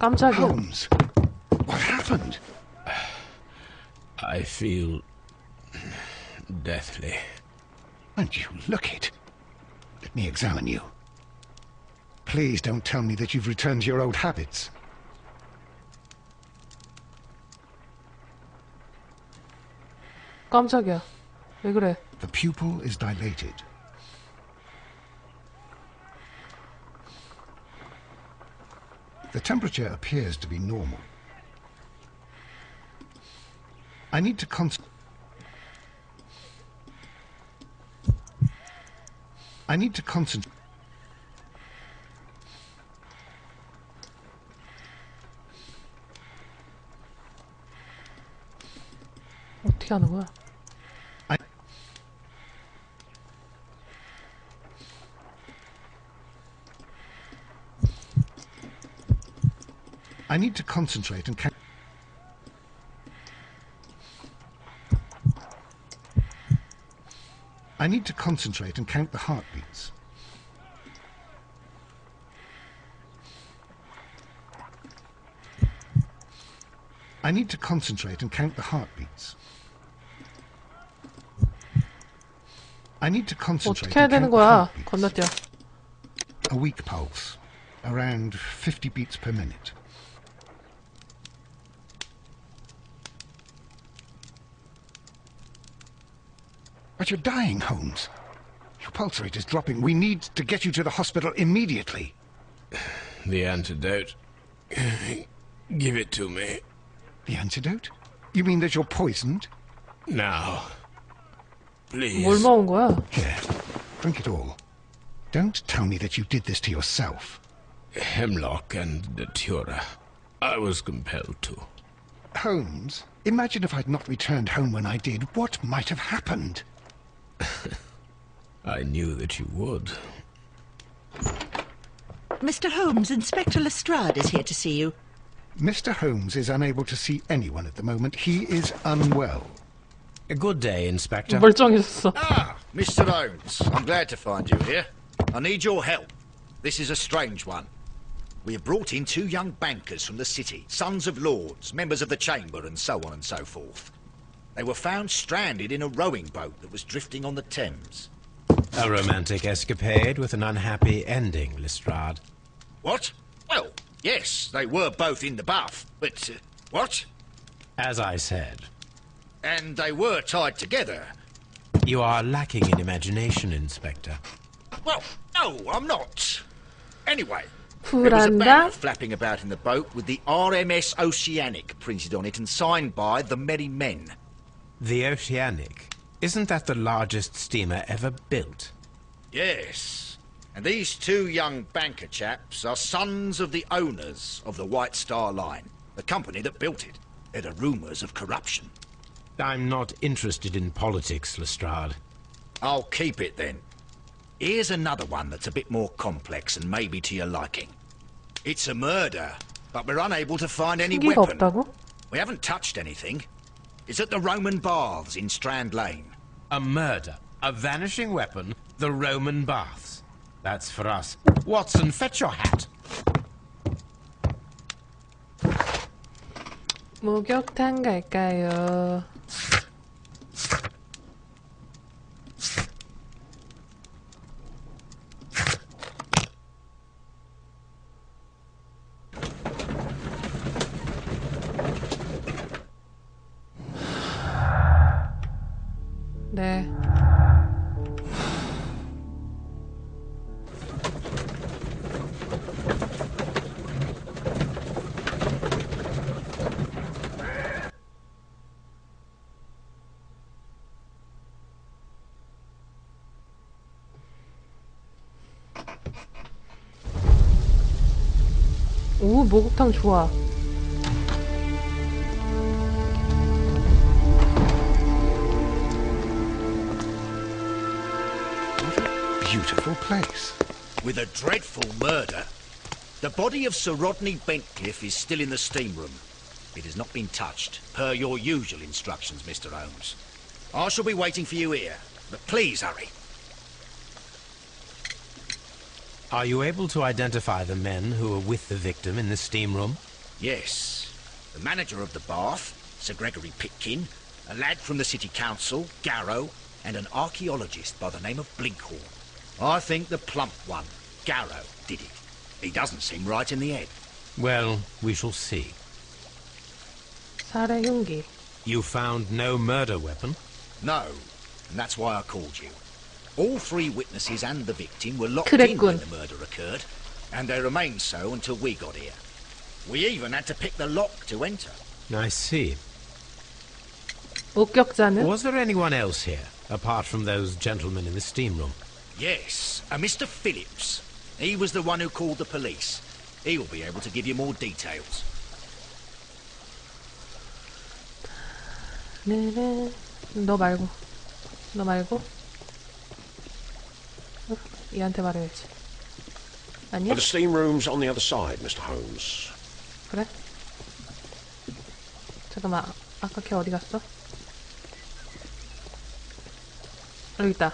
깜짝이야. Holmes, what happened? I feel deathly. And you look it. Let me examine you. Please don't tell me that you've returned to your old habits. 깜짝이야. 왜 그래? The pupil is dilated. The temperature appears to be normal. I need to concentrate. 어떻게 하는 거야? I need to concentrate and count. I need to concentrate and count the heartbeats. I need to concentrate and count the heartbeats. I need to concentrate 어떻게 해야 and 되는 count the 거야? heartbeats. 건너뛰어. A weak pulse, around 50 beats per minute. But you're dying, Holmes. Your pulse rate is dropping. We need to get you to the hospital immediately. The antidote. Give it to me. The antidote? You mean that you're poisoned? Now. Please. 뭘 먹은 거야? Here, drink it all. Don't tell me that you did this to yourself. Hemlock and datura. I was compelled to. Holmes, imagine if I'd not returned home when I did. What might have happened? I knew that you would. Mr. Holmes, Inspector Lestrade is here to see you. Mr. Holmes is unable to see anyone at the moment. He is unwell. A good day, Inspector. 멀쩡해졌어. Ah, Mr. Holmes, I'm glad to find you here. I need your help. This is a strange one. We have brought in 2 young bankers from the city, sons of lords, members of the chamber, and so on and so forth. They were found stranded in a rowing boat that was drifting on the Thames. A romantic escapade with an unhappy ending, Lestrade. What? Well, yes, they were both in the buff, but... what? As I said, And they were tied together. you are lacking in imagination, Inspector. Well, no, I'm not. Anyway, there was a banner 불안다. flapping about in the boat with the RMS Oceanic printed on it and signed by the Merry Men. The Oceanic. Isn't that the largest steamer ever built? Yes. And these 2 young banker chaps are sons of the owners of the White Star Line, the company that built it. There are rumours of corruption. I'm not interested in politics, Lestrade. I'll keep it then. Here's another one that's a bit more complex and maybe to your liking. It's a murder, but we're unable to find any 흉기가 weapon. 없다고? We haven't touched anything. It's at the Roman Baths in Strand Lane. A murder. A vanishing weapon. The Roman Baths. That's for us. Watson, fetch your hat. 목욕탕 갈까요? 네. 오, 목욕탕 좋아. Beautiful place. With a dreadful murder. The body of Sir Rodney Bentcliffe is still in the steam room. It has not been touched, per your usual instructions, Mr. Holmes. I shall be waiting for you here, but please hurry. Are you able to identify the men who were with the victim in the steam room? Yes. The manager of the bath, Sir Gregory Pitkin, a lad from the city council, Garrow, and an archaeologist by the name of Blinkhorn. I think the plump one, Garrow, did it. He doesn't seem right in the head. Well, we shall see. 살해 흉기. You found no murder weapon? No, and that's why I called you. All three witnesses and the victim were locked in when the murder occurred, and they remained so until we got here. We even had to pick the lock to enter. I see. 목격자는? Was there anyone else here, apart from those gentlemen in the steam room? Yes, a Mr. Phillips. He was the one who called the police. He'll be able to give you more details. 네네. 너 말고. 너 말고. 얘한테 말해야지. 아니야? The steam room's on the other side, Mr. Holmes. 그래? 잠깐만. 아까 걔 어디 갔어? 여기 있다.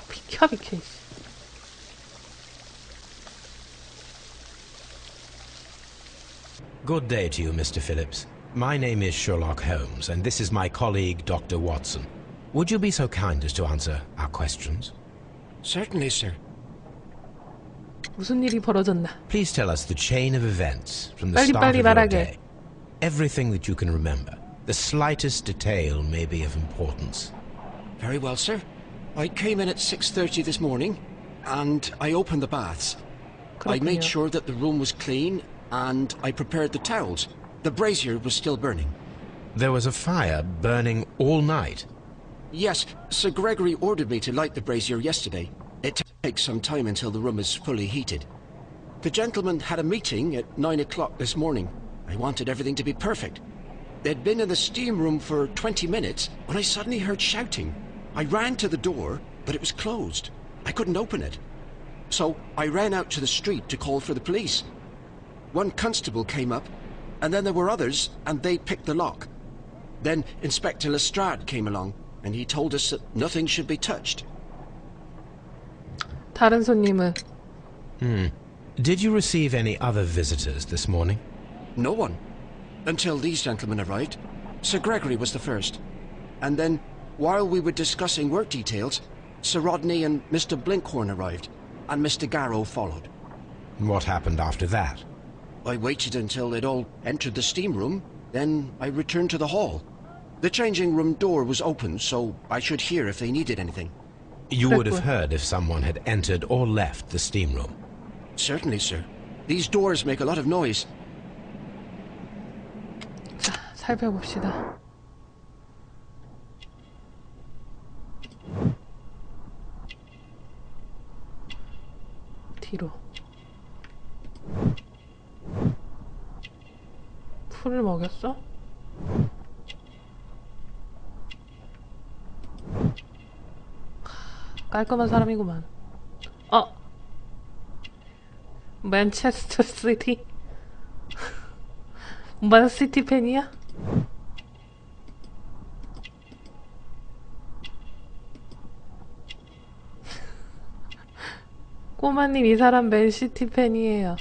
비켜. 이씨. Good day to you, Mr. Phillips. My name is Sherlock Holmes, and this is my colleague, Dr. Watson. Would you be so kind as to answer our questions? Certainly, sir. 무슨 일이 벌어졌나? Please tell us the chain of events from the 빨리 start of your 말하게. day. Everything that you can remember. The slightest detail may be of importance. Very well, sir. I came in at 6:30 this morning, and I opened the baths. I made 그렇군요. sure that the room was clean, and I prepared the towels. The brazier was still burning. There was a fire burning all night. Yes, Sir Gregory ordered me to light the brazier yesterday. It takes some time until the room is fully heated. The gentlemen had a meeting at 9 o'clock this morning. I wanted everything to be perfect. They'd been in the steam room for 20 minutes when I suddenly heard shouting. I ran to the door, but it was closed. I couldn't open it. So I ran out to the street to call for the police. One constable came up, and then there were others, and they picked the lock. Then Inspector Lestrade came along, and he told us that nothing should be touched. 다른 손님은? Did you receive any other visitors this morning? No one. Until these gentlemen arrived. Sir Gregory was the first. And then, while we were discussing work details, Sir Rodney and Mr. Blinkhorn arrived, and Mr. Garrow followed. What happened after that? I waited until they'd all entered the steam room, then I returned to the hall. The changing room door was open, so I should hear if they needed anything. You would have heard if someone had entered or left the steam room. Certainly, sir. These doors make a lot of noise. 자, 살펴봅시다. 뒤로. 풀을 먹였어? 깔끔한 사람이구만. 맨체스터 시티? 맨시티 팬이야? 꼬마님, 이 사람 맨시티 팬이에요.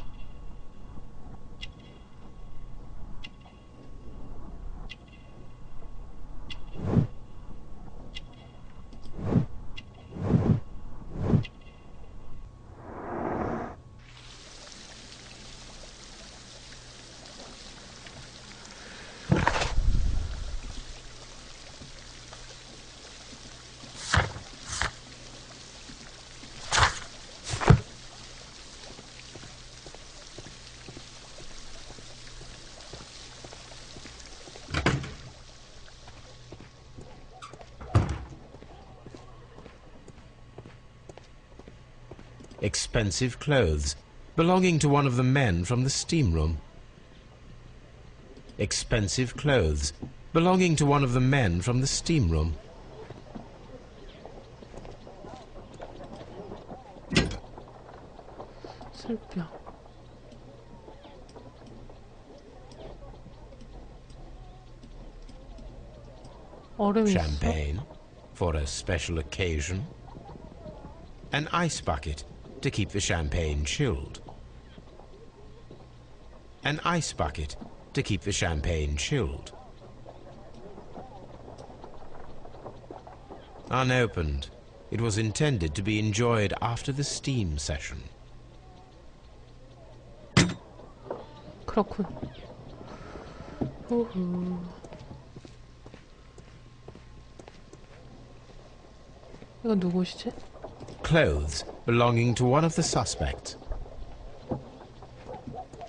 Expensive clothes, belonging to one of the men from the steam room. Expensive clothes, belonging to one of the men from the steam room. 술병. 얼음 있어? Champagne, for a special occasion. An ice bucket, to keep the champagne chilled. an ice bucket to keep the champagne chilled. Unopened, it was intended to be enjoyed after the steam session. 그렇군. 호후. 이건 누구시지? Clothes belonging to one of the suspects.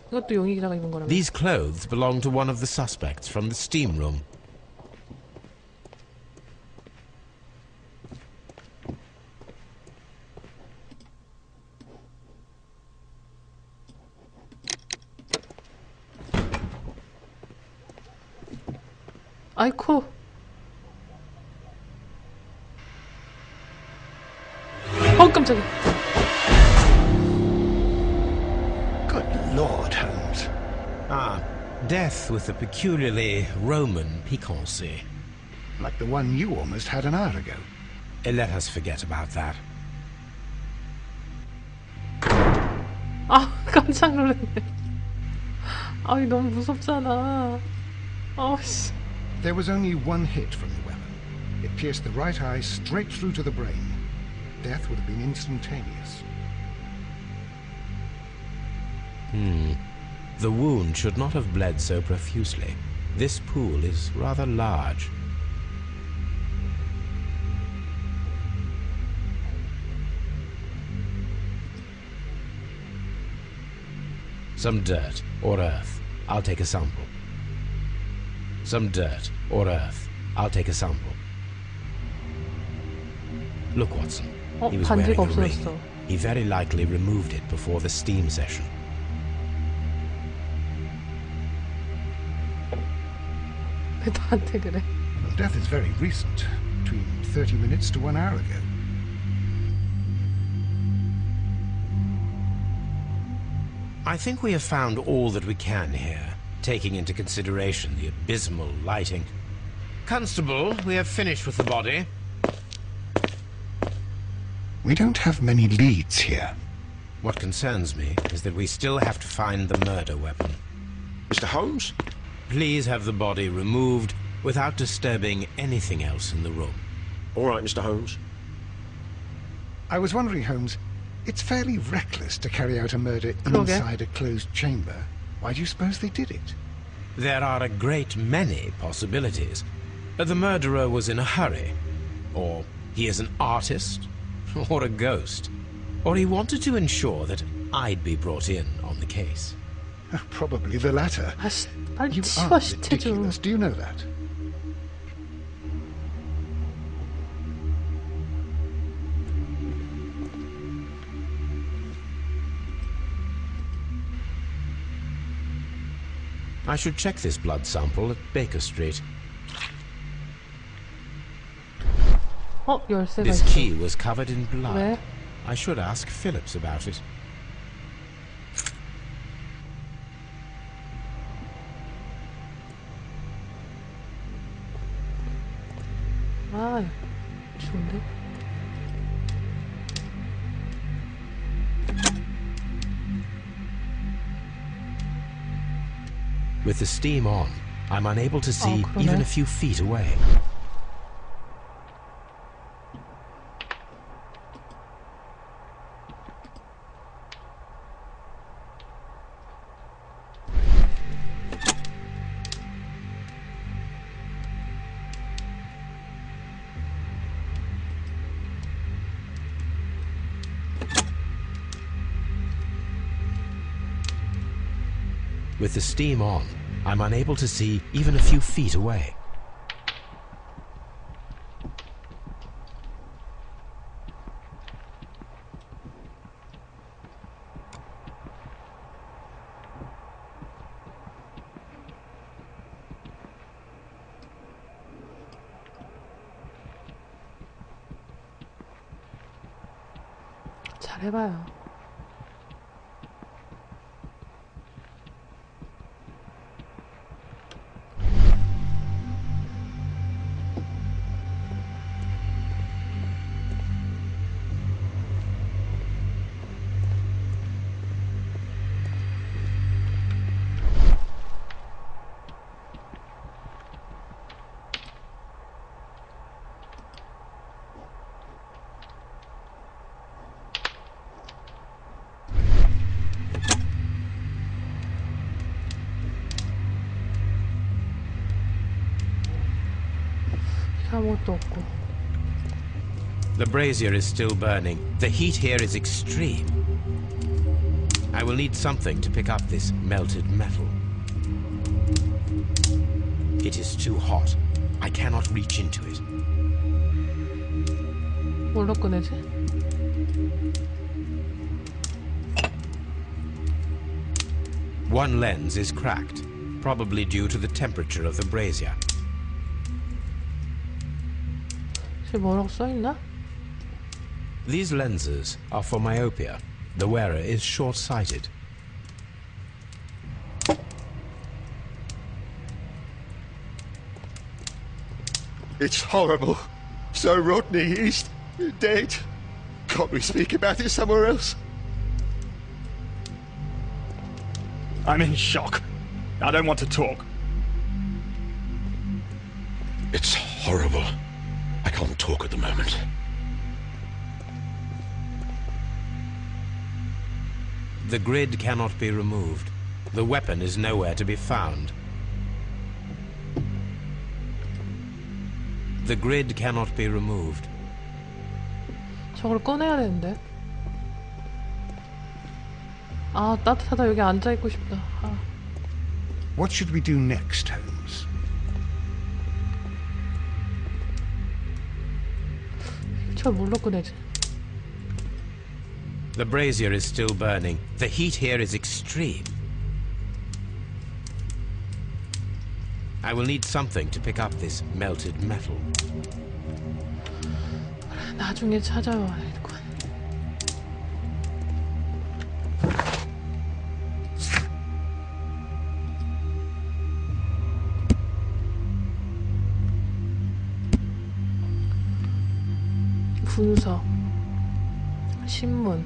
이것도 용의 기자가 입은 거라며. These clothes belong to one of the suspects from the steam room. 아이쿠. 깜짝이야. Good Lord, Holmes. Ah, death with a peculiarly Roman piquancy. Like the one you almost had an hour ago. Let us forget about that. 아, 깜짝 놀랐네. 아이, 너무 무섭잖아. 씨. There was only one hit from the weapon. It pierced the right eye straight through to the brain. Death would have been instantaneous. The wound should not have bled so profusely. This pool is rather large. Some dirt or earth. I'll take a sample. Some dirt or earth. I'll take a sample. Look, Watson. He was wearing 반지가 a ring. 없어졌어. He very likely removed it before the steam session. 왜 나한테 그래? Well, death is very recent. Between 30 minutes to 1 hour ago. I think we have found all that we can here, taking into consideration the abysmal lighting. Constable, we have finished with the body. We don't have many leads here. What concerns me is that we still have to find the murder weapon. Mr. Holmes? Please have the body removed without disturbing anything else in the room. All right, Mr. Holmes. I was wondering, Holmes, it's fairly reckless to carry out a murder Okay. inside a closed chamber. Why do you suppose they did it? There are a great many possibilities. The murderer was in a hurry, or he is an artist, or a ghost, or he wanted to ensure that I'd be brought in on the case. Probably the latter. 아씨, 빨리 You 치워, are 시체 좀. ridiculous. Do you know that? I should check this blood sample at Baker Street. 열쇠가 This 있어. key was covered in blood. 왜? I should ask Phillips about it. 아, 좋은데? With the steam on, I'm unable to see 그러네. even a few feet away. With the steam on, I'm unable to see even a few feet away. 잘해봐요. 아무것도 없고. The brazier is still burning. The heat here is extreme. I will need something to pick up this melted metal. It is too hot. I cannot reach into it. 뭘로 꺼내지? One lens is cracked, probably due to the temperature of the brazier. 지금 뭐라고 써있나? These lenses are for myopia. The wearer is short-sighted. It's horrible. So Rodney is dead. Can't we speak about it somewhere else? I'm in shock. I don't want to talk. It's horrible. I can't talk at the moment. The grid cannot be removed. The weapon is nowhere to be found. The grid cannot be removed. 저걸 꺼내야 되는데. 아, 따뜻하다. 여기 앉아있고 싶다. 아. What should we do next, Holmes? 저걸 뭘로 꺼내지? The brazier is still burning. The heat here is extreme. I will need something to pick up this melted metal. 나중에 찾아와야 될 거야. 분석, 신문.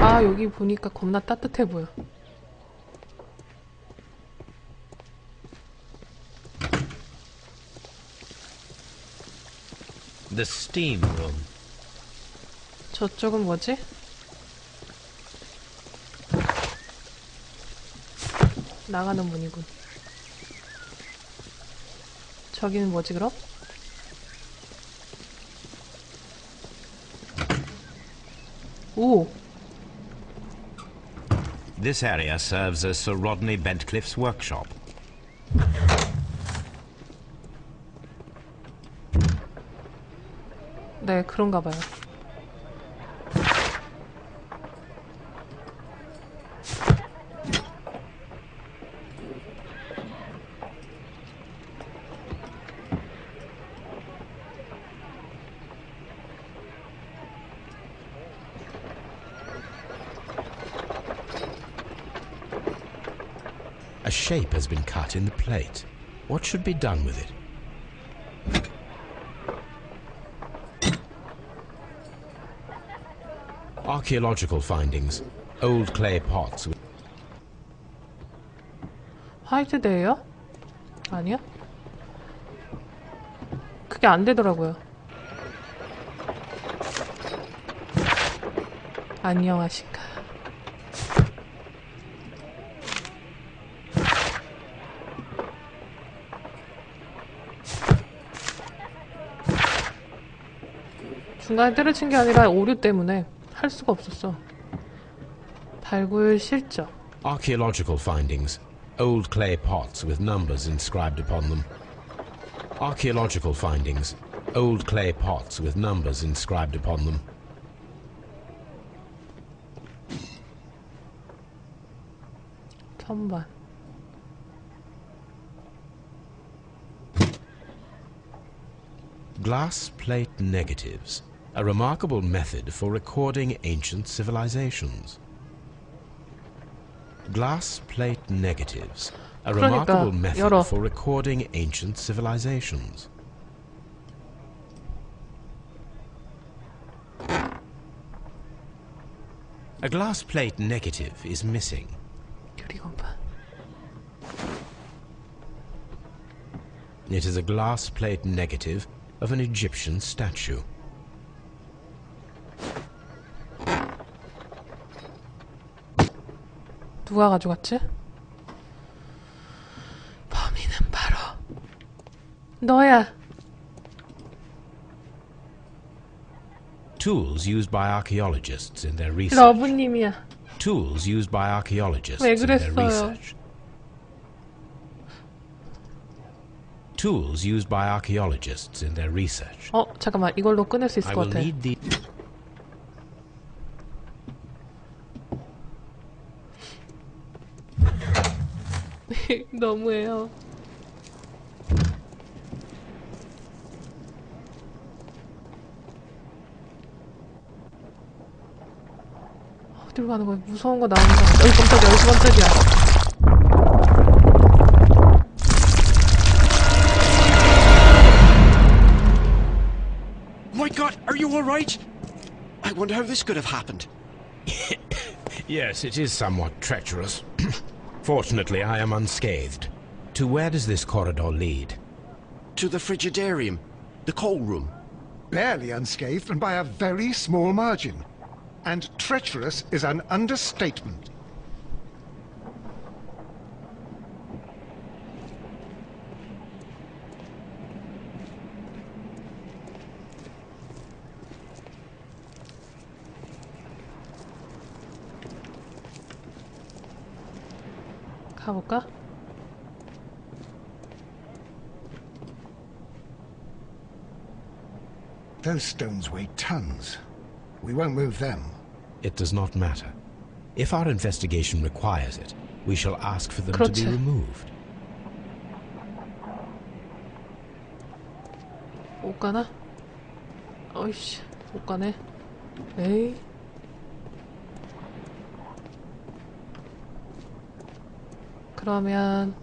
아, 여기 보니까 겁나 따뜻해 보여. The steam room. 저쪽은 뭐지? 나가는 문이군. 저기는 뭐지 그럼? 오! This area serves as Sir Rodney Bentcliffe's workshop. 네, 그런가 봐요. A shape has been cut in the plate. What should be done with it? Archaeological findings. Old clay pots with 화이트데이요? 아니야? 그게 안 되더라고요. 안녕하신가. 중간에 때려친 게 아니라 오류 때문에 할 수가 없었어. 발굴 실적. archaeological findings. Old clay pots with numbers inscribed upon them. Archaeological findings. Old clay pots with numbers inscribed upon them. 선반. Glass plate negatives. A remarkable method for recording ancient civilizations. Glass plate negatives. A remarkable method 열어. for recording ancient civilizations. A glass plate negative is missing. 유리건반. It is a glass plate negative of an Egyptian statue. 누가 가져갔지? 범인은 바로 너야. Tools used by archaeologists in their research. 러브님이야. Tools used by archaeologists 왜 in their 그랬어요? research. Tools used by archaeologists in their research. 잠깐만. 이걸로 꺼낼 수 있을 I 것 will 같아. need the 너무해요. 어디로 가는 거야? 무서운 거 나오는 거. 어이 깜짝이야. 어이 깜짝이야. My God, are you all right? I wonder how this could have happened. Yes, it is somewhat treacherous. Fortunately, I am unscathed. To where does this corridor lead? To the frigidarium, the coal room. Barely unscathed and by a very small margin. And treacherous is an understatement. 가볼까? Those stones weigh tons. We won't move them. It does not matter. If our investigation requires it, we shall ask for them to be 그렇지. removed. 못 가나? 어이씨, 못 가네. 에이. 그러면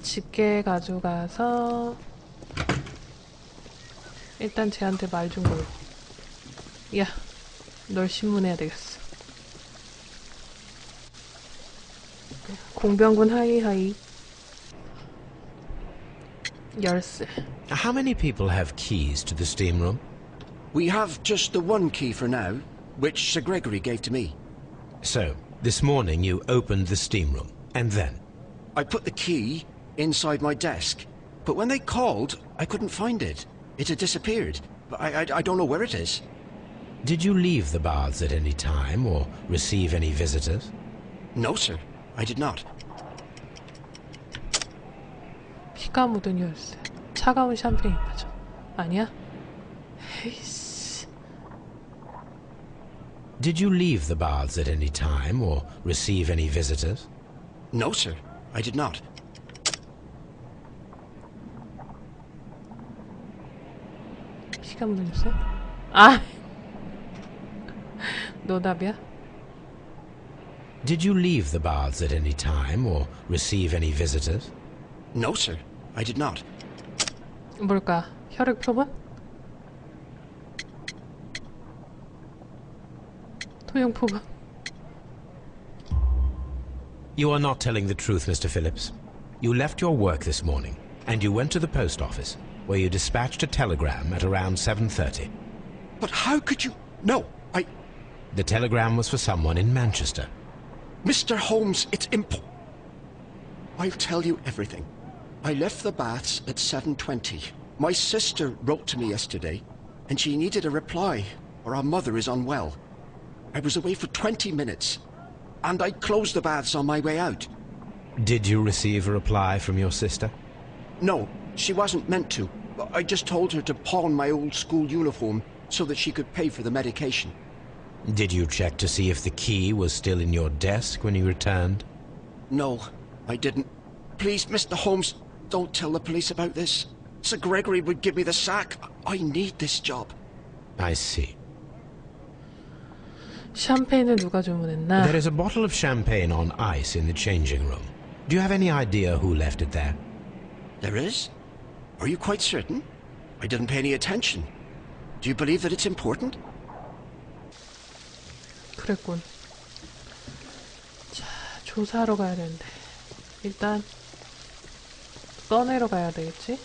집게 가져가서 일단 쟤한테 말 좀 걸고. 야, 널 신문해야 되겠어. 공병군 하이하이. 열쇠. How many people have keys to the steam room? We have just the one key for now, which Sir Gregory gave to me. So, this morning you opened the steam room, and then? I put the key inside my desk, but when they called, I couldn't find it. It had disappeared. I don't know where it is. Did you leave the baths at any time, or receive any visitors? No, sir. I did not. 피가 묻은 열쇠. 차가운 샴페인 마저. 아니야? 에이씨. Did you leave the baths at any time, or receive any visitors? No, sir. I did not. 피가 묻은 열쇠? 아! 노답이야? Did you leave the baths at any time, or receive any visitors? No, sir. I did not. 뭘까? 혈액 표본? 토용 표본? You are not telling the truth, Mr. Phillips. You left your work this morning, and you went to the post office, where you dispatched a telegram at around 7:30. But how could you... No, The telegram was for someone in Manchester. Mr. Holmes, it's I'll tell you everything. I left the baths at 7:20. My sister wrote to me yesterday, and she needed a reply, or our mother is unwell. I was away for 20 minutes, and I closed the baths on my way out. Did you receive a reply from your sister? No, she wasn't meant to. I just told her to pawn my old school uniform so that she could pay for the medication. Did you check to see if the key was still in your desk when you returned? No, I didn't. Please, Mr. Holmes, don't tell the police about this. Sir Gregory would give me the sack. I need this job. I see. 샴페인을 누가 주문했나? There is a bottle of champagne on ice in the changing room. Do you have any idea who left it there? There is? Are you quite certain? I didn't pay any attention. Do you believe that it's important? 그랬군. 자, 조사하러 가야 되는데. 일단 꺼내러 가야 되겠지?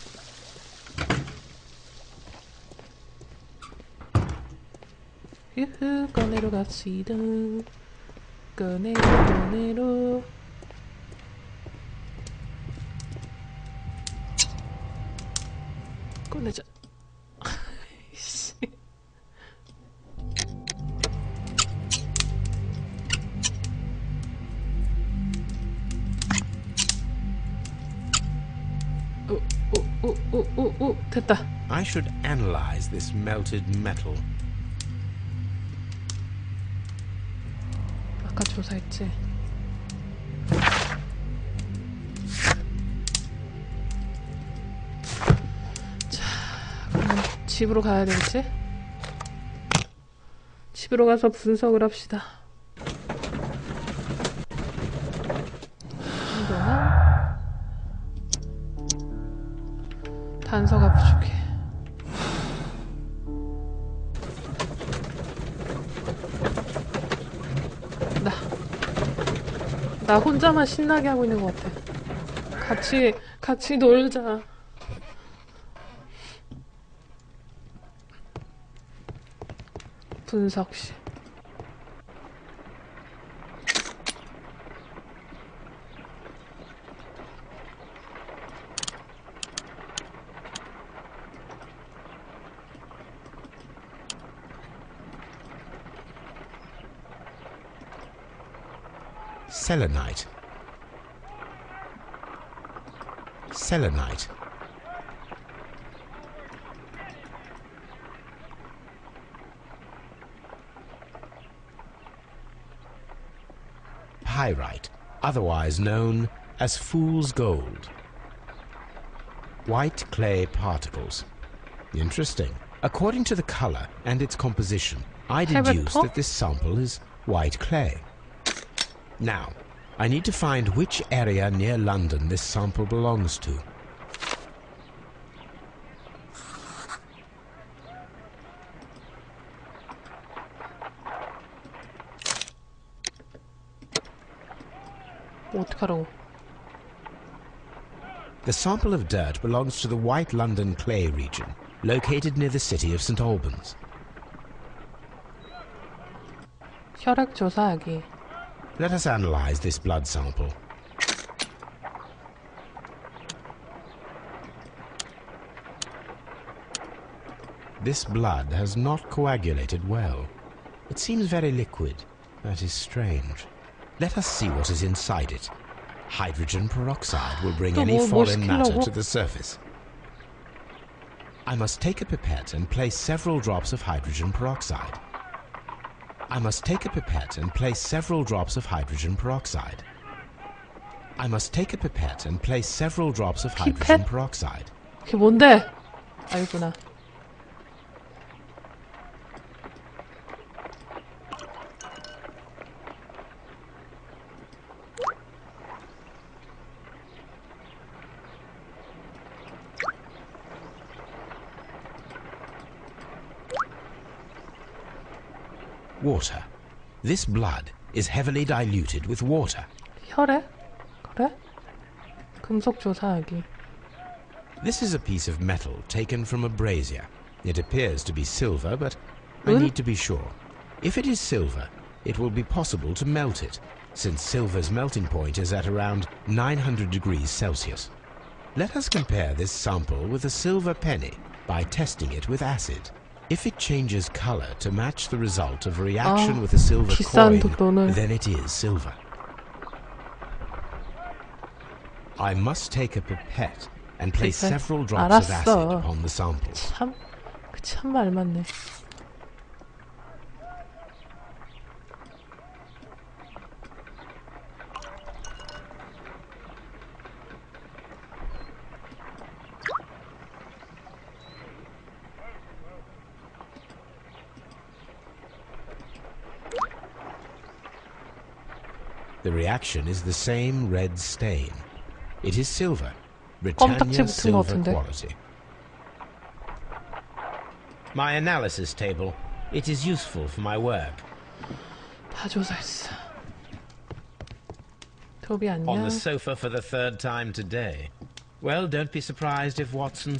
유후, 꺼내러 갑시다. 꺼내로 꺼내자. 씨. 오, 됐다. I should analyze this melted metal. 아까 조사했지. 자, 그럼 집으로 가야 되겠지? 집으로 가서 분석을 합시다. 이거는 단서가 부족해. 나 혼자만 신나게 하고 있는 것 같아. 같이 놀자. 분석실. Selenite. Selenite. Pyrite, otherwise known as fool's gold. White clay particles. Interesting. According to the color and its composition, I deduce that this sample is white clay. Now, I need to find which area near London this sample belongs to. 어떡하라고? The sample of dirt belongs to the White London clay region, located near the city of St. Albans. 혈액 조사하기. Let us analyze this blood sample. This blood has not coagulated well. It seems very liquid. That is strange. Let us see what is inside it. Hydrogen peroxide will bring any foreign matter to the surface. I must take a pipette and place several drops of hydrogen peroxide. I must take a pipette and place several drops of hydrogen peroxide. I must take a pipette and place several drops of hydrogen peroxide. 그게 뭔데? 알구나. Water. This blood is heavily diluted with water. 혈액? 그래? 금속 조사하기. This is a piece of metal taken from a brazier. It appears to be silver, but I need to be sure. If it is silver, it will be possible to melt it, since silver's melting point is at around 900 degrees Celsius. Let us compare this sample with a silver penny by testing it with acid. If it changes color to match the result of a reaction with a silver coin, then it is silver. I must take a pipette and place several drops of acid upon the sample. 참 말 맞네. The reaction is the same red stain. It is silver, Britannia silver quality. My analysis table. It is useful for my work. 다 조사했어. 토비 안녕. On the sofa for the third time today. Well, don't be surprised if Watson...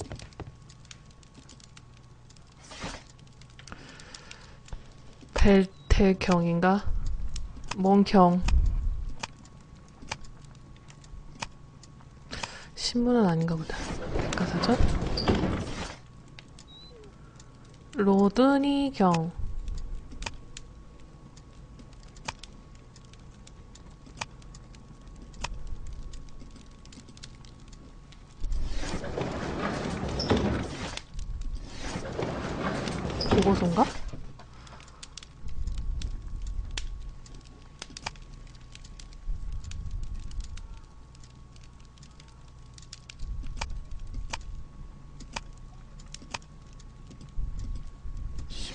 벨테경인가? 멍경. 신문은 아닌가 보다. 백과사전? 로드니경. 보고서인가?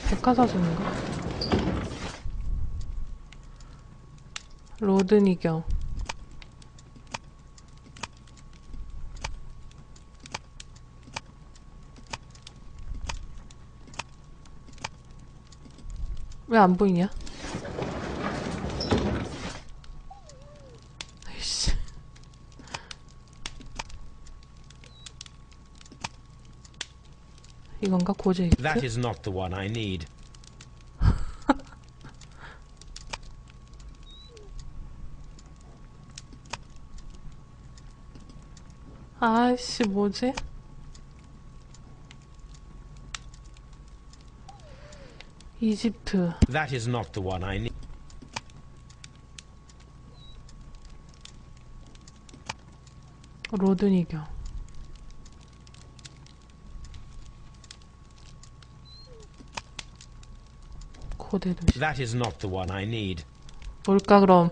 백과사전인가? 로드니경. 왜 안 보이냐? 아이씨. 이건가? 고제 히트? That is not the one I need. 아이씨, 뭐지? 이집트. That is not the one I need. 로드니경. 고대 도시. That is not the one I need. 뭘까 그럼?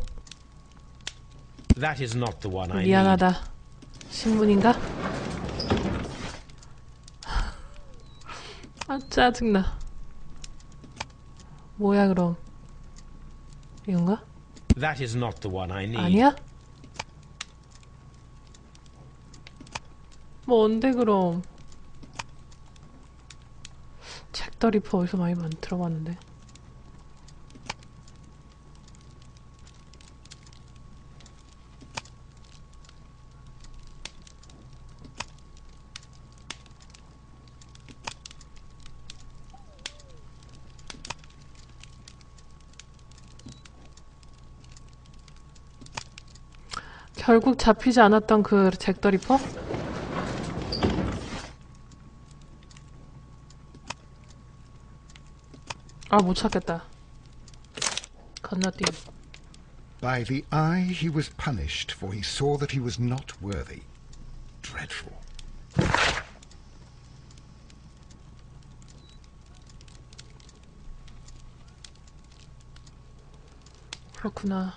That is not the one I need. 미안하다. 신문인가? 아 짜증나. 뭐야 그럼? 이건가? That is not the one I need. 아니야? 뭔데 그럼? 잭더 리퍼 어디서 많이 들어봤는데. 결국 잡히지 않았던 그 잭더 리퍼? 아, 못 찾겠다. 건너뛰기. By the eye he was punished, for he saw that he was not worthy. Dreadful. 그렇구나.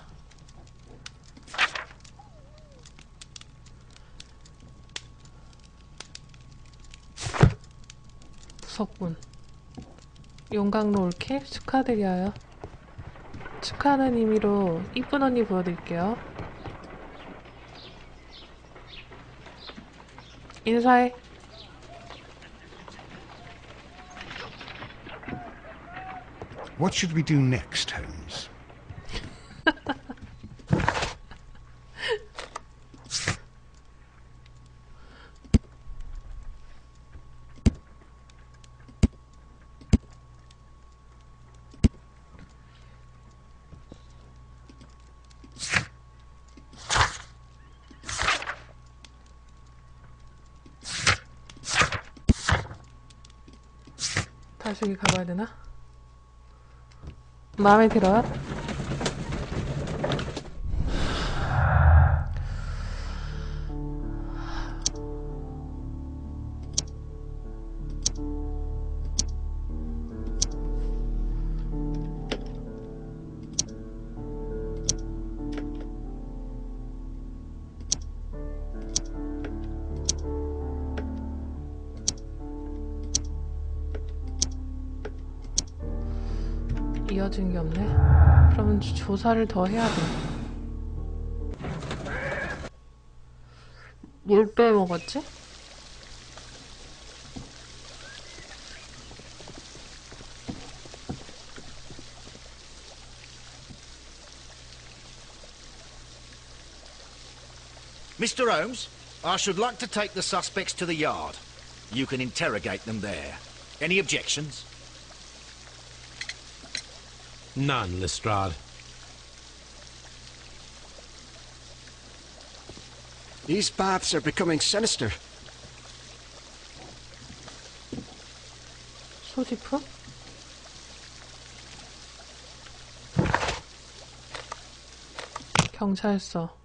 무섭군. 용광로 올킬 축하드려요. 축하하는 의미로 이쁜 언니 보여드릴게요. 인사해. What should we do next, Holmes? 다시 여기 가봐야 되나? 마음에 들어요? 이어진 게 없네. 그러면 조사를 더 해야 돼. 뭘 빼먹었지? Mr. Holmes, I should like to take the suspects to the yard. You can interrogate them there. Any objections? None, Lestrade. These baths are becoming sinister. 소지품? 경찰서.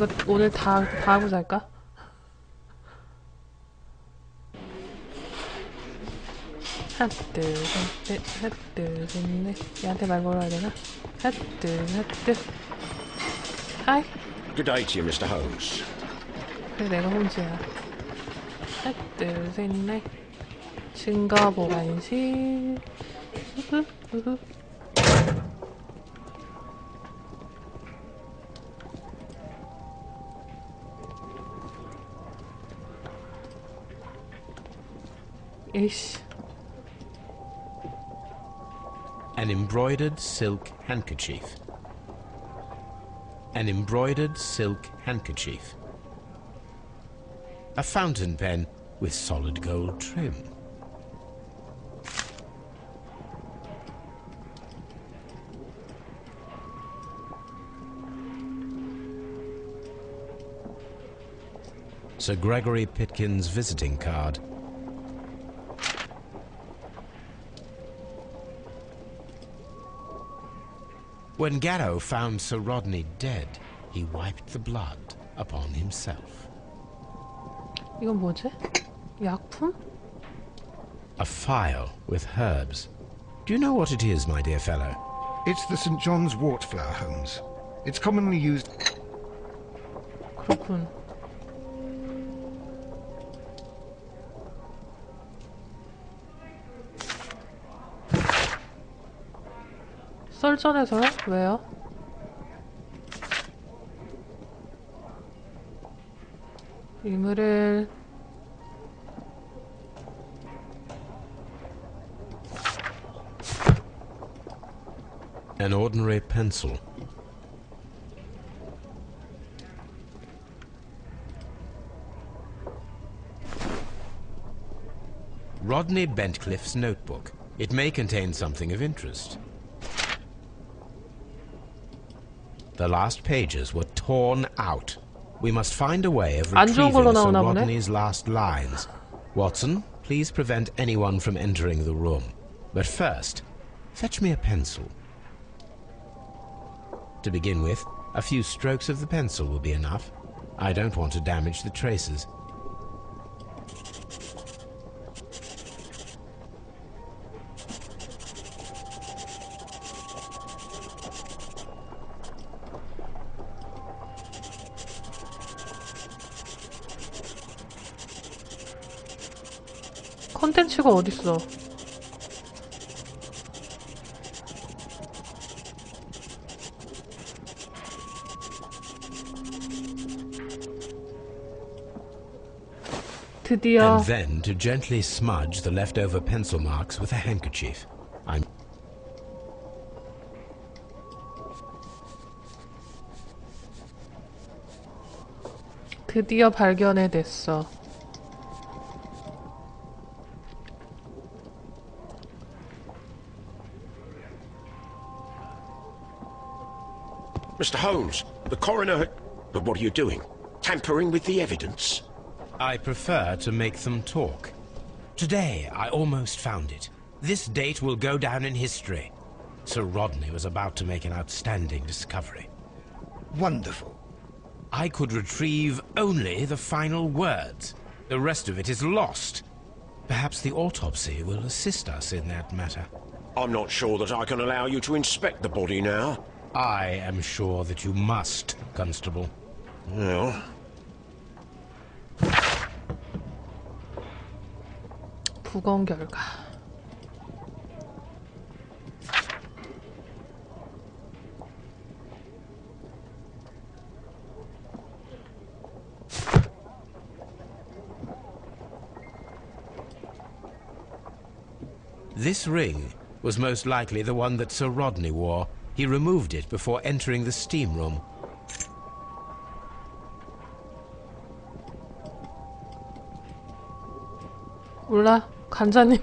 이거 오늘 다 하고 잘까? 하나 둘셋넷 하나 둘셋넷 얘한테 말 걸어야 되나? 하나 둘 하이. Good day to you, Mr. Holmes. 그래 내가 홈즈야. 하나 둘셋넷 증거 보관실. 후후. 이씨. An embroidered silk handkerchief. An embroidered silk handkerchief. A fountain pen with solid gold trim. Sir Gregory Pitkin's visiting card. When Garrow found Sir Rodney dead, he wiped the blood upon himself. 이건 뭐지? 약품? A phial with herbs. Do you know what it is, my dear fellow? It's the St. John's wort flower, Holmes. It's commonly used... 그렇군. 썰전에서요? 왜요? 이물을 An ordinary pencil. Rodney Bentcliffe's notebook. It may contain something of interest. The last pages were torn out. We must find a way of 안 좋은 걸로 retrieving Sir 나오나 보네. Rodney's last lines. Watson, please prevent anyone from entering the room. But first, fetch me a pencil. To begin with, a few strokes of the pencil will be enough. I don't want to damage the traces. 컨텐츠가 어딨어? 드디어 And then to gently smudge the leftover pencil marks with a handkerchief. 드디어 발견해냈어. Mr. Holmes, the coroner... But what are you doing? Tampering with the evidence? I prefer to make them talk. Today, I almost found it. This date will go down in history. Sir Rodney was about to make an outstanding discovery. Wonderful. I could retrieve only the final words. The rest of it is lost. Perhaps the autopsy will assist us in that matter. I'm not sure that I can allow you to inspect the body now. I am sure that you must, Constable. Well... 부검 결과. This ring was most likely the one that Sir Rodney wore. He removed it before entering the steam room. 몰라. 간자님.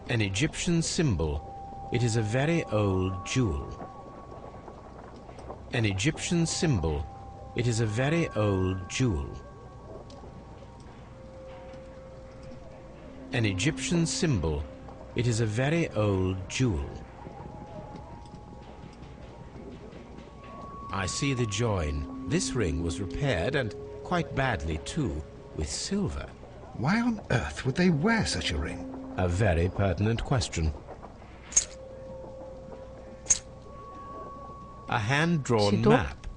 An Egyptian symbol. It is a very old jewel. An Egyptian symbol. It is a very old jewel. An Egyptian symbol. It is a very old jewel. I see the join. This ring was repaired, and quite badly too, with silver. Why on earth would they wear such a ring? A very pertinent question. A hand-drawn 지도? map.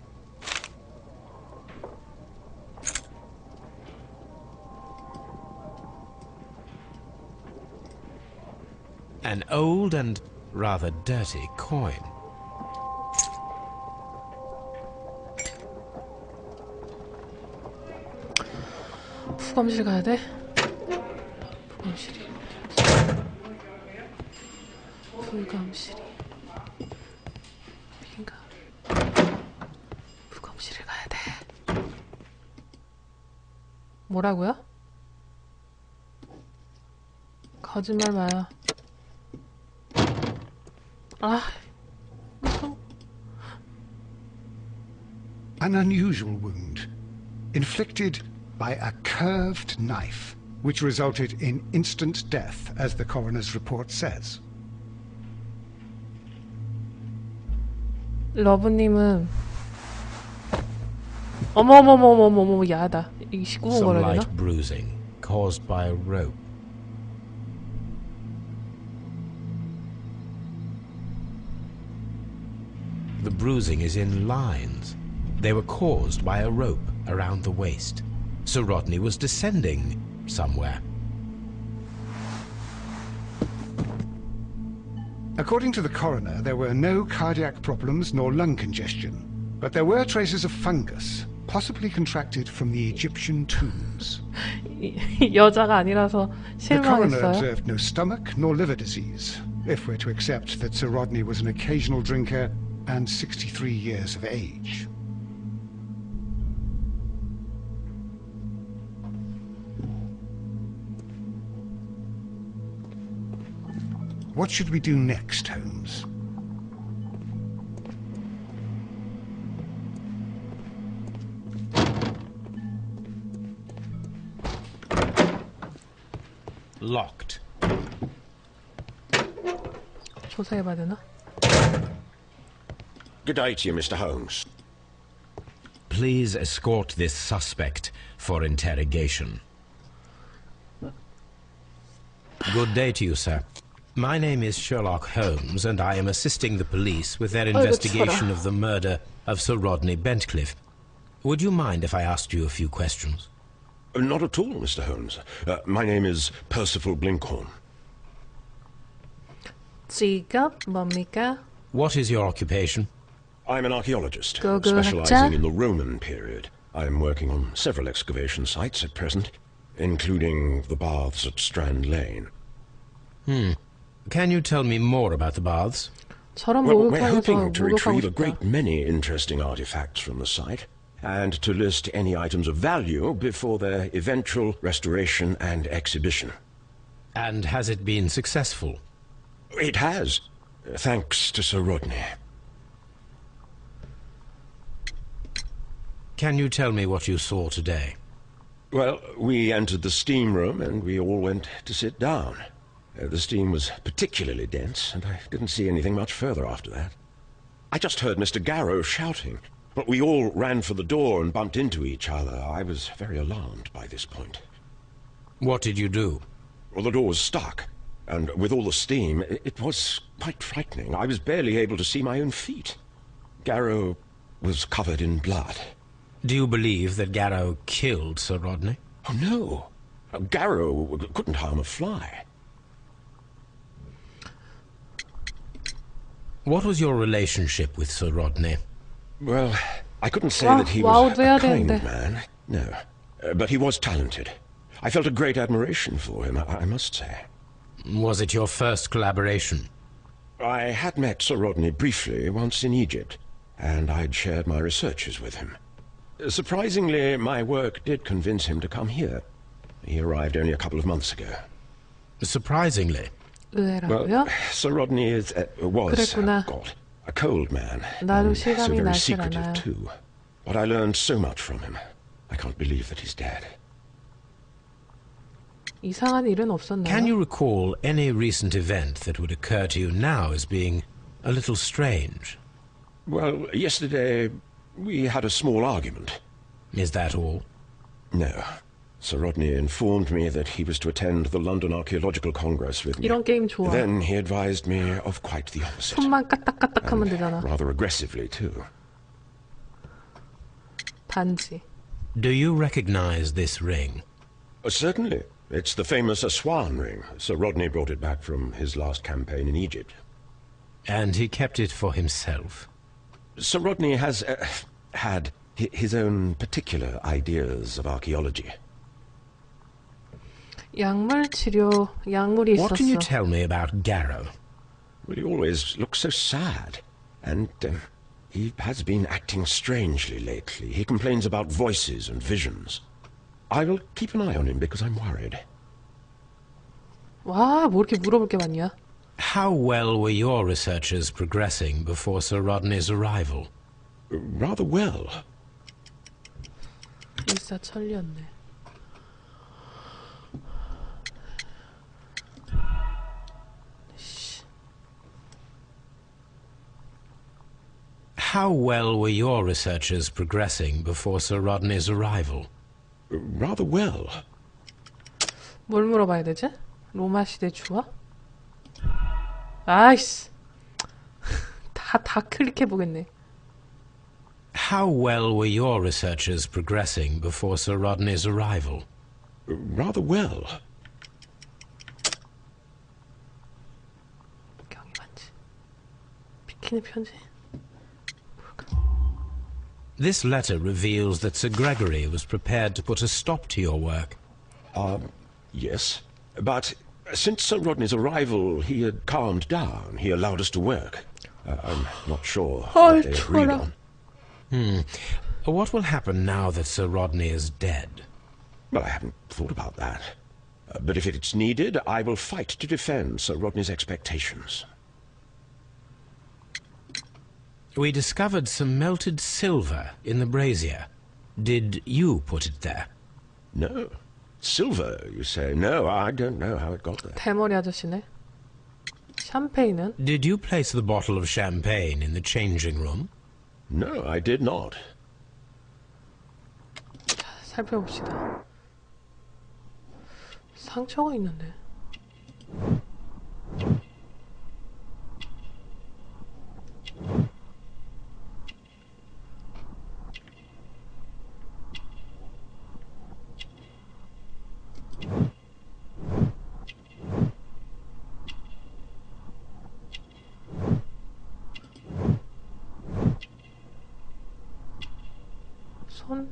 An old and rather dirty coin. 부검실 가야 돼? 부검실이 빈가? 부검실에 가야 돼. 뭐라고요? 거짓말 마요. 아, 무서워. An unusual wound, inflicted by a curved knife, which resulted in instant death, as the coroner's report says. 러브님은 어머머머머머머 야하다. 이 19분 Some 걸어야 되나? light bruising caused by a rope. The bruising is in lines. They were caused by a rope around the waist. Sir Rodney was descending somewhere. According to the coroner, there were no cardiac problems nor lung congestion, but there were traces of fungus, possibly contracted from the Egyptian tombs. 여자가 아니라서 The coroner 실망했어요. observed no stomach nor liver disease, if we're to accept that Sir Rodney was an occasional drinker and 63 years of age. What should we do next, Holmes? Locked. 조사해봐야 되나? Good day to you, Mr. Holmes. Please escort this suspect for interrogation. Good day to you, sir. My name is Sherlock Holmes, and I am assisting the police with their investigation of the murder of Sir Rodney Bentcliffe. Would you mind if I asked you a few questions? Not at all, Mr. Holmes. My name is Percival Blinkhorn. 직업 뭡니까? What is your occupation? I'm an archaeologist, 고고학자? specializing in the Roman period. I'm working on several excavation sites at present, including the baths at Strand Lane. Can you tell me more about the baths? 저런 Well, we're 목욕탕에서 hoping to 목욕하고 retrieve a 싶다. great many interesting artifacts from the site, and to list any items of value before their eventual restoration and exhibition. And has it been successful? It has, thanks to Sir Rodney. Can you tell me what you saw today? Well, we entered the steam room and we all went to sit down. The steam was particularly dense, and I didn't see anything much further after that. I just heard Mr. Garrow shouting, but we all ran for the door and bumped into each other. I was very alarmed by this point. What did you do? Well, the door was stuck, and with all the steam, it was quite frightening. I was barely able to see my own feet. Garrow was covered in blood. Do you believe that Garrow killed Sir Rodney? Oh, no. Garrow couldn't harm a fly. What was your relationship with Sir Rodney? Well, I couldn't say Wow, that he wow, was a 돼야 kind 되는데. man, no. But he was talented. I felt a great admiration for him, I must say. Was it your first collaboration? I had met Sir Rodney briefly once in Egypt, and I'd shared my researches with him. Surprisingly, my work did convince him to come here. He arrived only a couple of months ago. Surprisingly. 의외라고요? Well, Sir Rodney was, 그랬구나. God, a cold man. 나도 And so 실감이 very 나질 secretive, 않아요. too. But I learned so much from him. I can't believe that he's dead. 이상한 일은 없었나요? Can you recall any recent event that would occur to you now as being a little strange? Well, yesterday we had a small argument. Is that all? No. Sir Rodney informed me that he was to attend the London Archaeological Congress with me. 이런 게임 좋아. Then he advised me of quite the opposite. 손만 까딱까딱하면 And 되잖아. rather aggressively, too. 반지. Do you recognize this ring? Certainly. It's the famous Aswan ring. Sir Rodney brought it back from his last campaign in Egypt. And he kept it for himself? Sir Rodney has had his own particular ideas of archaeology. 약물이 있었어. What can you tell me about Garrow? Well, he always looks so sad. And he has been acting strangely lately. He complains about voices and visions. I will keep an eye on him because I'm worried. 와, 뭐 이렇게 물어볼 게 많냐? How well were your researchers progressing before Sir Rodney's arrival? Rather well. 일사천리였네. How well were your researchers progressing before Sir Rodney's arrival? Rather well. 뭘 물어봐야 되지? 로마 시대 주화? 아이씨. 다 클릭해보겠네. How well were your researchers progressing before Sir Rodney's arrival? Rather well. 경이 많지. 비키니 편지. This letter reveals that Sir Gregory was prepared to put a stop to your work. Yes. But since Sir Rodney's arrival, he had calmed down. He allowed us to work. I'm not sure what they agreed on. What will happen now that Sir Rodney is dead? Well, I haven't thought about that. But if it's needed, I will fight to defend Sir Rodney's expectations. We discovered some melted silver in the brazier. Did you put it there? No. Silver, you say? No, I don't know how it got there. 대머리 아저씨네. 샴페인은? Did you place the bottle of champagne in the changing room? No, I did not. 자, 살펴봅시다. 상처가 있는데. 손?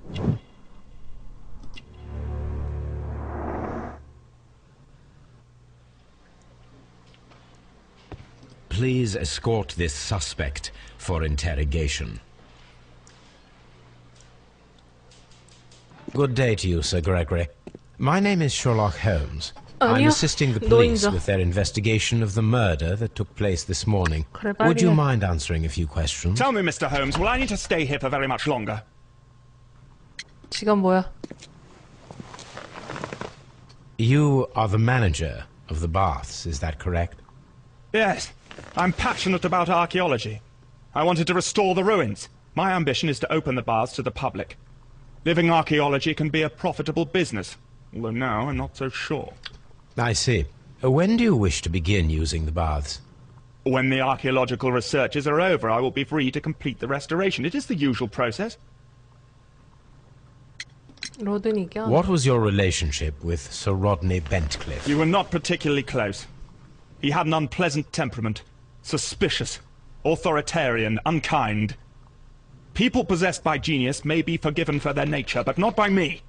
Please escort this suspect for interrogation. Good day to you, Sir Gregory. My name is Sherlock Holmes. I'm 아니요, assisting the police 노인정. with their investigation of the murder that took place this morning. 그래, Would 빨리 you 해. mind answering a few questions? Tell me, Mr. Holmes, will I need to stay here for very much longer? 지금 뭐야? You are the manager of the baths, is that correct? Yes. I'm passionate about archaeology. I wanted to restore the ruins. My ambition is to open the baths to the public. Living archaeology can be a profitable business, although now I'm not so sure. I see. When do you wish to begin using the baths? When the archaeological researches are over, I will be free to complete the restoration. It is the usual process. 로드니겨? What was your relationship with Sir Rodney Bentcliffe? You were not particularly close. He had an unpleasant temperament. Suspicious, authoritarian, unkind. People possessed by genius may be forgiven for their nature, but not by me.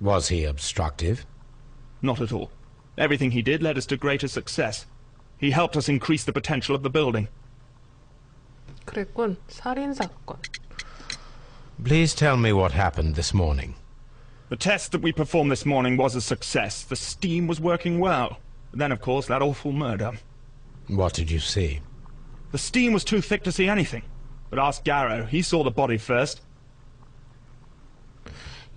Was he obstructive? Not at all. Everything he did led us to greater success. He helped us increase the potential of the building. 그랬군. 살인사건. Please tell me what happened this morning. The test that we performed this morning was a success. The steam was working well. But then, of course, that awful murder. What did you see? The steam was too thick to see anything. But ask Garrow. He saw the body first.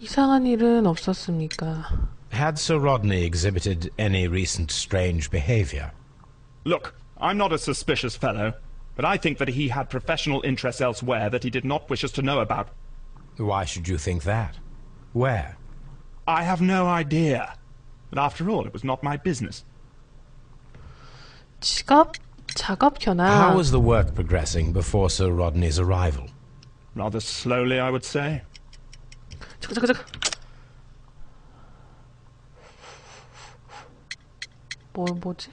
이상한 일은 없었습니까? Had Sir Rodney exhibited any recent strange behavior? Look, I'm not a suspicious fellow, but I think that he had professional interests elsewhere that he did not wish us to know about. Why should you think that? Where? I have no idea. But after all, it was not my business. 작업 현황. How was the work progressing before Sir Rodney's arrival? Rather slowly, I would say. 잠깐. 뭐지?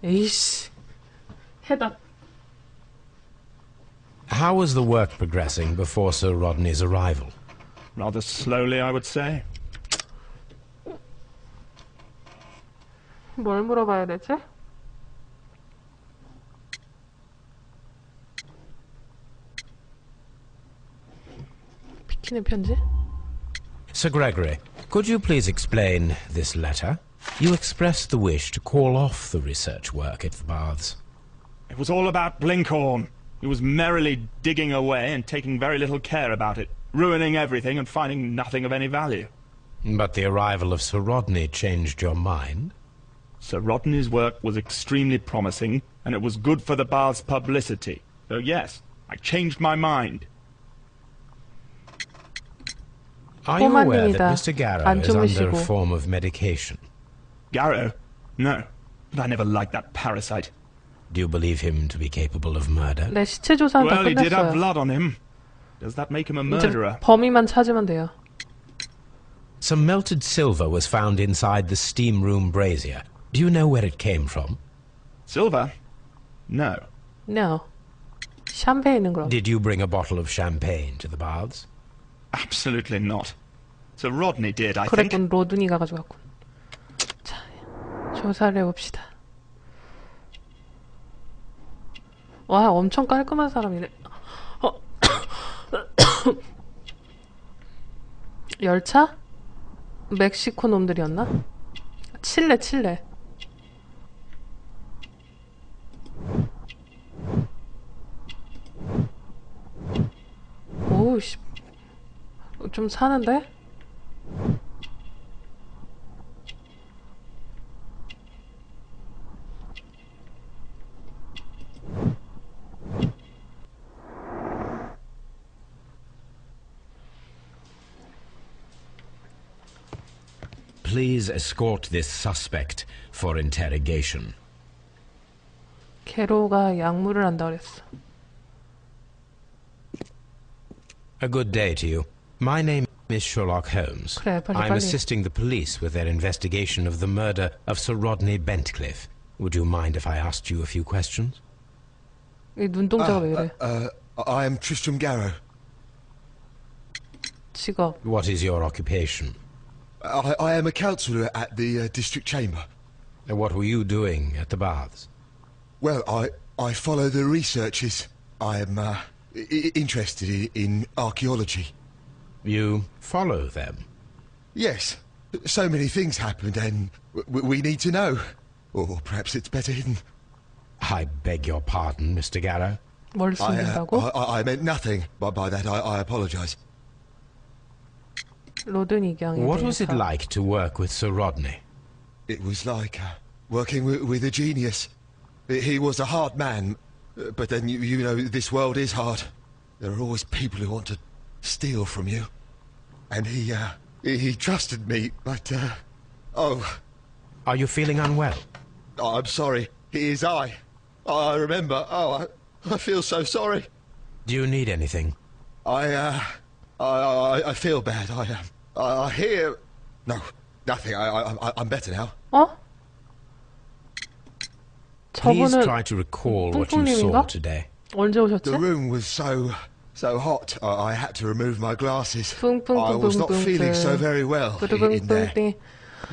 에이씨. 해답. How was the work progressing before Sir Rodney's arrival? Rather slowly, I would say. 뭘 물어봐야 되지? 비키는 편지? Sir Gregory, could you please explain this letter? You expressed the wish to call off the research work at the baths. It was all about Blinkhorn. He was merrily digging away and taking very little care about it, ruining everything and finding nothing of any value. But the arrival of Sir Rodney changed your mind? Sir Rodney's work was extremely promising, and it was good for the bath's publicity. So yes, I changed my mind. Are you aware that 꼬마님이다. Mr. Garrow 안 is under a 주무시고. form of medication? Garrow? No, but I never liked that parasite. Do you believe him to be capable of murder? 네, 시체 조사는 다 Well, he did have 끝났어요. blood on him. Does that make him a 이제 murderer? 범인만 찾으면 돼요. Some melted silver was found inside the steam room brazier. Do you know where it came from? Silver? No. No. 샴페인은 그럼. Did you bring a bottle of champagne to the baths? Absolutely not. Sir Rodney did, I think. 그랬군. 로드니가 가져갔군. 자, 조사를 해봅시다. 와, 엄청 깔끔한 사람이네. 열차? 멕시코 놈들이었나? 칠레. 오우씨. 좀 사는데? Please escort this suspect for interrogation. 게로가 약물을 한다 그랬어. A good day to you. My name is Sherlock Holmes. 그래, 빨리, I'm 빨리. assisting the police with their investigation of the murder of Sir Rodney Bentcliffe. Would you mind if I asked you a few questions? 이 눈동자가 왜 이래? I am Tristram Garrow. 직업. What is your occupation? I am a counsellor at the district chamber. And what were you doing at the baths? Well, I follow the researches. I am interested in archaeology. You follow them? Yes. So many things happened and we need to know. Or perhaps it's better hidden. I beg your pardon, Mr. Garrow. 뭘 숨긴다고? I meant nothing by that. I apologise. 로드니경에 What was it 대해서. like to work with Sir Rodney? It was like working with a genius. He was a hard man, but then you know this world is hard. There are always people who want to steal from you. And he trusted me, but Are you feeling unwell? I'm sorry. It is I remember. I feel so sorry. Do you need anything? I feel bad. I hear. No, nothing. I'm better now. 어? Please 저분은 try to recall what you saw 뿡뿡님인가? today. 언제 The 오셨지? room was so hot. I had to remove my glasses. 뿡뿡뿡뿡뿡. I was not feeling so very well in there. 뿌르뿡뿡띵.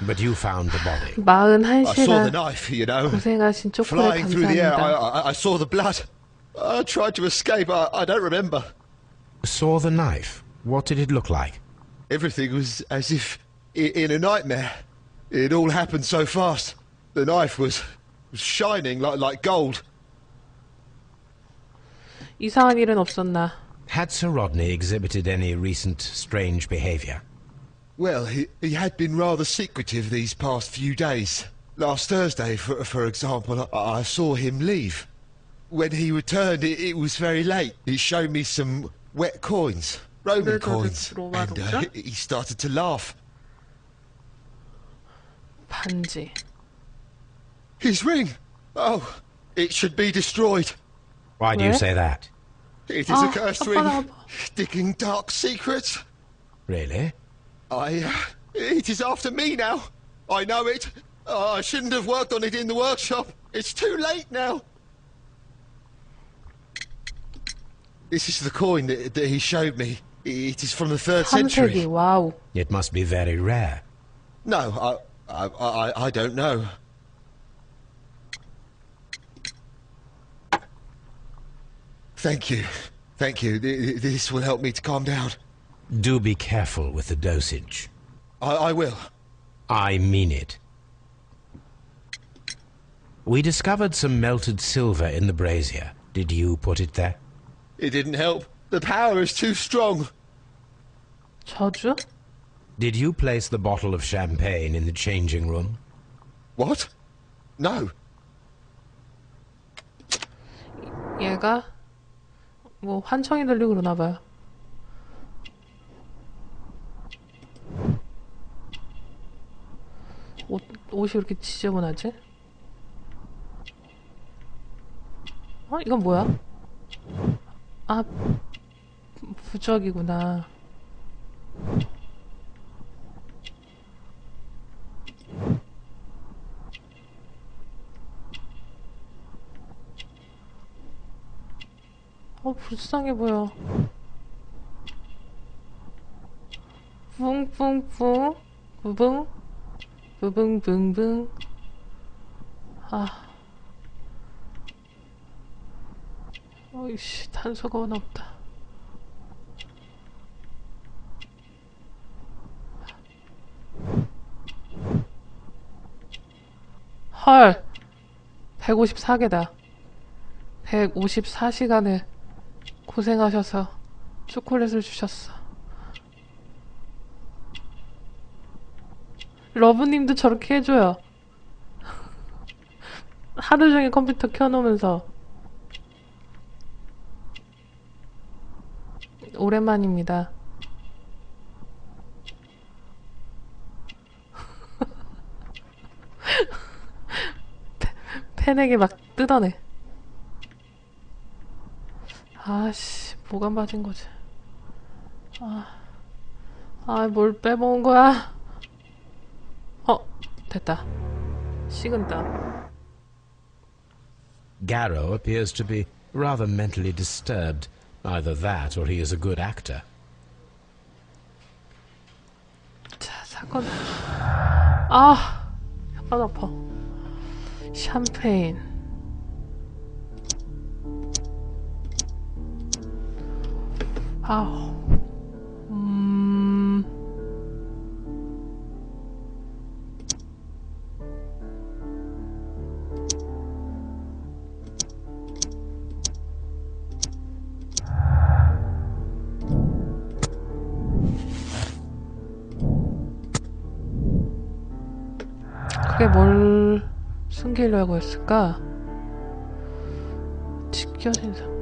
But you found the body. I saw the 41시간 knife, you know, 고생하신 쪽프를 flying through the air. 감사합니다. I saw the blood. I tried to escape. I don't remember. saw the knife. What did it look like? Everything was as if in a nightmare. It all happened so fast. The knife was shining like gold. 이상한 일은 없었나? Had Sir Rodney exhibited any recent strange behavior? Well, he had been rather secretive these past few days. Last Thursday, for example, I saw him leave. When he returned, it was very late. He showed me some wet coins, Roman coins, and he started to laugh. 반지. His ring! Oh, it should be destroyed. Why do you say that? It is a cursed ring, digging dark secrets. Really? It is after me now. I know it. I shouldn't have worked on it in the workshop. It's too late now. This is the coin that he showed me. It is from the 3rd century. 3세기, 와우. It must be very rare. No, I don't know. Thank you. Thank you. This will help me to calm down. Do be careful with the dosage. I will. I mean it. We discovered some melted silver in the brazier. Did you put it there? It didn't help. The power is too strong. 저주? Did you place the bottle of champagne in the changing room? What? No. 얘가 뭐 환청이 들리고 그러나 봐요. 옷이 이렇게 지저분하지? 이건 뭐야? 아, 부적이구나. 불쌍해 보여. 뿡뿡뿡 부붕 부붕붕붕. 어이씨, 단서가 하나 없다. 헐, 154개다. 154시간을 고생하셔서 초콜릿을 주셨어. 러브님도 저렇게 해줘요. 하루 종일 컴퓨터 켜놓으면서. 오랜만입니다. 팬에게 막 뜯어내. 아씨, 뭐가 맞은 거지? 뭘 빼먹은 거야? 됐다. 식은땀. Garrow appears to be rather mentally disturbed. Either that, or he is a good actor. 자, 사건. 혓바닥 아파. 샴페인. 그게 뭘 숨기려고 했을까? 지켜진 상처.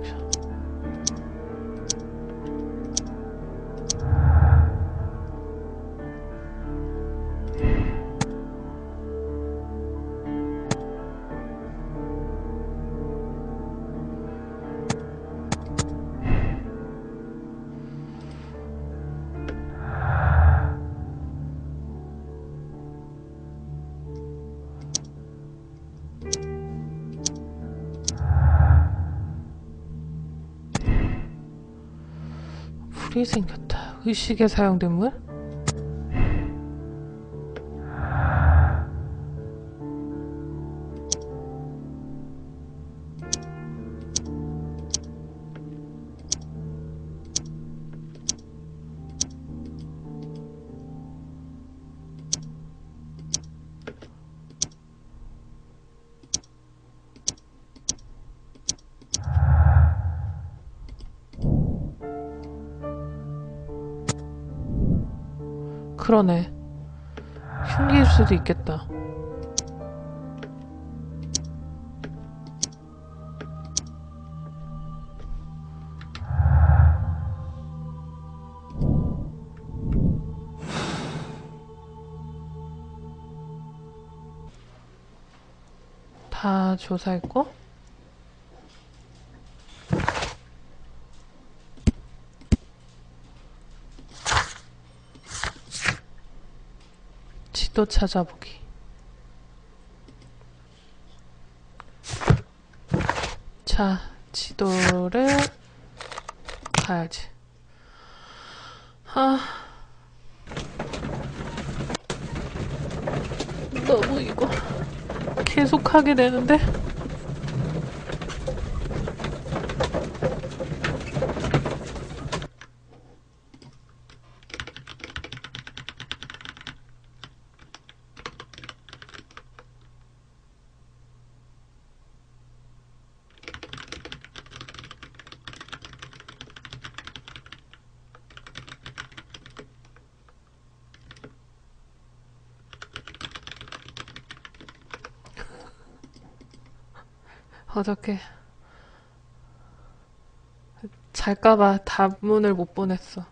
불이 생겼다. 의식에 사용된 물? 그러네. 흉기일 수도 있겠다. 다 조사했고 지도 찾아보기. 자, 지도를 가야지. 아, 너무 이거 계속 하게 되는데? 어저께 잘까봐 답문을 못 보냈어.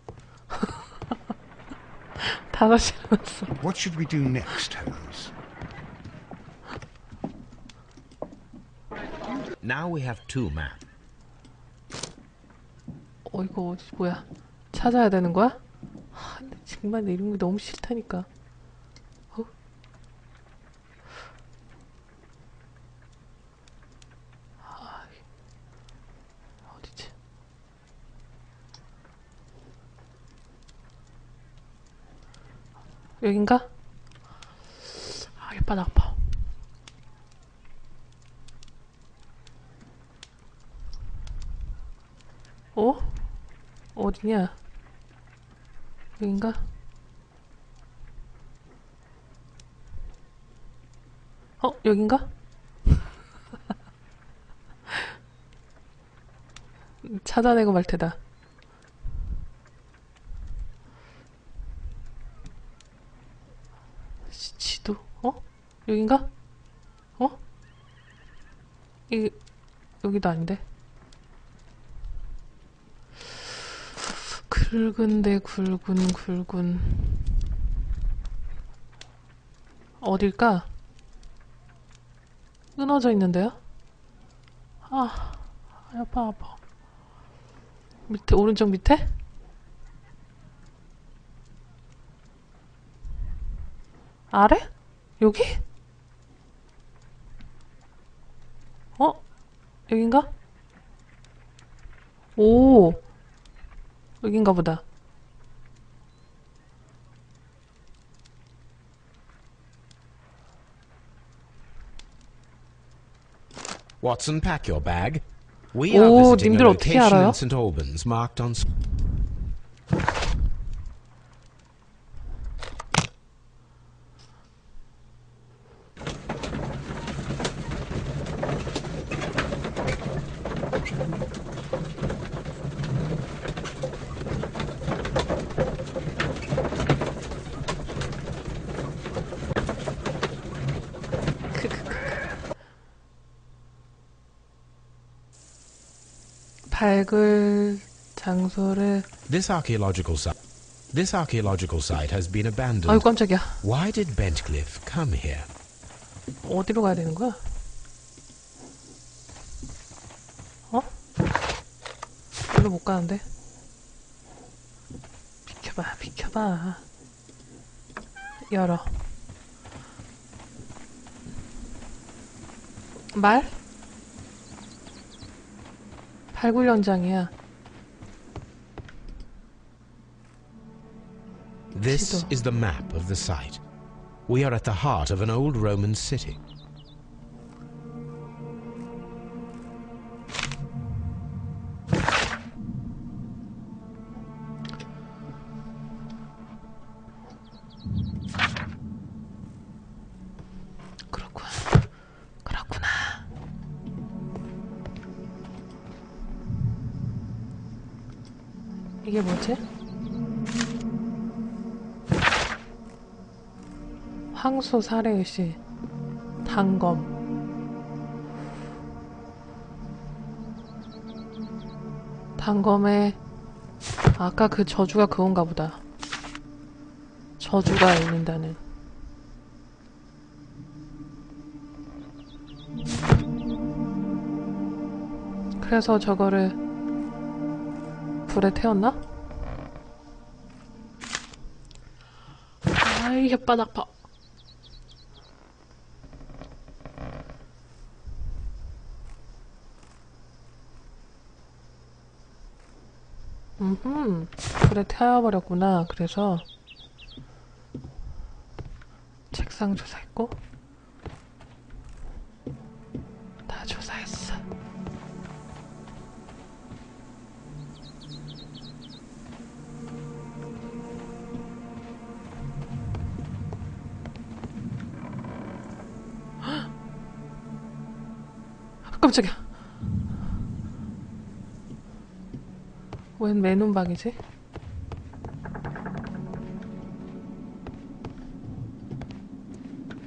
5시에 왔어. What should we do next, Holmes? Now we have two maps. 이거 어디 뭐야? 찾아야 되는 거야? 근데 정말 내 이런 게 너무 싫다니까. 어디지? 여긴가? 이빨 아파. 어디냐? 여긴가? 여긴가? 찾아내고 말 테다. 지도? 여긴가? 여기도 아닌데. 굵은데 굵은 어딜까? 끊어져 있는데요? 아파. 밑에, 오른쪽 밑에? 아래? 여기? 여긴가? 오, 여긴가 보다. Watson, pack your bag. We are visiting a 님들 어떻게 location 알아요? in St. Albans marked on... 밝을 장소를. This archaeological site has been abandoned. 아유 깜짝이야. Why did Bentcliffe come here? 어디로 가야 되는 거야? 여기로 못 가는데. 비켜봐. 열어. 말? 발굴 현장이야. This is the map of the site. We are at the heart of an old Roman city. 그렇구나. 이게 뭐지? 황소 사례시 단검. 단검에 아까 그 저주가 그건가 보다. 저주가 있는다는. 그래서 저거를 불에 태웠나? 아이 혓바닥 아파. 불에 태워버렸구나. 그래서 책상 조사했고 다 조사했어. 깜짝이야. 웬 맨눈박이지?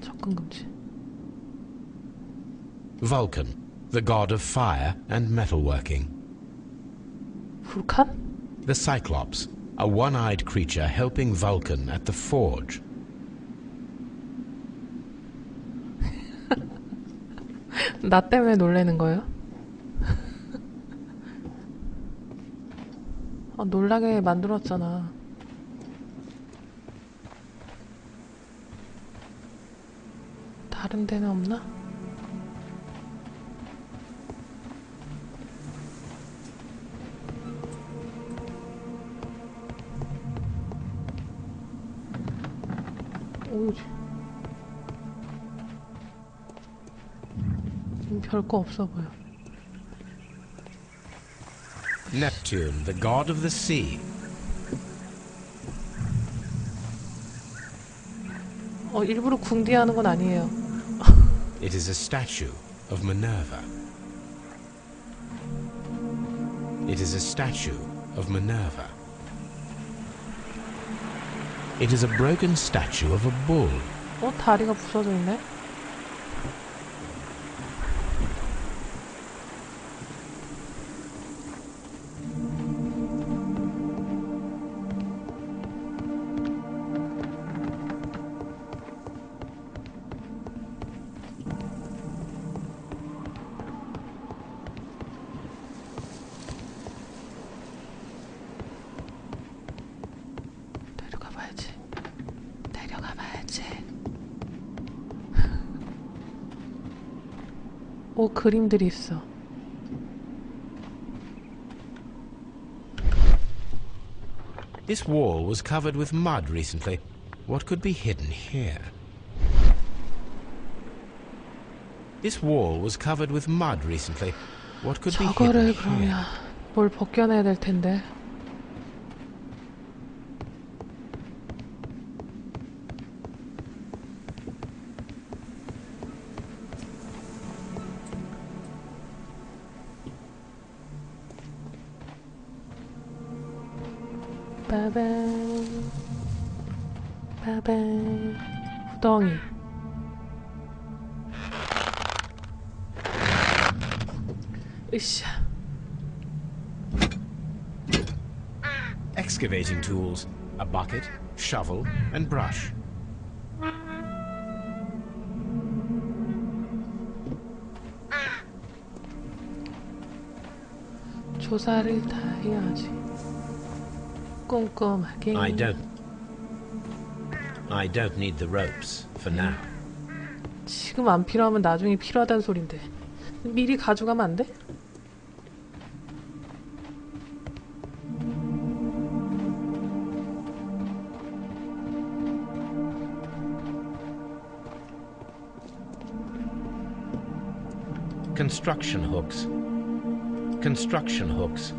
접근 금지. Vulcan, the god of fire and metalworking. 불칸? The Cyclops, a one-eyed creature helping Vulcan at the forge. 나 때문에 놀래는 거예요? 아, 놀라게 만들었잖아. 다른 데는 없나? 오우지. 별거 없어 보여. Neptune, the god of the sea. 일부러 궁디하는 건 아니에요. It is a statue of Minerva. It is a statue of Minerva. It is a broken statue of a bull. 다리가 부서져 있네? 그림들이 있어. This wall was covered with mud recently. What could be hidden here? This wall was covered with mud recently. What could be hidden 저거를 here? 그러면 뭘 벗겨내야 될 텐데. 빠밤 빠밤. 구덩이. 으쌰. Excavating tools, a bucket, shovel, and brush. 조사를 다 해야지. 꼼꼼하게. I don't need the ropes for now. 지금 안 필요하면 나중에 필요하다는 소린데. 미리 가져가면 안 돼? Construction hooks. Construction hooks.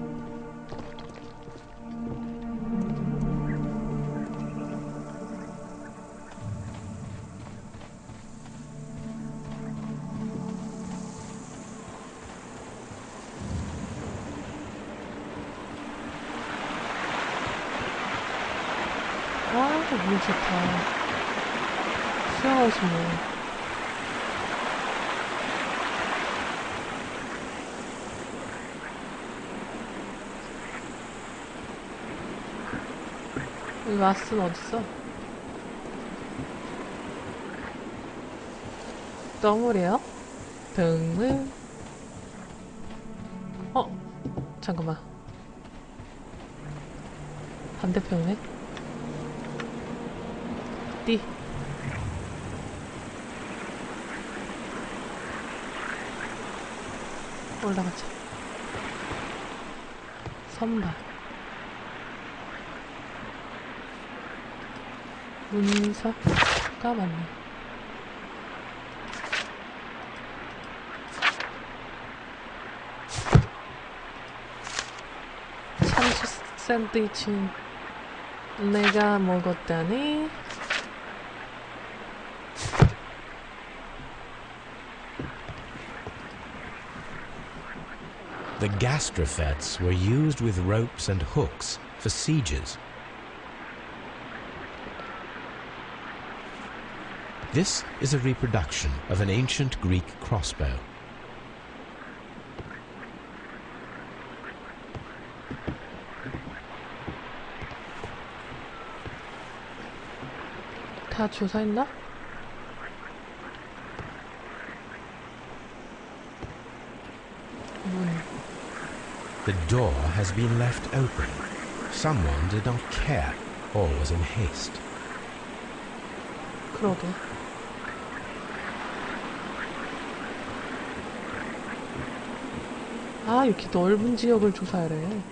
아, 물 좋다. 수영하시네. 이 마스는 어딨어? 덩물이에요? 등물? 잠깐만. 반대편이네? 띠. 올라가자. 선발. 문서가 맞네. 참치 샌드위치 내가 먹었다니. The gastrofets were used with ropes and hooks for sieges. This is a reproduction of an ancient Greek crossbow. 다 조사했나? The door has been left open. Someone did not care or was in haste. 그러게. 아, 이렇게 넓은 지역을 조사하래.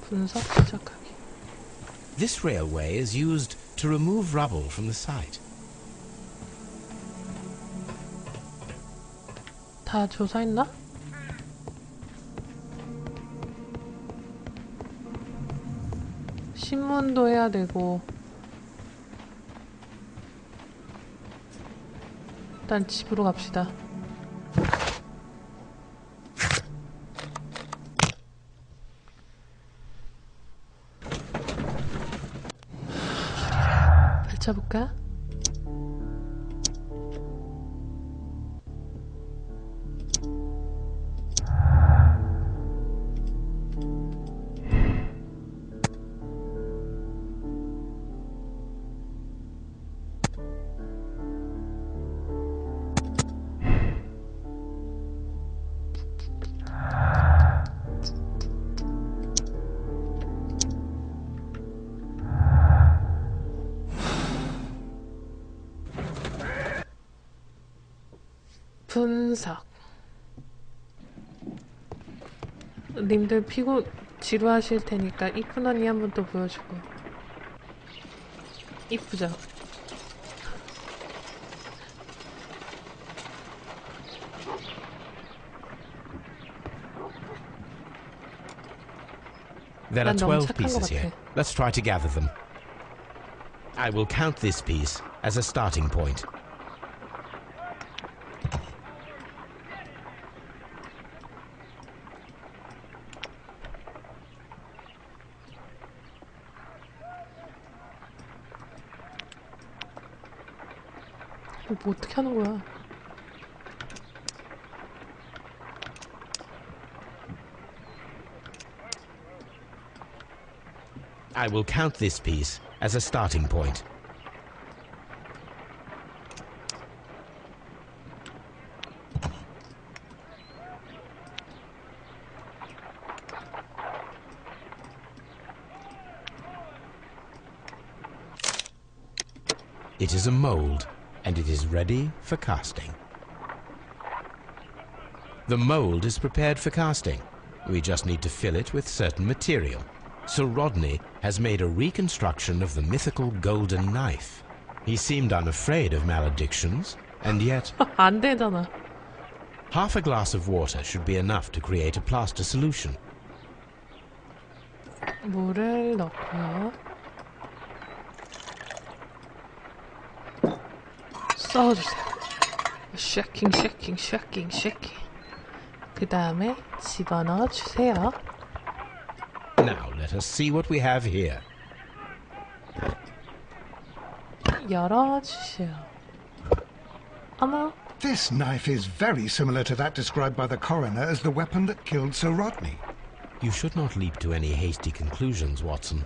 분석 시작하기. This railway is used to remove rubble from the site. 다 조사했나? 신문도 해야 되고. 일단 집으로 갑시다. 펼쳐볼까? 분석. 님들 피곤 지루하실 테니까 이쁜 언니 한 번 또 보여주고. 이쁘죠? There are 난 너무 12 착한 것 pieces 같아. here. Let's try to gather them. I will count this piece as a starting point. 뭐 어떻게 하는 거야? I will count this piece as a starting point. It is a mold, and it is ready for casting. The mold is prepared for casting. We just need to fill it with certain material. So Rodney has made a reconstruction of the mythical golden knife. He seemed unafraid of maledictions, and yet 안 되잖아. half a glass of water should be enough to create a plaster solution. 물을 넣고요. 써주세요. 쉐킹 쉐킹 쉐킹 쉐킹. 그 다음에 집어넣어 주세요. Now let us see what we have here. 열어주세요. 어머. This knife is very similar to that described by the coroner as the weapon that killed Sir Rodney. You should not leap to any hasty conclusions, Watson.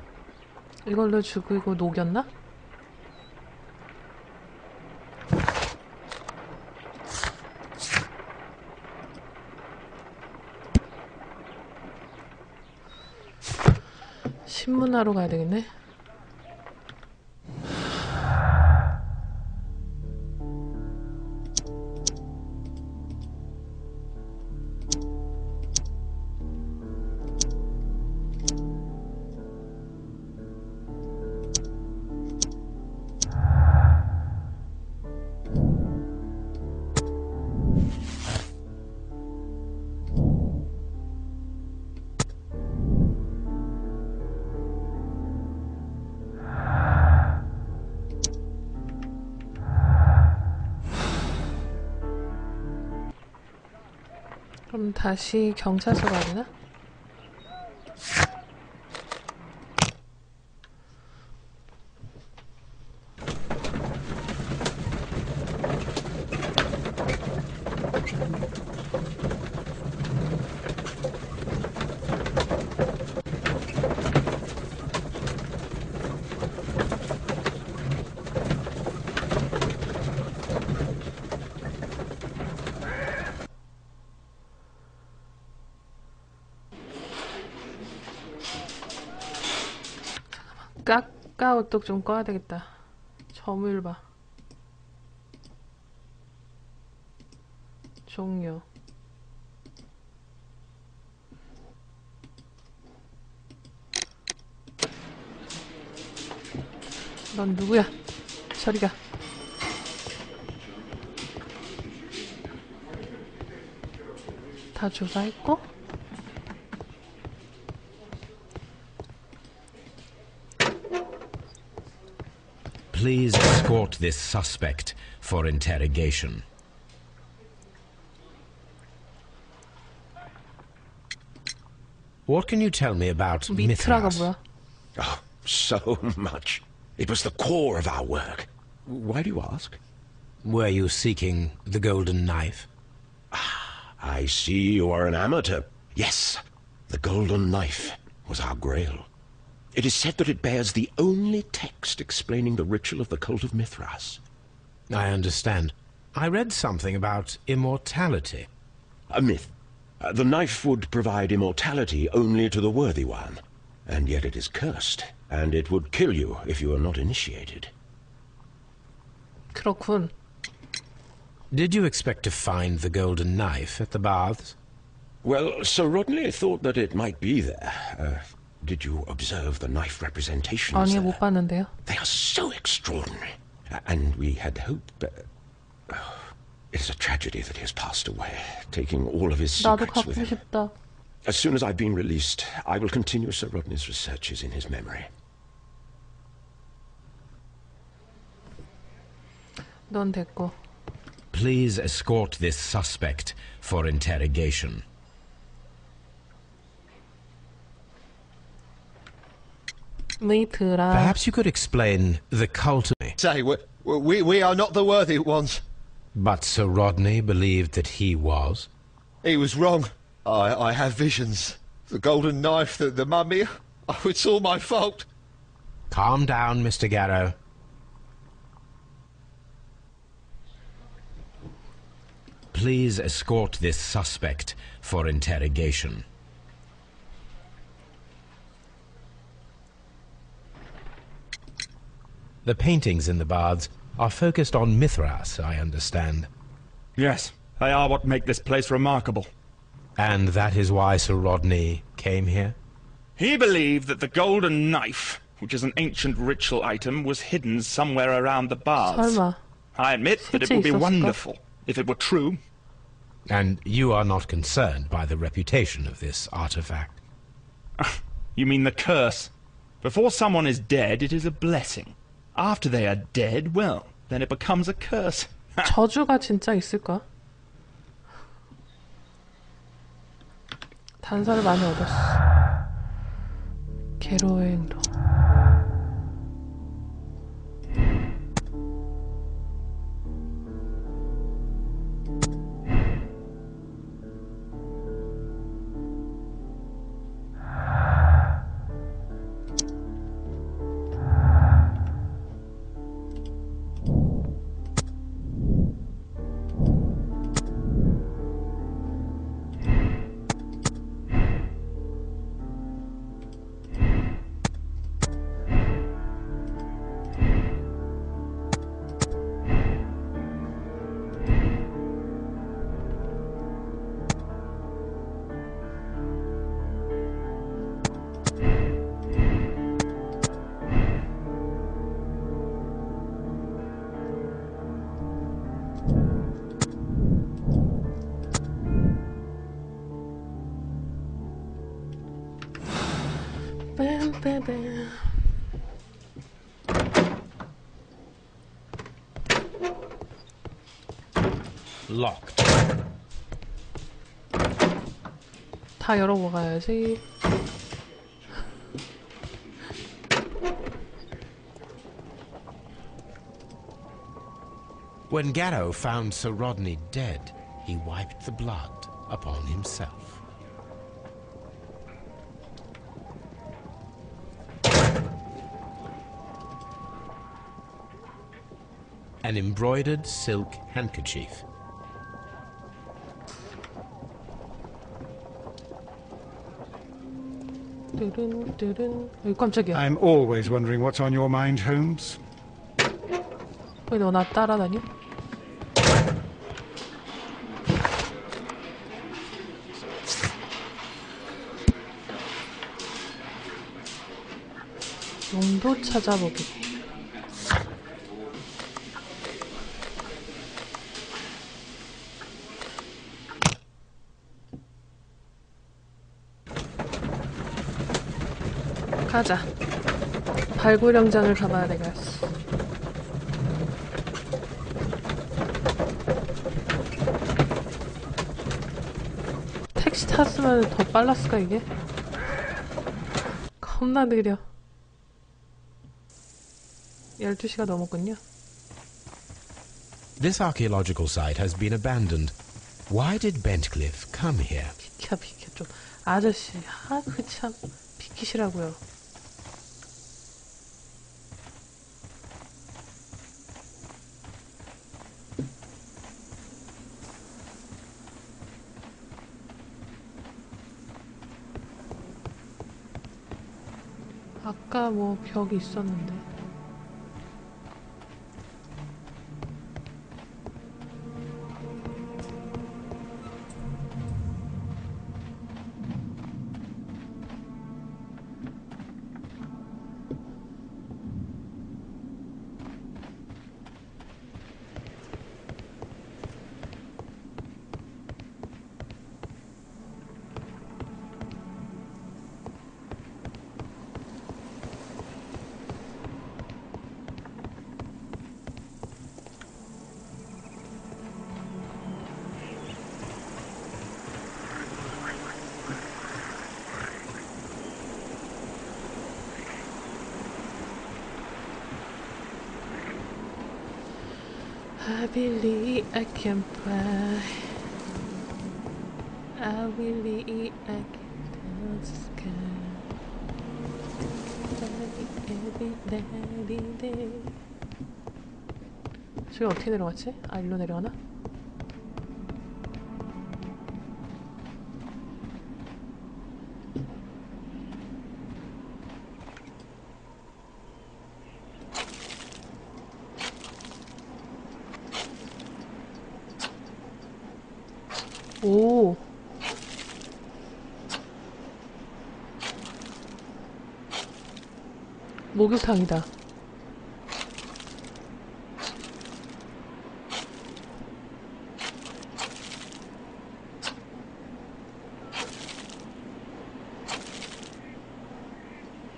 이걸로 죽이고 녹였나? 신문하러 가야 되겠네. 그럼 다시 경찰서 가야 되나? 까까오똑 좀 꺼야 되겠다. 점을 봐. 종료. 넌 누구야? 저리 가. 다 조사했고? Please escort this suspect for interrogation. What can you tell me about 미트라가 Mithras? 뭐야? Oh, so much. It was the core of our work. Why do you ask? Were you seeking the golden knife? I see you are an amateur. Yes, the golden knife was our grail. It is said that it bears the only text explaining the ritual of the cult of Mithras. I understand. I read something about immortality. A myth. The knife would provide immortality only to the worthy one. And yet it is cursed, and it would kill you if you are not initiated. 그렇군. Did you expect to find the golden knife at the baths? Well, Sir Rodney thought that it might be there. Did you observe the knife representations 아니, there? 못 봤는데요. They are so extraordinary. And we had hoped that... it is a tragedy that he has passed away, taking all of his 나도 secrets with 갖고 him. 싶다. As soon as I've been released, I will continue Sir Rodney's researches in his memory. 넌 됐고. Please escort this suspect for interrogation. 미트라. Perhaps you could explain the cult to me. Say, we are not the worthy ones. But Sir Rodney believed that he was. He was wrong. I have visions. The golden knife, the mummy. Oh, it's all my fault. Calm down, Mr. Garrow. Please escort this suspect for interrogation. The paintings in the baths are focused on Mithras, I understand. Yes, they are what make this place remarkable. And that is why Sir Rodney came here? He believed that the golden knife, which is an ancient ritual item, was hidden somewhere around the baths. 설마. I admit that it would be 있었을까? wonderful if it were true. And you are not concerned by the reputation of this artifact? You mean the curse? Before someone is dead, it is a blessing. After they are dead, well, then it becomes a curse. 저주가 진짜 있을까? 단서를 많이 얻었어. 괴로의 행동. 빰빰빰. Locked. 다 열어보고 가야지. When Garrow found Sir Rodney dead, he wiped the blood upon himself. An embroidered silk handkerchief. 뚜른 뚜른. 어이 깜짝이야. I'm always wondering what's on your mind, Holmes. 왜 너 나 따라다녀? 용도 찾아보기. 가자. 발굴영장을 가봐야 되겠어. 택시 탔으면 더 빨랐을까 이게? 겁나 느려. 12시가 넘었군요. This archaeological site has been abandoned. Why did Bentcliffe come here? 비켜 좀. 아저씨. 아 그 참. 비키시라고요. 아까 뭐 벽이 있었는데. I believe I can fly. I believe I can touch the sky. Every day. 저기 어떻게 내려갔지? 아, 일로 내려가나? 오. 목욕탕이다.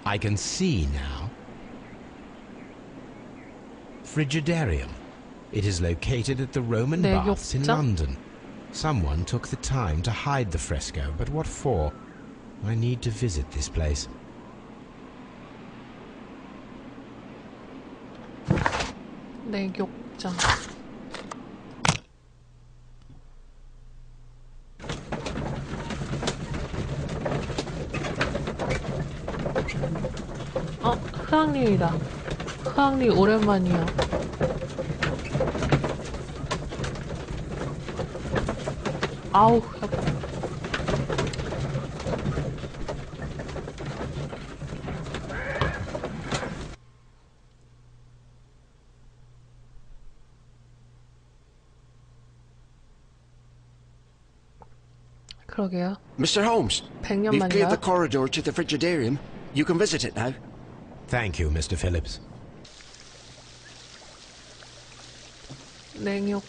I can see now. Frigidarium. It is located at the Roman Baths in London. Someone took the time to hide the fresco, but what for? I need to visit this place. 내욕장. 흐랑님이다. 흐랑님 오랜만이야. 아우, 그러게요. Mr. Holmes, 100년 we've cleared the 만이야. corridor to the Frigidarium. You can visit it now. Thank you, Mr. Phillips. 냉욕.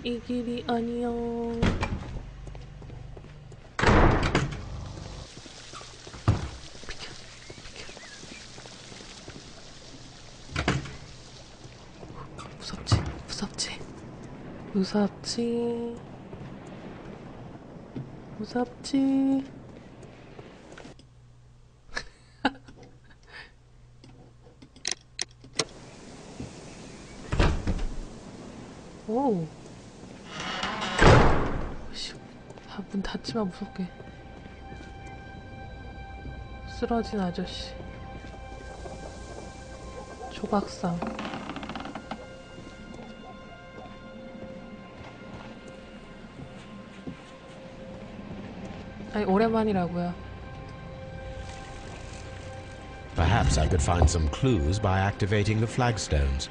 이 길이 아니야. 무섭지. 오. 씨, 문 닫지마, 무섭게. 쓰러진 아저씨. 조각상. 아니, 오랜만이라고요. Perhaps I could find some clues by activating the flagstones.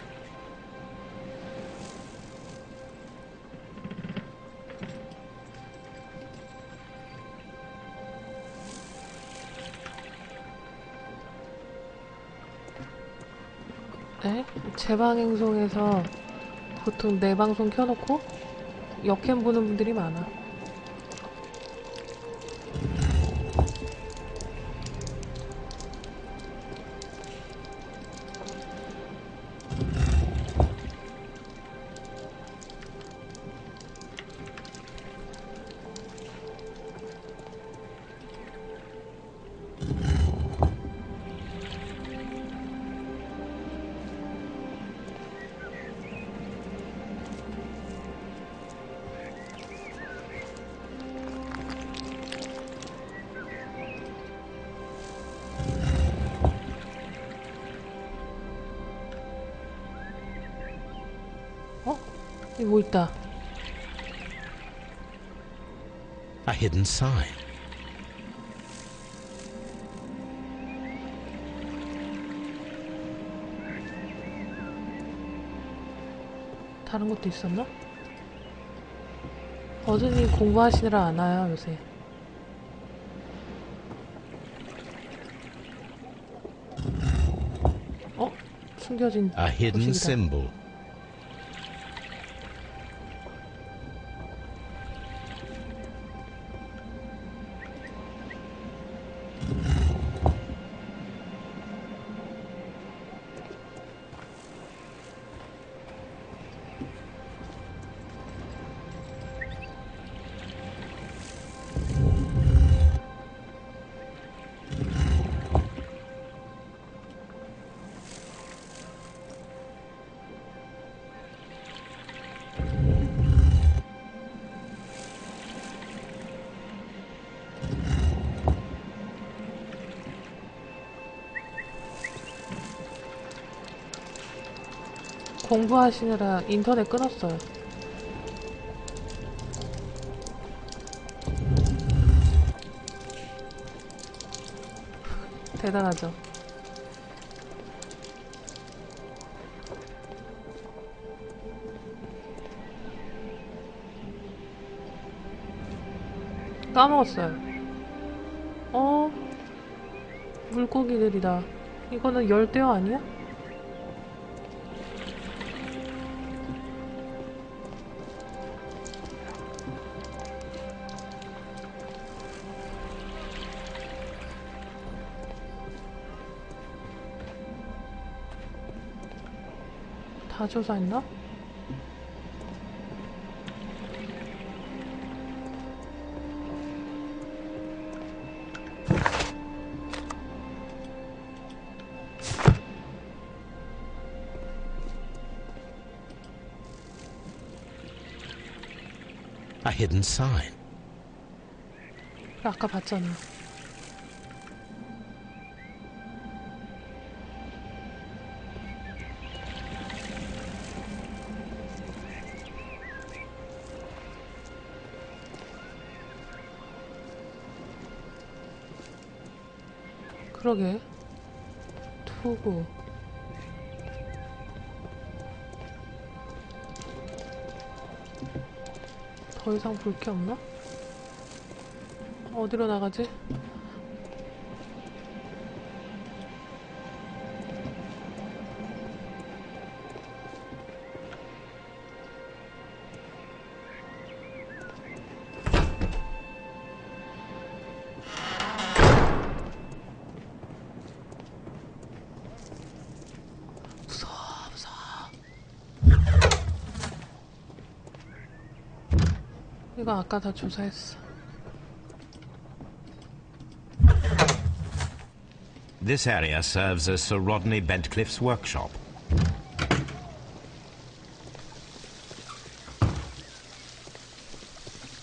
네? 재방행송에서 보통 내 방송 켜놓고 역캠 보는 분들이 많아. 여기 뭐 있다. A hidden sign. 다른 것도 있었나? 어른이 공부하시느라 안 와요, 요새. 숨겨진 A hidden 곳이다. symbol. 공부하시느라 인터넷 끊었어요. 대단하죠. 까먹었어요. 물고기들이다. 이거는 열대어 아니야? 다 조사했나? A hidden sign. 아까 봤잖아. 그러게. 투구. 더 이상 볼 게 없나? 어디로 나가지? 이거 아까 다 조사했어. This area serves as Sir Rodney Bentcliffe's workshop.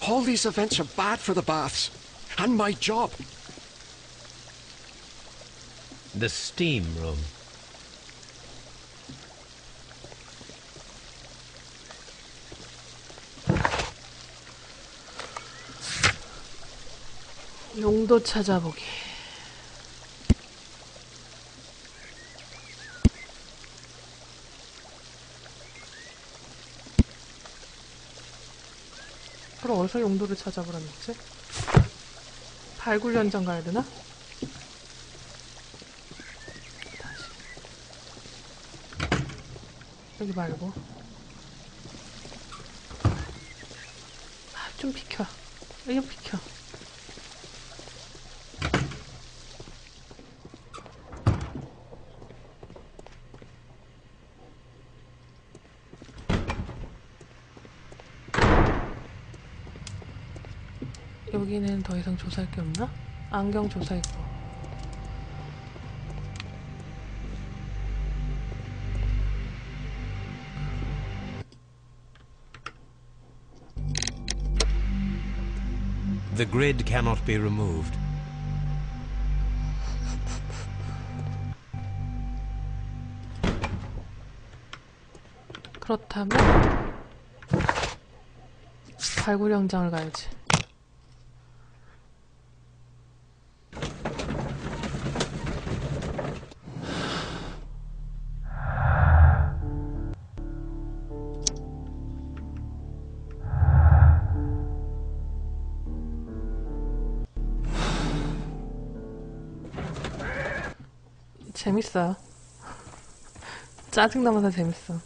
All these events are bad for the baths. And my job. The steam room. 용도 찾아보기. 그럼 어디서 용도를 찾아보라는 거지? 발굴 현장 가야 되나? 다시. 여기 말고. 아, 좀 비켜. 이거 비켜. 여기는 더 이상 조사할 게 없나? 안경 조사했고. The grid cannot be removed. 그렇다면 발굴 현장을 가야지. 재밌어요. 짜증나면서 재밌어.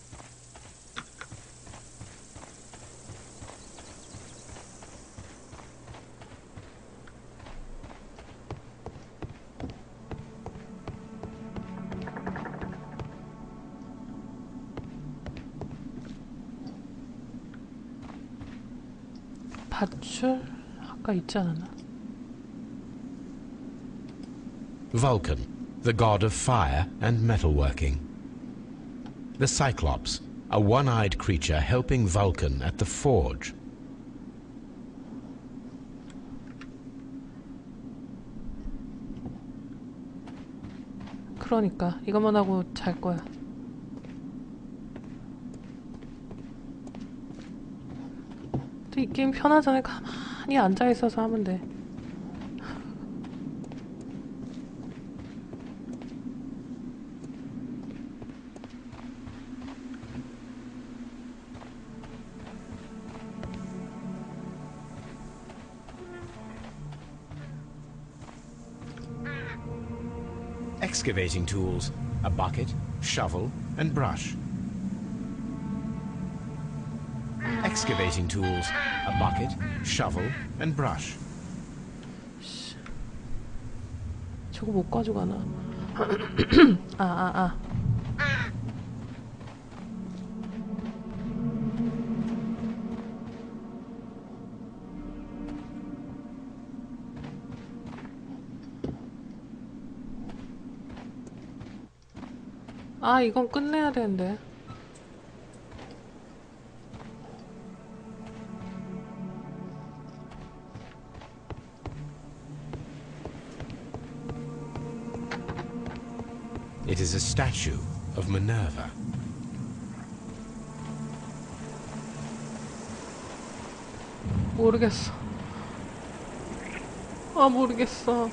밧줄? 아까 있지 않았나? Vulcan, the god of fire and metalworking. The Cyclops, a one-eyed creature helping Vulcan at the forge. 그러니까 이것만 하고 잘 거야. 이 게임 편하잖아요. 가만히 앉아있어서 하면 돼. Excavating tools, a bucket, shovel, and brush. Excavating tools, a bucket, shovel, and brush. 저거 못 가져가나? 아, 이건 끝내야 되는데. It is a statue of Minerva. 모르겠어. 아, 모르겠어.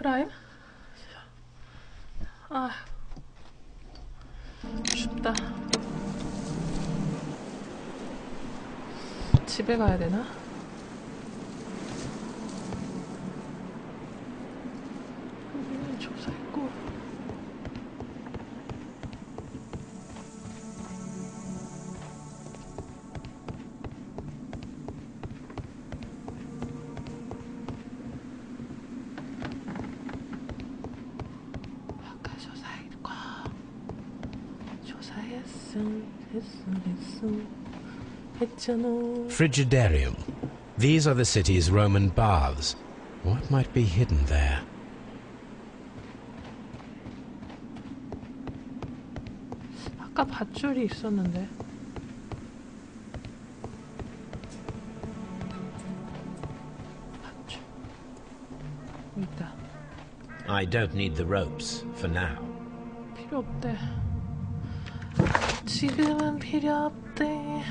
크라임? 아, 춥다. 집에 가야 되나? 여기는 조사했고. 아까 조사했고. 했잖아. Frigidarium. These are the city's Roman baths. What might be hidden there? 아까 밧줄이 있었는데. 밧줄. 있다. I don't need the ropes for now. 필요 없대. 지금은 필요 없대.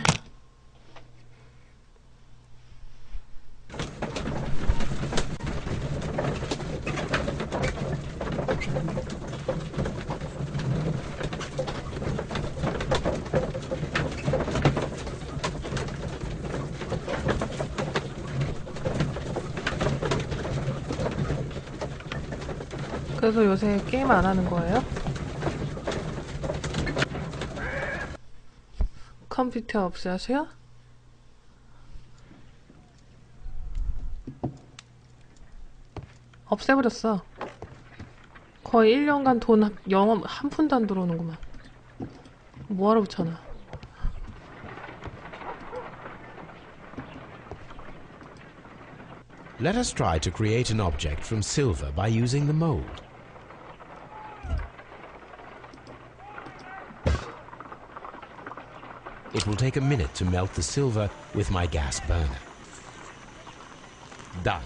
그래서 요새 게임 안 하는 거예요? 컴퓨터 없으세요? 없애버렸어. 거의 1년간 돈 영업 한 푼도 안 들어오는구만. 뭐하러 붙여놔. Let us try to create an object from silver by using the mold. It will take a minute to melt the silver with my gas burner. Done.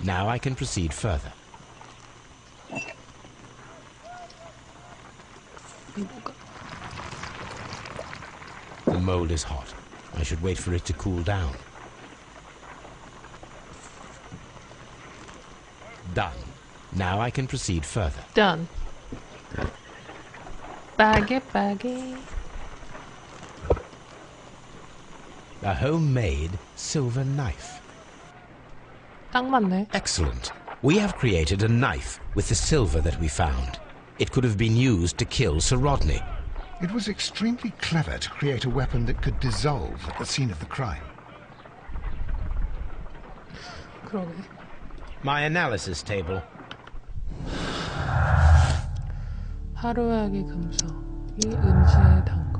Now I can proceed further. The mold is hot. I should wait for it to cool down. Done. Now I can proceed further. Done. Baggy, baggy. A homemade silver knife. 딱 맞네. Excellent. We have created a knife with the silver that we found. It could have been used to kill Sir Rodney. It was extremely clever to create a weapon that could dissolve at the scene of the crime. 그러게. My analysis table. 화려하게 금속이 은지에 단 거.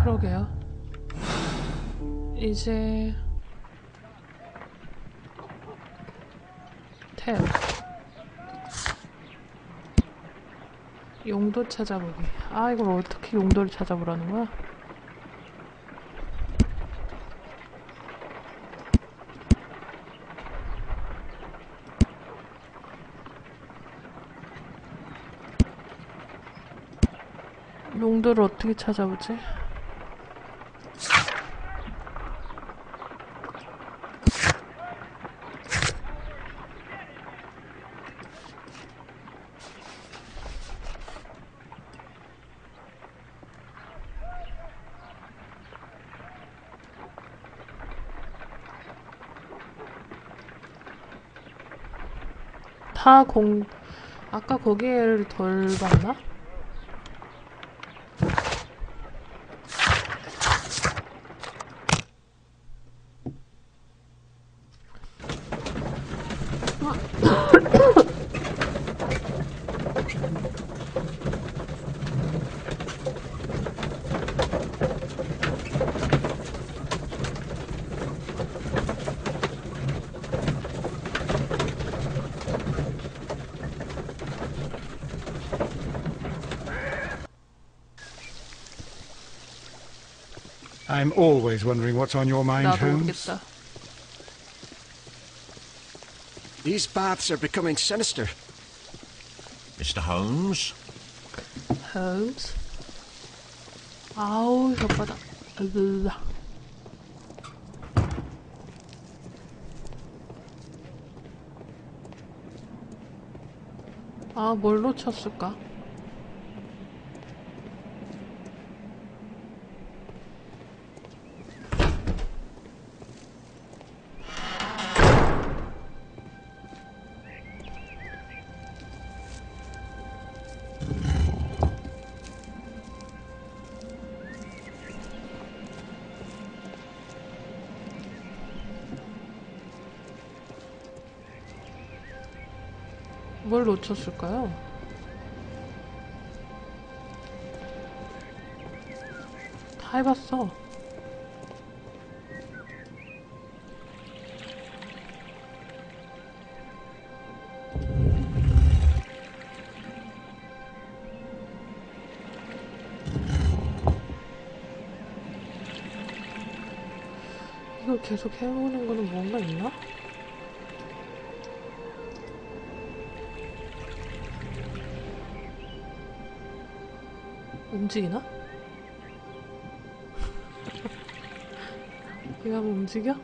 그러게요. 이제 탭 용도 찾아보기. 아, 이걸 어떻게 용도를 찾아보라는 거야? 용도를 어떻게 찾아보지? 아까 거기에를 덜 봤나? I'm always wondering what's on your mind, 나도 Holmes. 모르겠다. These baths are becoming sinister. Mr. Holmes? Holmes. 아우, 혓바닥. 으으. 아, 뭘 놓쳤을까? 뭘 놓쳤을까요? 다 해봤어. 이걸 계속 해보는 거는 뭔가 있나? 움직이나? 얘가 뭐 움직여?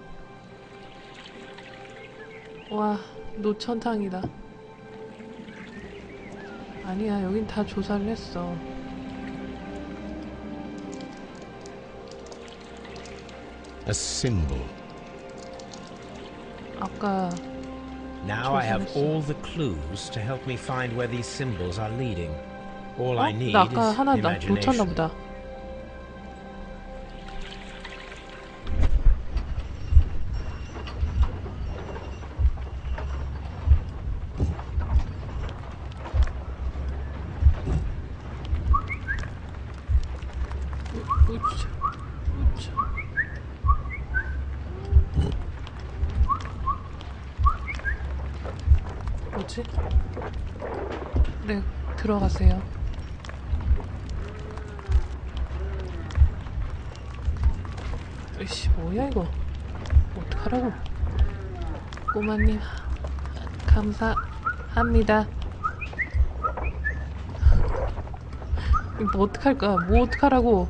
와, 노천탕이다. 아니야, 여긴 다 조사를 했어. A symbol. 아까 Now I have 조사했어. all the clues to help me find where these symbols are leading. All I need 나 is 아까 하나 나 놓쳤나 imagination. 보다. 우차, 우차. 뭐지? 네, 들어가세요. 으이씨, 뭐야 이거? 어떡하라고? 꼬마님, 감사합니다. 뭐 어떡할 거야? 뭐 어떡하라고?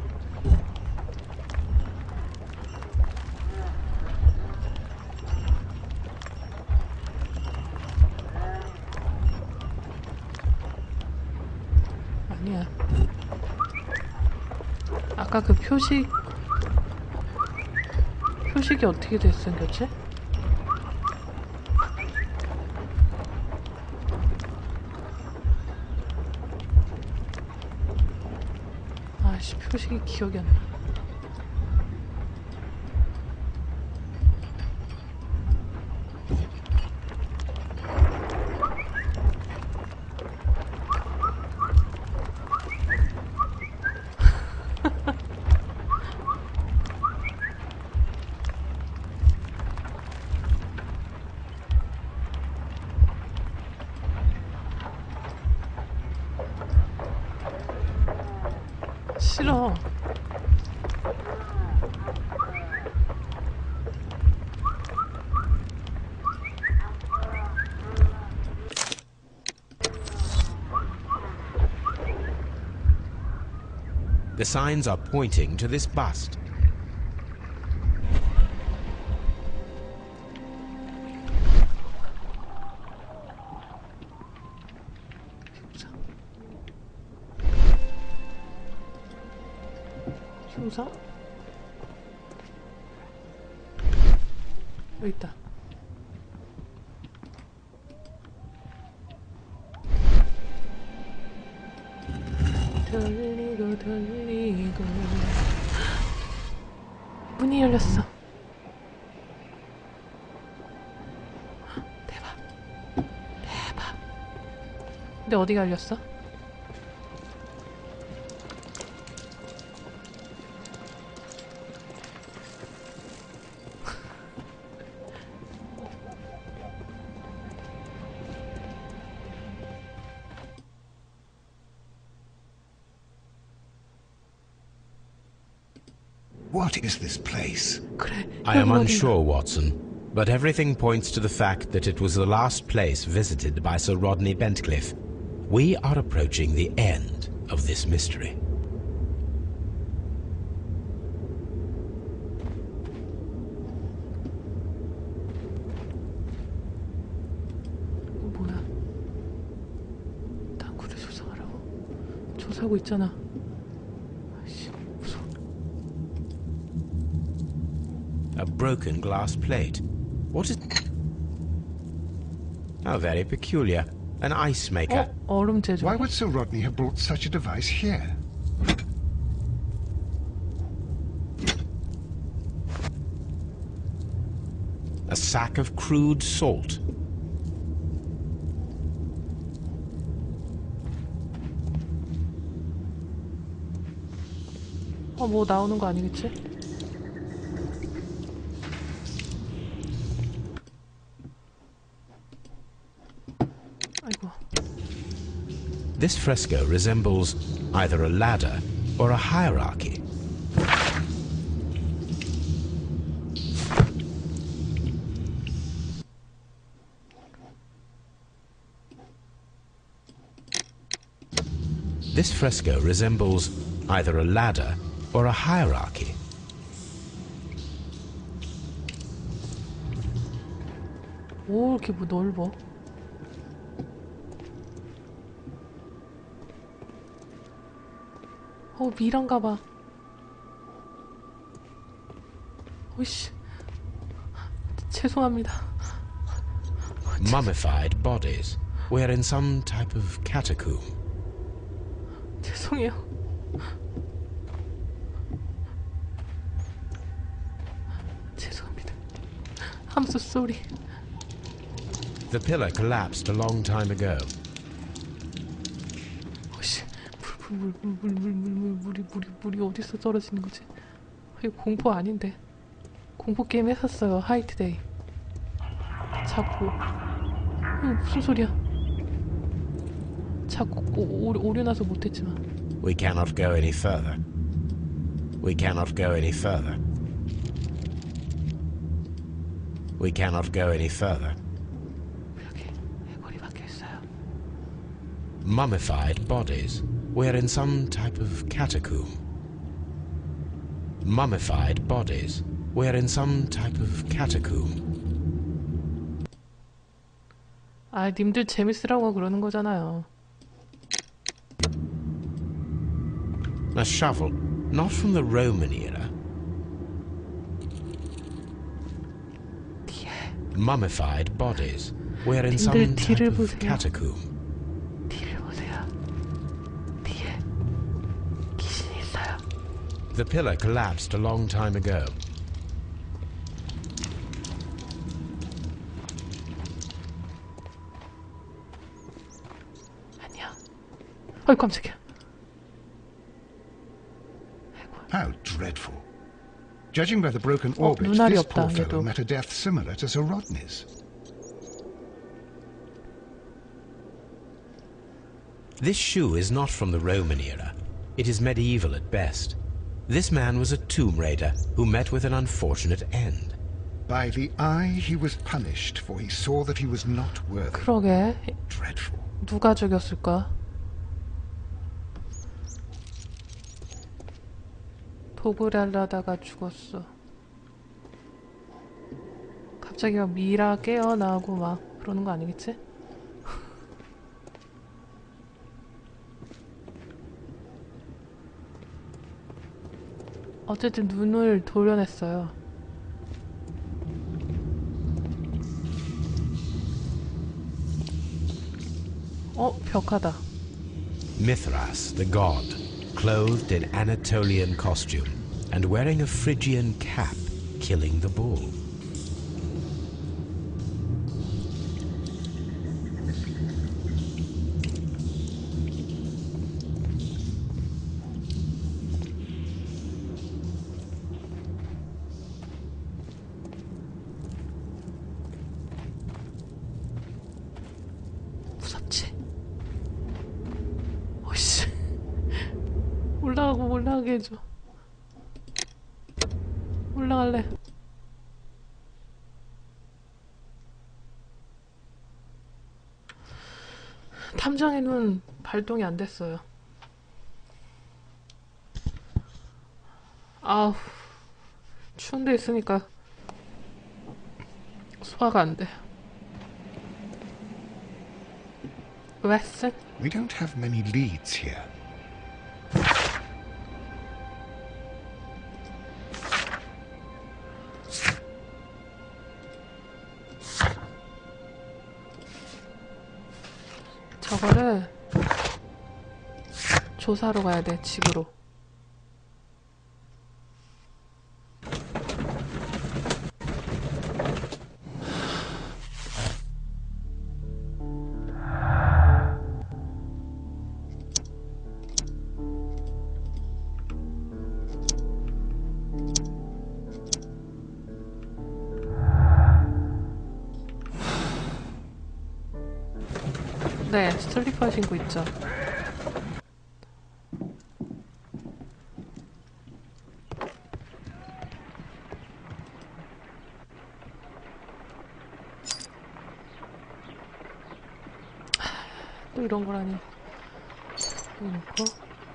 아니야. 아까 그 표식이 어떻게 생겼지? 아씨, 표식이 기억이 안 나. 싫어. The signs are pointing to this bust. 흉사? 여기 있다. 돌리고 돌리고 문이 열렸어. 대박. 대박. 근데 어디가 열렸어? What is this place? 그래. I am 여긴 어딘가. unsure, Watson, but everything points to the fact that it was the last place visited by Sir Rodney Bentcliffe. We are approaching the end of this mystery. 뭐야? 사고 있잖아. 아이씨, 무서워. A broken glass plate. What is... Oh, very peculiar. An ice maker. 얼음 제조. Why would Sir Rodney have brought such a device here? A sack of crude salt. 뭐 나오는 거 아니겠지? 아이고. This fresco resembles either a ladder or a hierarchy. This fresco resembles either a ladder or a hierarchy. 오, 이렇게 뭐 넓어. 미란가 봐. 오이씨. 죄송합니다. Mummified bodies were in some type of catacomb. 죄송해요. 죄송합니다. I'm so sorry. The pillar collapsed a long time ago. 오씨, 물이 어디서 떨어지는 거지? 이거 공포 아닌데. 공포 게임 했었어요. 하이트데이. 자꾸. 이거 무슨 소리야? 자꾸 오류 나서 못했지만. We cannot go any further. We cannot go any further. We cannot go any further. 여기 해골이 박혀 있어요. Mummified bodies were in some type of catacomb. Mummified bodies were in some type of catacomb. 아, 님들 재밌으라고 그러는 거잖아요. A shovel, not from the Roman era. Mummified bodies were in some type of catacomb. 뒤를 보세요. 뒤에 귀신이 있어요. The pillar collapsed a long time ago. 아니야. 어이, 깜짝이야. How dreadful. Judging by the broken orbit, 눈알이 this 없다, poor fellow 얘도. met a death similar to Sir Rodney's. This shoe is not from the Roman era. It is medieval at best. This man was a tomb raider who met with an unfortunate end. By the eye he was punished, for he saw that he was not worthy. 그러게. Dreadful. 누가 죽였을까? 도구를 하려다가 죽었어. 갑자기 막 미라 깨어나고 막 그러는 거 아니겠지? 어쨌든 눈을 도려냈어요. 벽하다. Mithras, the god, clothed in Anatolian costume and wearing a Phrygian cap, killing the bull. 무섭지? 오씨. 올라가게 해줘. 올라갈래. 탐정의 눈 발동이 안 됐어요. 아우, 추운 데 있으니까 소화가 안 돼. 웨슨? We don't have many leads here. 저거를 조사로 가야 돼, 집으로. 네, 슬리퍼 신고 있죠. 또 이런 거라니. 여기 놓고,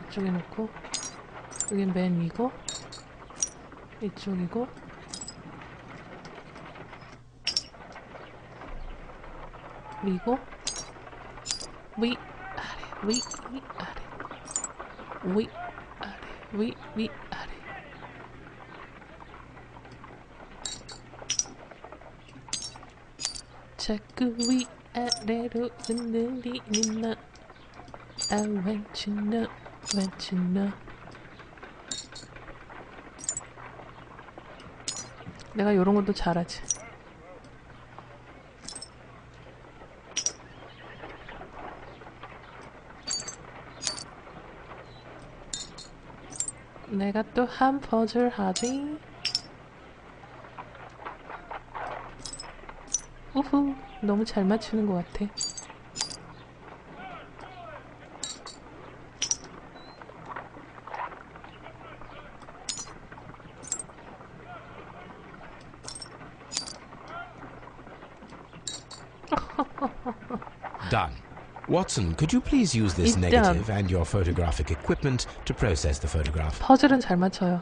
이쪽에 놓고, 여긴 맨 위고, 이쪽이고, 위고, 위, 아래, 위, 아래. 위, 아래, 위, 아래. 자꾸 위, 아래로 흔들리는 나. I want you know, want you know. 내가 요런 것도 잘하지. 내가 또 한 퍼즐 하지. 우후, 너무 잘 맞추는 것 같아. Done. Watson, could you please use this negative and your photographic equipment to process the photograph? 퍼즐은 잘 맞춰요.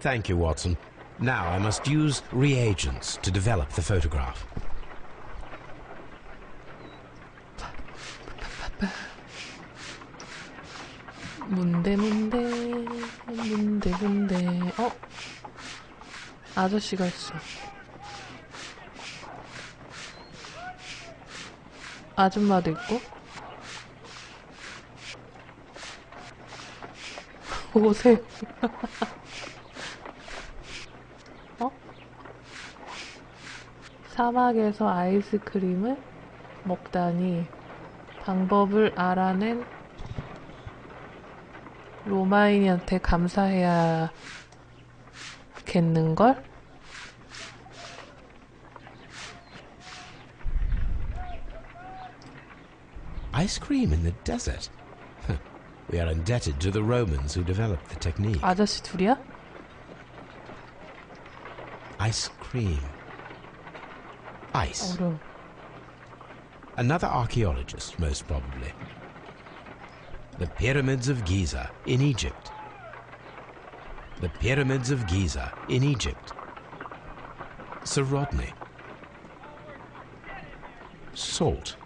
Thank you, Watson. Now I must use reagents to develop the photograph. 문대. 아저씨가 있어. 아줌마도 있고. 오세요. 어? 사막에서 아이스크림을 먹다니 방법을 알아낸 로마인한테 감사해야겠는걸? Ice cream in the desert? We are indebted to the Romans who developed the technique. 아저씨 둘이야? Ice cream. Ice. 어려워. Another archaeologist, most probably. The Pyramids of Giza in Egypt. The Pyramids of Giza in Egypt. Sir Rodney. Salt.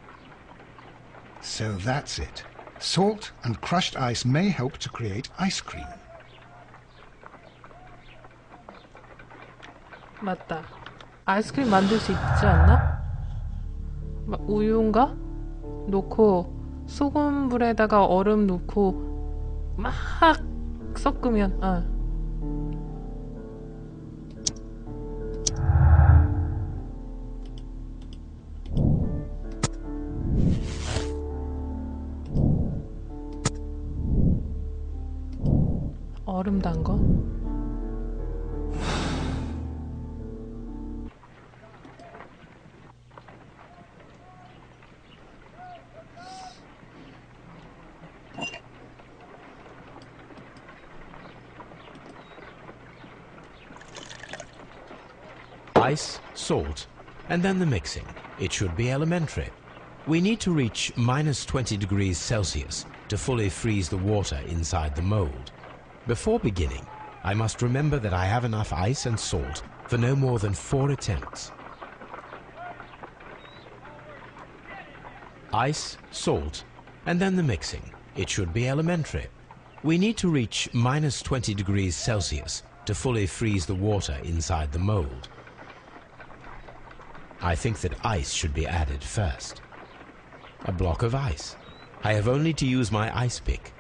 So that's it. Salt and crushed ice may help to create ice cream. 맞다. 아이스크림 만들 수 있지 않나? 우유인가? 놓고 소금물에다가 얼음 넣고 막 섞으면 얼음 단 거? Ice, salt, and then the mixing. It should be elementary. We need to reach minus 20 degrees Celsius to fully freeze the water inside the mold. Before beginning, I must remember that I have enough ice and salt for no more than 4 attempts. Ice, salt, and then the mixing. It should be elementary. We need to reach minus 20 degrees Celsius to fully freeze the water inside the mold. I think that ice should be added first. A block of ice. I have only to use my ice pick.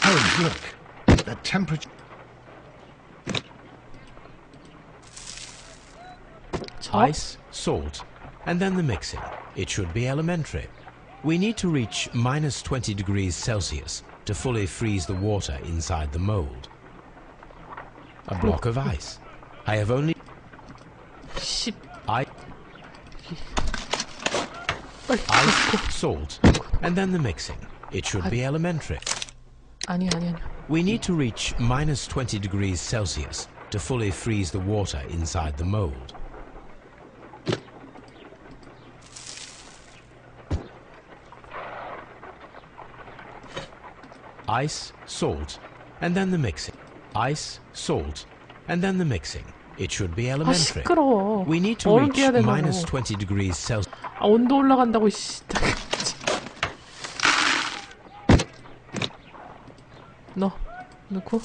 Oh, look. The temperature... Ice, salt, and then the mixing. It should be elementary. We need to reach minus 20 degrees Celsius to fully freeze the water inside the mold. A block of ice. I have only... Ice, salt, and then the mixing. It should be elementary. 아니. We need to reach minus 20 degrees Celsius to fully freeze the water inside the mold. Ice, salt, and then the mixing. Ice, salt, and then the mixing. It should be elementary. 시끄러워. We need to 얼음 reach 깨야 된다고. minus 20 degrees Celsius. 온도 올라간다고 씨. 넣고.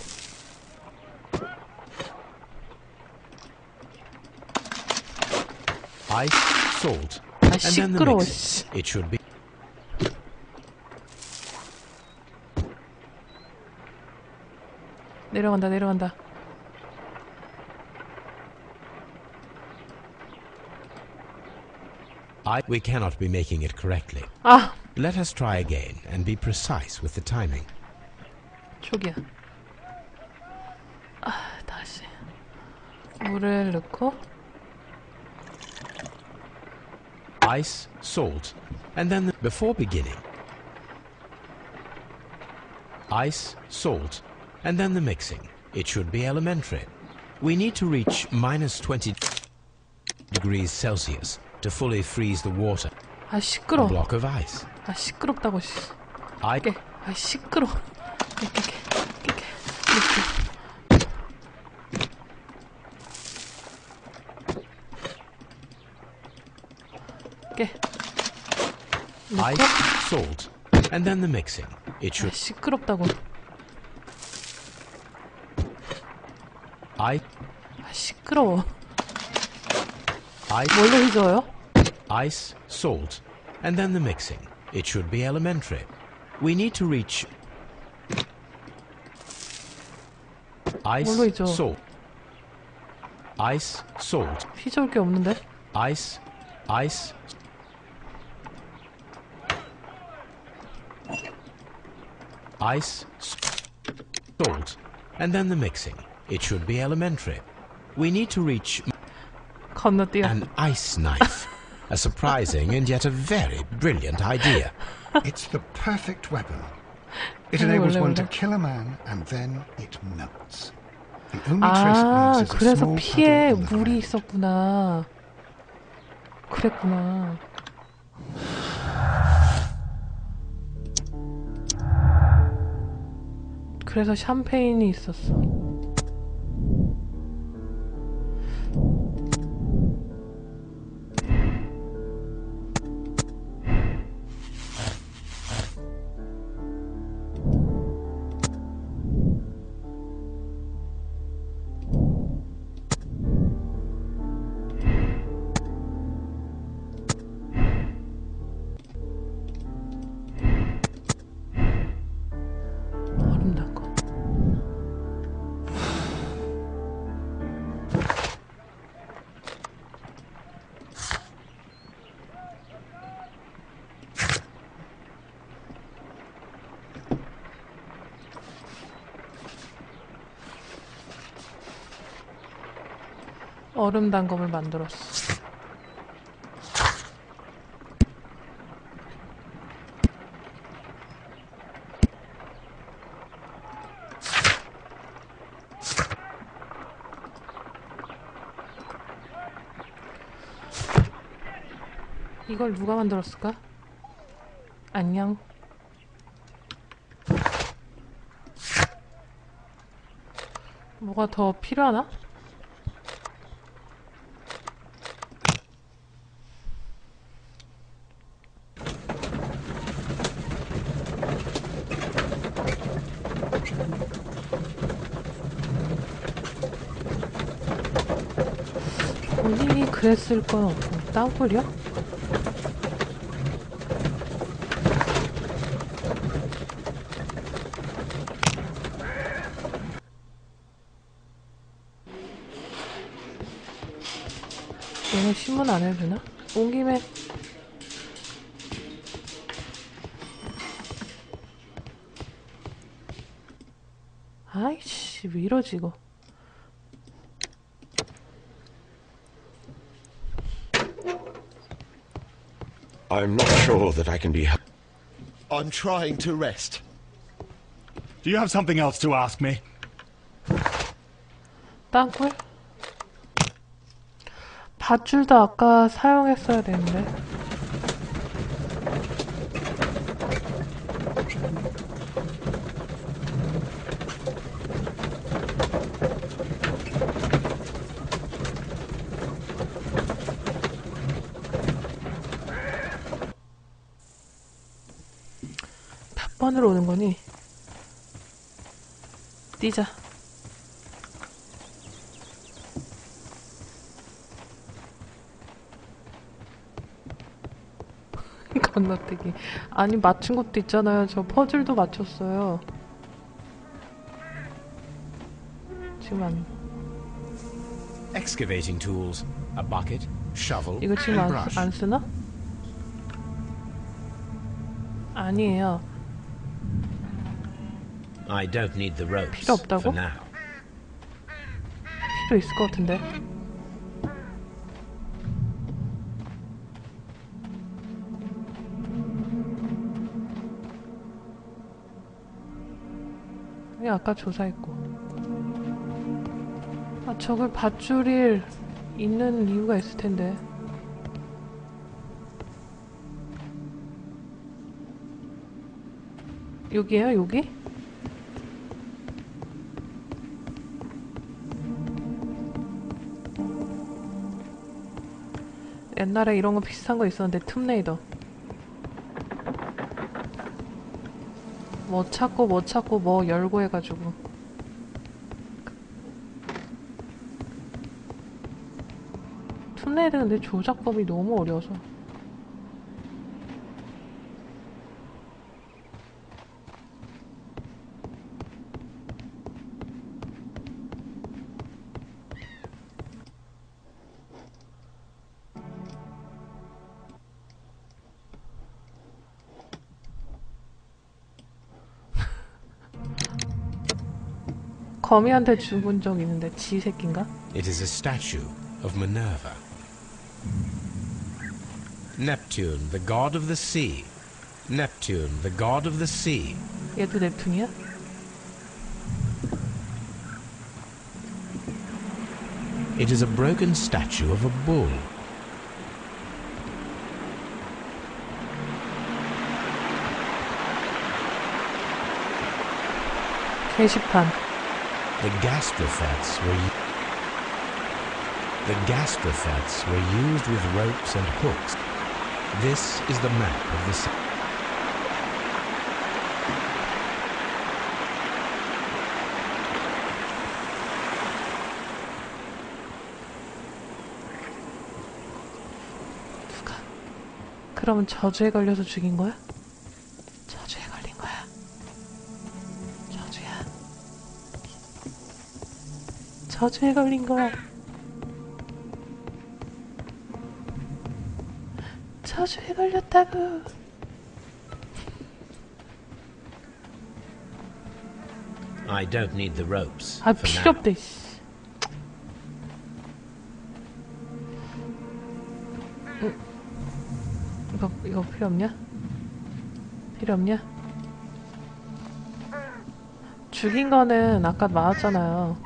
Ice, salt, and then the 시끄러워. mixing. It should be. 내려간다. We cannot be making it correctly. 아, Let us try again and be precise with the timing. 초기야. 다시. 물을 넣고. Ice, salt, and then before beginning. Ice, salt, and then the mixing. It should be elementary. We need to reach minus 20 degrees Celsius to fully freeze the water. 아, A 시끄러워. block of ice. 아, 시끄럽다고 씨. I 아, 시끄러워. 이렇게. ice, salt, and then the mixing. It 아, should 시끄럽다고. 아, 시끄러워. 뭘로 휘저어요? Ice, salt, and then the mixing. It should be elementary. We need to reach ice, 뭘로 휘저어? salt. Ice, salt. 휘저을 게 없는데? Ice, ice. Ice, salt, and then the mixing. It should be elementary. We need to reach 건너뛰어. an ice knife. A surprising and yet a very brilliant idea. It's the perfect weapon. It enables one to kill a man and then it melts. The only trace it 아, leaves is a 그래서 small 피에 puddle on the 물이 ground. 있었구나. 그랬구나. 그래서 샴페인이 있었어. 얼음 담궈. 얼음 단검을 만들었어. 이걸 누가 만들었을까? 안녕. 뭐가 더 필요하나? 본인이 그랬을 건 없고 땅굴이요? 얘는 신문 안 해도 되나? 온 김에 아이씨 왜 이러지 이거. I'm not sure that I can be helped. I'm trying to rest. Do you have something else to ask me? 땅굴? 밧줄도 아까 사용했어야 되는데. 몇 번으로 오는 거니? 뛰자. 건너뛰기. 아니 맞춘 것도 있잖아요. 저 퍼즐도 맞췄어요. 지금 안. Excavating tools, a bucket, shovel, 이거 지금 and brush. 안 쓰나? 아니에요. I don't need the ropes 필요 없다고? for now. 필요 있을 것 같은데. 여기 아까 조사했고. 아 저걸 밧줄이 있는 이유가 있을 텐데. 여기에요 여기? 옛날에 이런 거 비슷한 거 있었는데 툼레이더. 뭐 찾고 뭐 열고 해가지고. 툼레이더 근데 조작법이 너무 어려워서. 거미한테 죽은 적 있는데 지 새끼인가? It is a statue of Minerva. Neptune, the god of the sea. Neptune, the god of the sea. 얘도 넵툰이야? It is a broken statue of a bull. 게시판. The gastrofats were used with ropes and hooks. This is the map of the sea. 그러면 저주에 걸려서 죽인 거야? 저주에 걸린 거야. 저주야. 저주에 걸린 거야. 저주에 걸렸다고. I don't need the ropes 아 for 필요 now. 없대. 씨. 이거 필요 없냐? 필요 없냐? 죽인 거는 아까 나왔잖아요.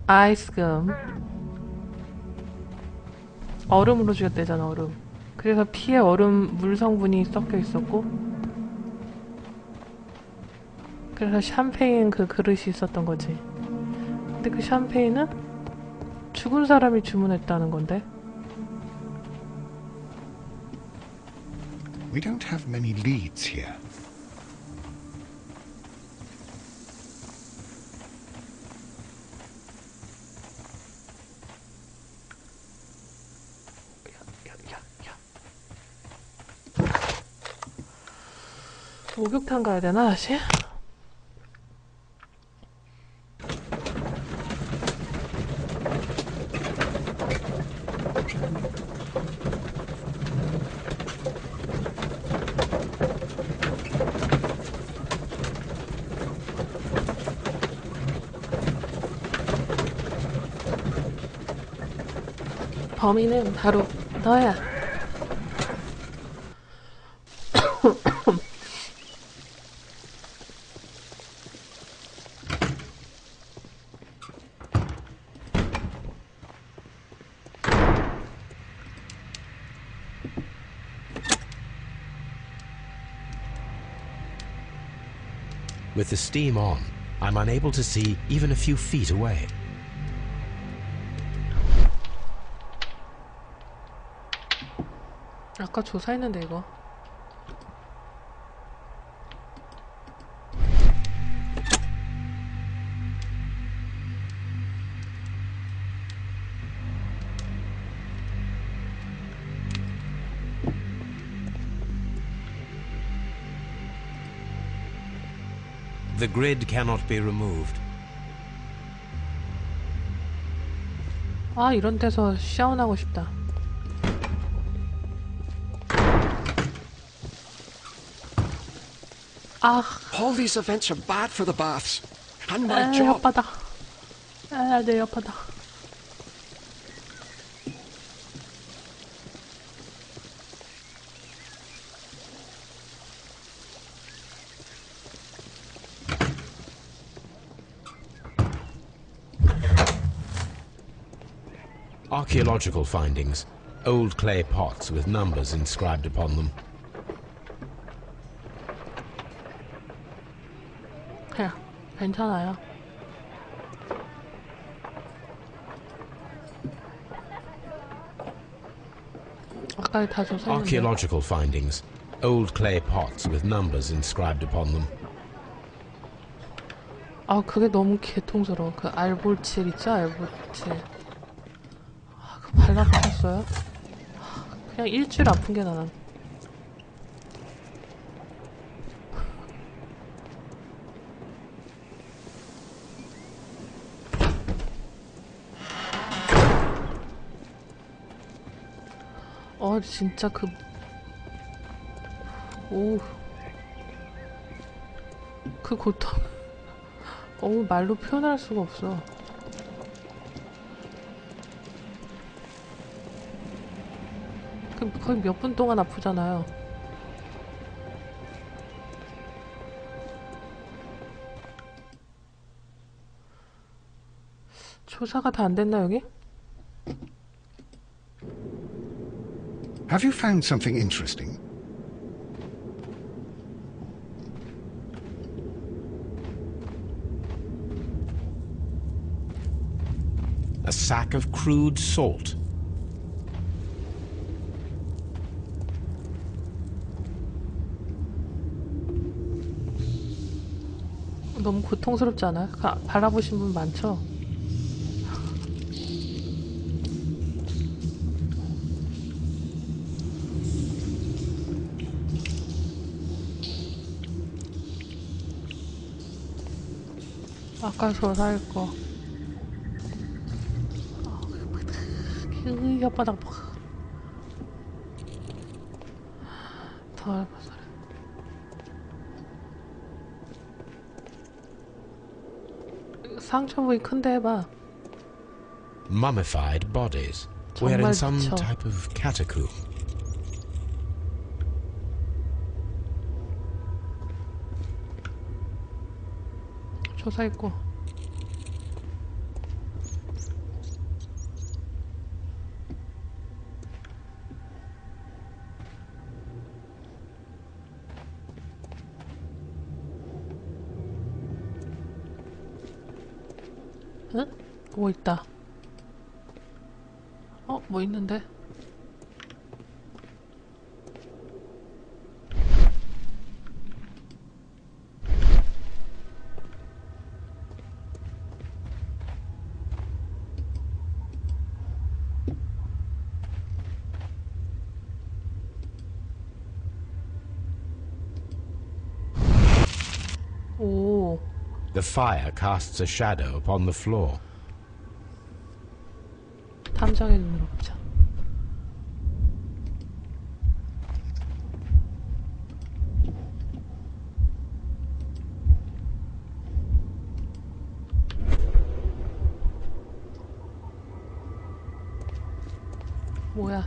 아이스금. 얼음으로 죽였대잖아, 얼음. 그래서 피에 얼음 물 성분이 섞여 있었고, 그래서 샴페인 그 그릇이 있었던 거지. 근데 그 샴페인은 죽은 사람이 주문했다는 건데. We don't have many leads here. 목욕탕 가야 되나 다시? 범인은 바로 너야. With the steam on, I'm unable to see even a few feet away. 아까 조사했는데 이거. The grid cannot be removed. 아, 이런 데서 샤워하고 싶다. 아, All these events are bad for the baths. And my job. 혓바닥. 아, 내 혓바닥. Archaeological findings. Old clay pots with numbers inscribed upon them. 그냥 괜찮아요. 아까 다 조사했는데. Archaeological findings. Old clay pots with numbers inscribed upon them. 아, 그게 너무 개통스러워. 그 알볼칠 있죠? 알볼칠. 아, 그거 발라보셨어요? 그냥 일주일 아픈 게 나는. 진짜 그 고통. 말로 표현할 수가 없어. 거의 몇 분 동안 아프잖아요. 조사가 다 안 됐나 여기? Have you found something interesting? A sack of crude salt. 너무 고통스럽지 않아요? 바라보신 분 많죠? 아까 조사할 거. 혓바닥 더 얇아서. 상처 부위 큰데 해봐. Mummified bodies. We're in some 미쳐. type of catacomb. 조사했고. 응? 뭐 있다. 뭐 있는데? 오. The fire casts a shadow upon the floor. 탐정의 눈으로 보자. 뭐야?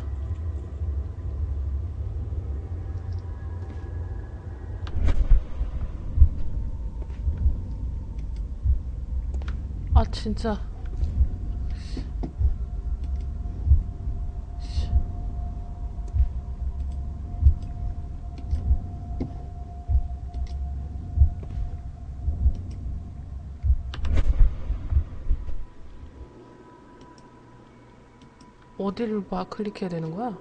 아 진짜. 어디를 봐 클릭해야 되는 거야?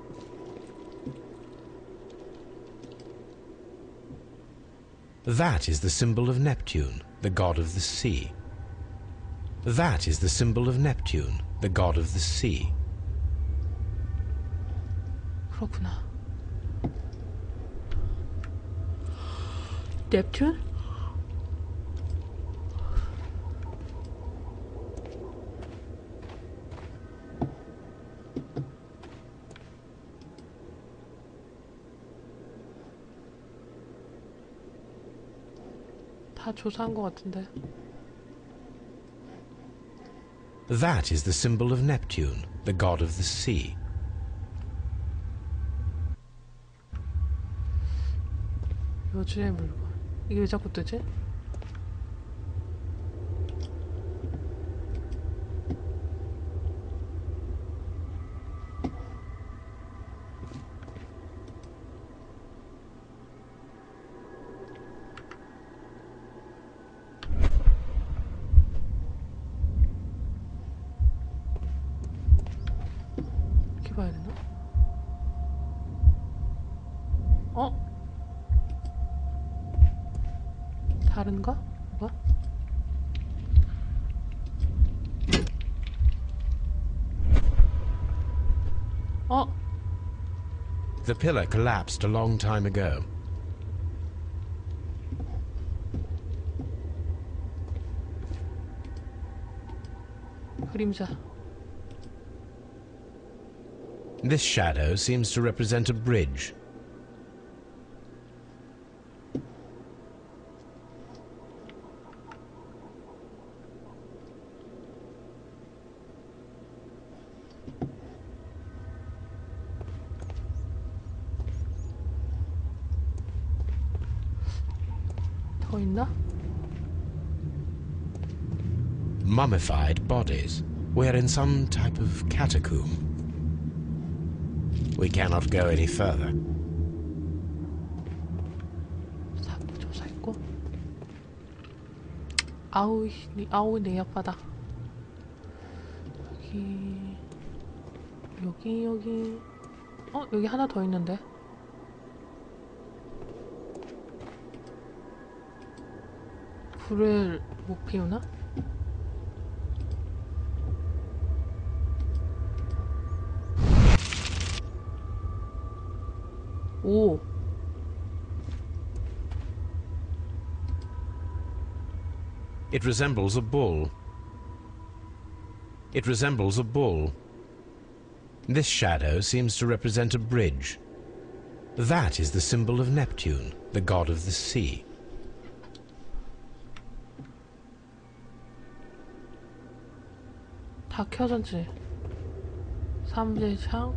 That is the symbol of Neptune, the god of the sea. That is the symbol of Neptune, the god of the sea. 그렇구나. 넵튠? 다 조사한 것 같은데. That is the symbol of Neptune, the god of the sea. 요주의 물건. 이게 왜 자꾸 뜨지? 이렇게 봐야 되나? 어? 다른가? 뭐가? 어? The pillar collapsed a long time ago. 그림자. This shadow seems to represent a bridge. 더 있나? Mummified bodies. We're in some type of catacomb. We cannot go any further. 사부 조사했고. 아우 내 아파다. 여기. 어 여기 하나 더 있는데. 불을 못 피우나? 오. It resembles a bull. It resembles a bull. This shadow seems to represent a bridge. That is the symbol of Neptune, the god of the sea. 다 켜졌지? 삼재창.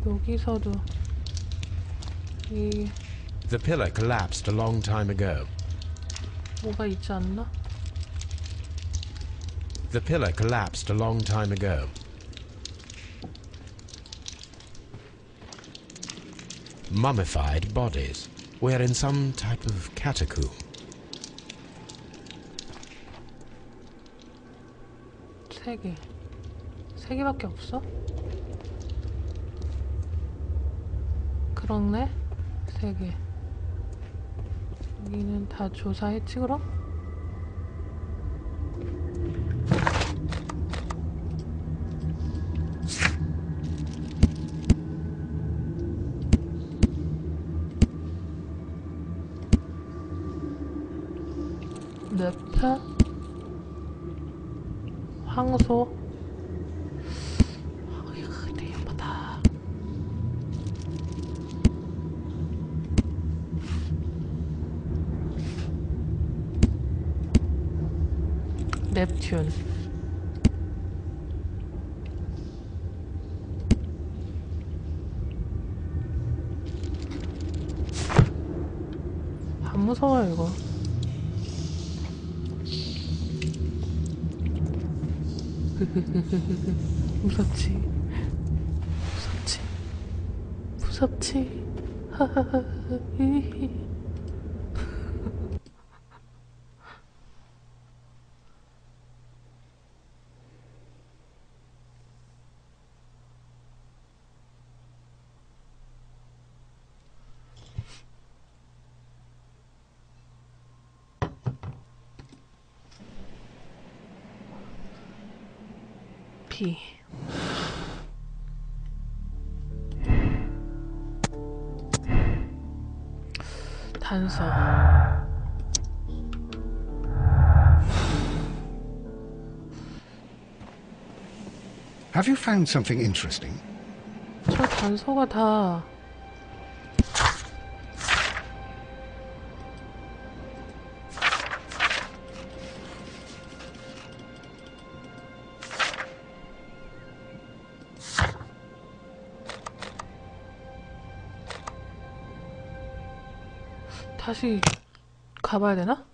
여기서도 이 The pillar collapsed a long time ago. 뭐가 있지 않나? The pillar collapsed a long time ago. Mummified bodies. We're in some type of catacomb. 세 개밖에 없어? 그렇네? 3개. 여기는 다 조사했지 그럼? 넵 황소. 어휴, 되게 예쁘다. 넵튠. 안 무서워요 이거. 무섭지 무섭지 무섭지 하하하. 피. 단서. Have you found something interesting? 저 단서가 다 다시 가봐야 되나?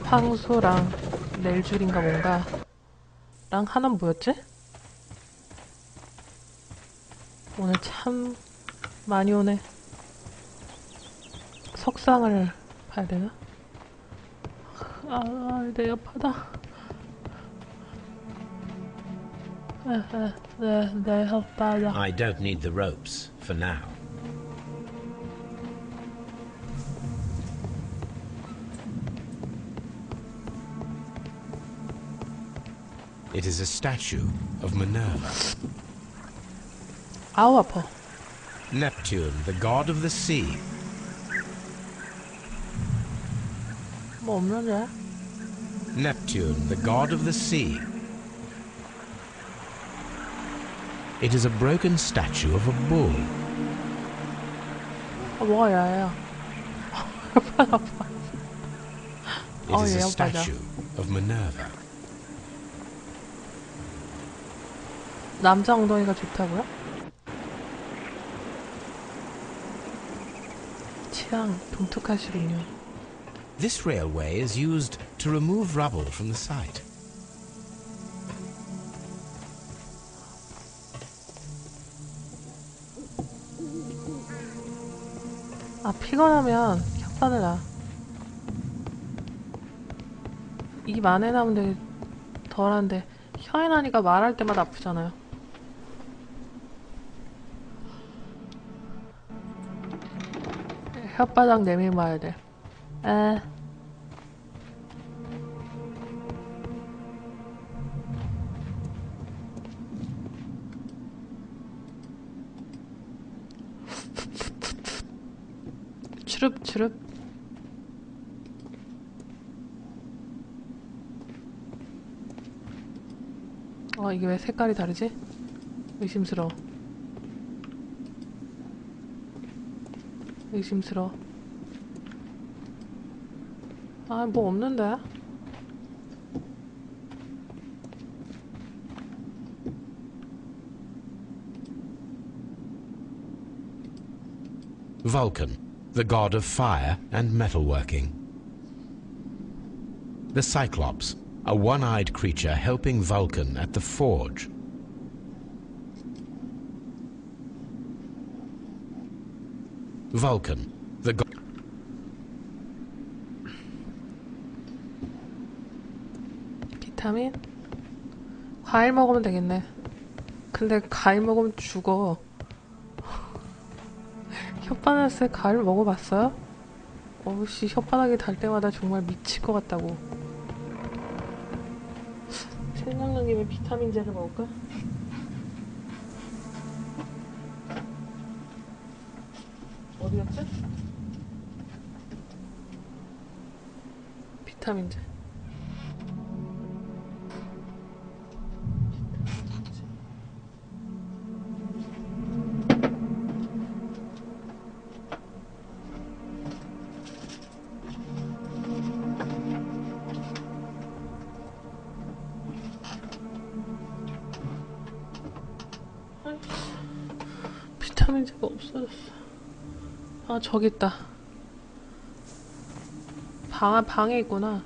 황소랑 넬줄인가 뭔가 랑 하나는 뭐였지? 오늘 참 많이 오네. 석상을 봐야 되나? 내 옆하다. 내 옆하다. I don't need the ropes for now. It is a statue of Minerva. 아우 아파. Neptune, the god of the sea. 뭐 없는데? Neptune, the god of the sea. It is a broken statue of a bull. 뭐가 야야. It is a statue of Minerva. 남자 엉덩이가 좋다고요? 취향 독특하시군요. This railway is used to remove rubble from the site. 피곤하면 혓바늘 나. 입 안에 나면 되게 덜한데 혀에 나니까 말할 때마다 아프잖아요. 혓바닥 내밀어야 돼. 추릅추릅. 이게 왜 색깔이 다르지? 의심스러워. 뭐 없는데? Vulcan, the god of fire and metalworking. The Cyclops, a one-eyed creature helping Vulcan at the forge. Vulcan, the god... 비타민? 과일 먹으면 되겠네. 근데 과일 먹으면 죽어. 혓바늘새 과일 먹어봤어요? 어우씨, 혓바닥에 달 때마다 정말 미칠 것 같다고. 생각난 김에 비타민제를 먹을까? 어디였지? 비타민제. 비타민제가 없어졌어. 아, 저기 있다. 방에 있구나.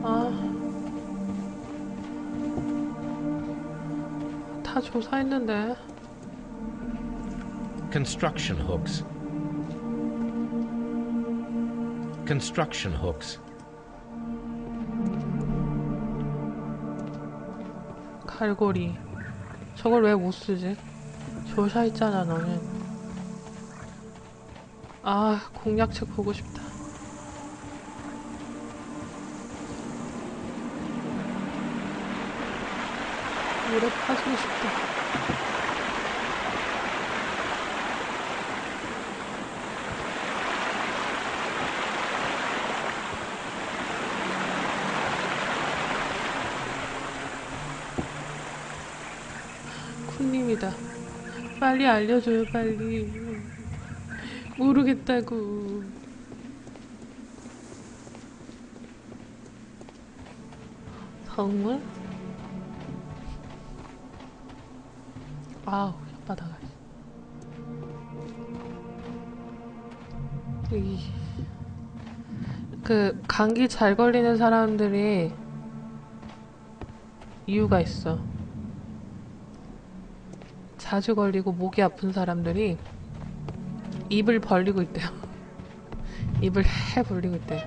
아, 다 조사했는데. Construction hooks. Construction hooks. 갈고리. 저걸 왜 못 쓰지? 조사했잖아, 너는. 아, 공략책 보고 싶다. 물에 빠지고 싶다. 쿤님이다. 빨리 알려줘요, 빨리. 모르겠다고. 정말? 아우, 혓바닥아. 그 감기 잘 걸리는 사람들이 이유가 있어. 자주 걸리고 목이 아픈 사람들이 입을 벌리고 있대요. 입을 해 벌리고 있대요.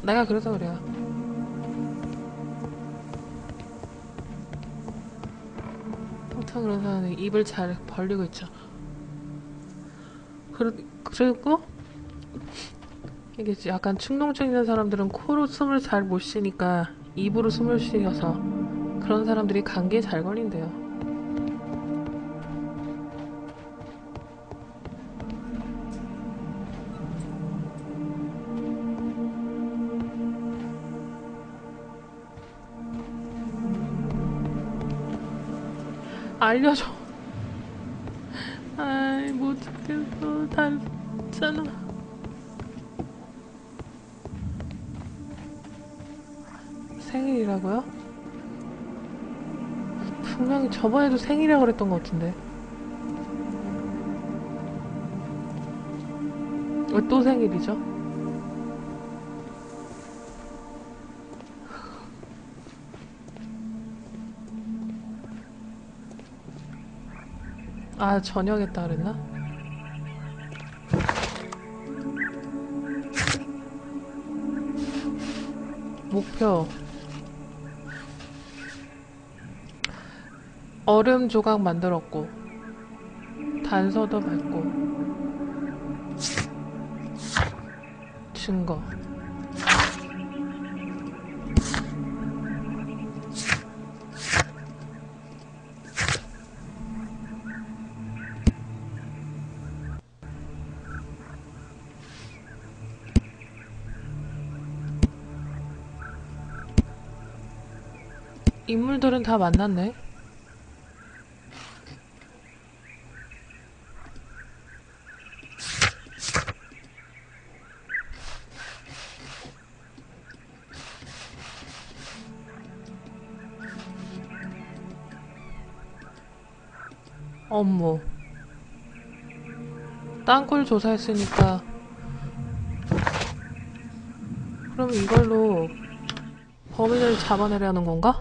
내가 그래서 그래요. 보통 그런 사람들이 입을 잘 벌리고 있죠. 그리고 이게 약간 충동증 있는 사람들은 코로 숨을 잘 못 쉬니까 입으로 숨을 쉬어서 그런 사람들이 감기에 잘 걸린대요. 알려줘. 아이, 못 듣겠어. 닮잖아. 생일이라고요? 분명히 저번에도 생일이라고 그랬던 것 같은데. 왜 또 생일이죠? 아, 저녁했다 그랬나? 목표 얼음 조각 만들었고 단서도 밟고 증거 인물들은 다 만났네. 업무 땅굴 조사했으니까 그럼 이걸로 범인을 잡아내려는 건가?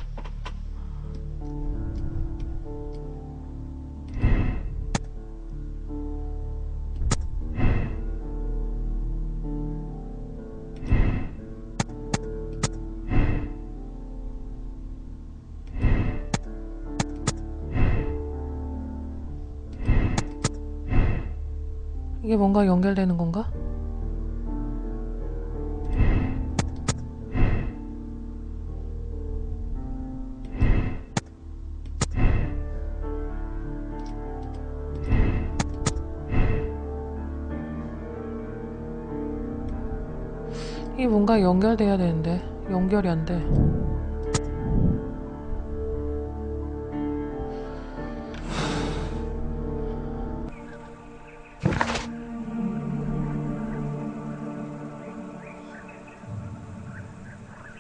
이게 뭔가 연결되는 건가? 이게 뭔가 연결돼야 되는데 연결이 안 돼.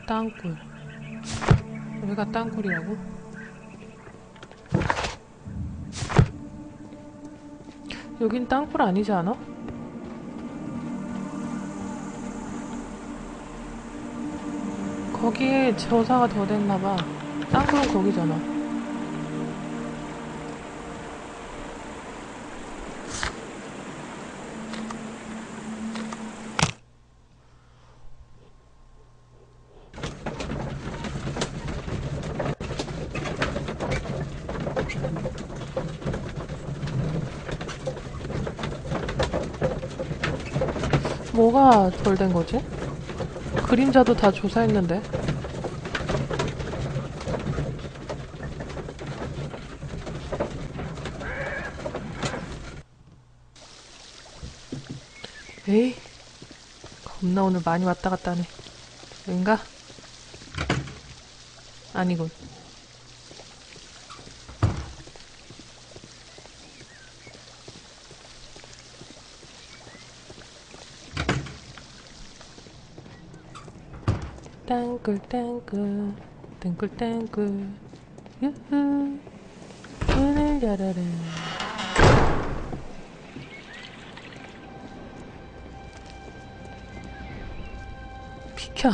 땅굴. 여기가 땅굴이라고? 여긴 땅굴 아니지 않아? 거기에 저사가 더 됐나봐. 땅굴은 거기잖아. 뭐가 덜 된 거지? 그림자도 다 조사했는데. 에이, 겁나 오늘 많이 왔다 갔다 하네. 여긴가? 아니군. 땅굴 땅굴 땅굴 땅굴 유후 문을 열어라. 비켜.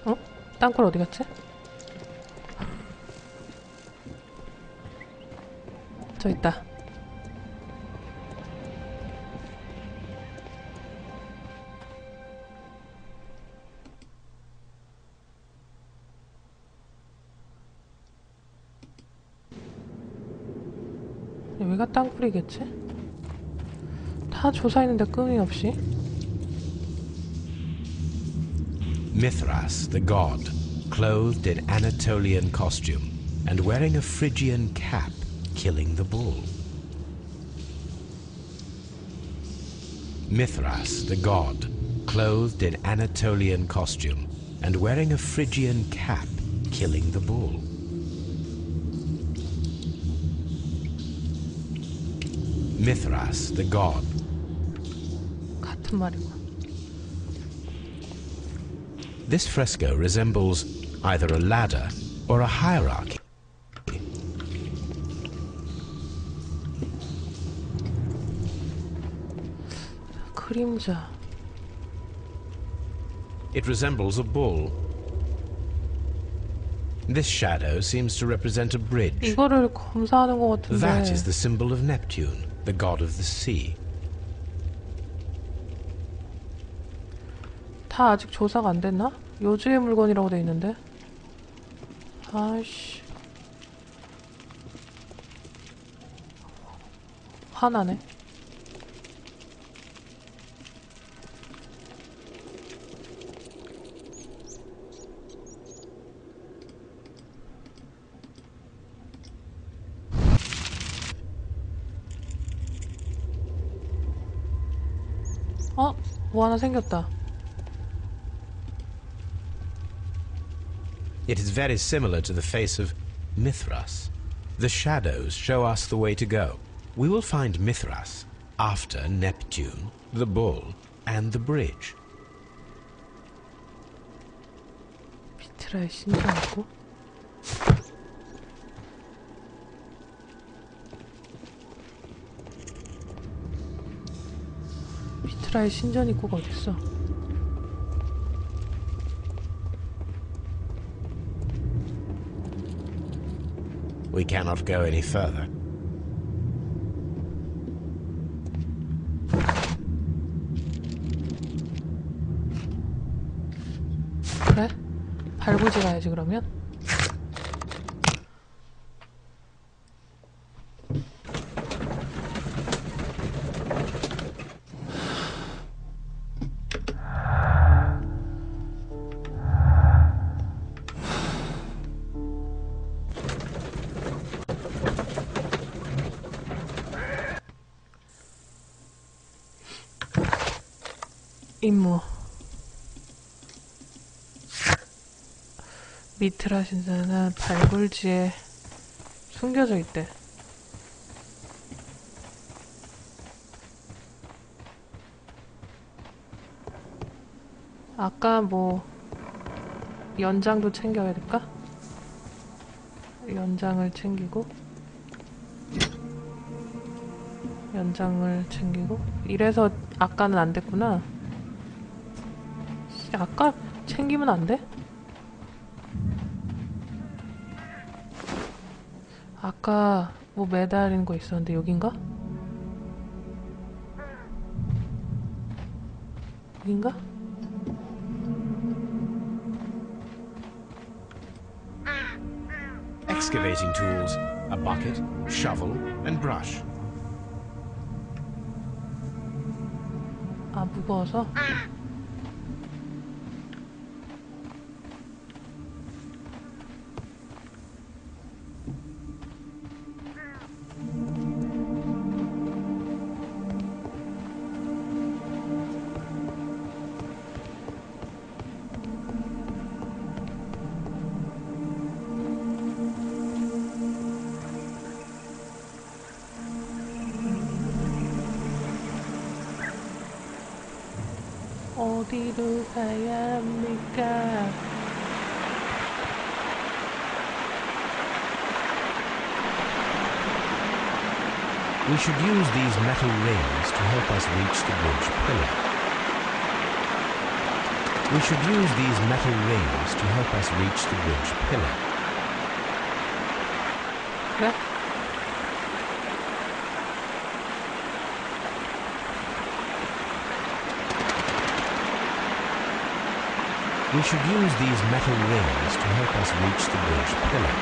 어? 땅굴 어디 갔지? 저 있다. 여기가 땅굴이겠지? 다 조사했는데 끊임없이. Mithras, the god, clothed in Anatolian costume and wearing a Phrygian cap, killing the bull. Mithras, the god, clothed in Anatolian costume and wearing a Phrygian cap, killing the bull. Mithras, the god. 같은 말이고. This fresco resembles either a ladder or a hierarchy. 그림자. It resembles a bull. This shadow seems to represent a bridge. 이거를 검사하는 것 같은데. That is the symbol of Neptune, the god of the sea. 다 아직 조사가 안 됐나? 요주의 물건이라고 돼 있는데. 아이씨. 화나네. 어? 뭐 하나 생겼다. It is very similar to the face of Mithras. The shadows show us the way to go. We will find Mithras after Neptune, the bull, and the bridge. 미트라의 신전 있고. 미트라의 신전 입구가 어딨어? We cannot go any further. 그래? 발굴지 가야지 그러면? 임무. 미트라 신사는 발굴지에 숨겨져 있대. 아까 뭐 연장도 챙겨야 될까? 연장을 챙기고 연장을 챙기고 이래서 아까는 안 됐구나. 아까 챙기면 안 돼? 아까 뭐 매달리는 거 있었는데 여긴가? 여긴가? Excavating tools, a bucket, shovel, and brush. 아, 무거워서? 어디로 가야 합니까? We should use these metal rings to help us reach the bridge pillar. We should use these metal rings to help us reach the bridge pillar. 그래? We should use these metal rings to help us reach the bridge pillar.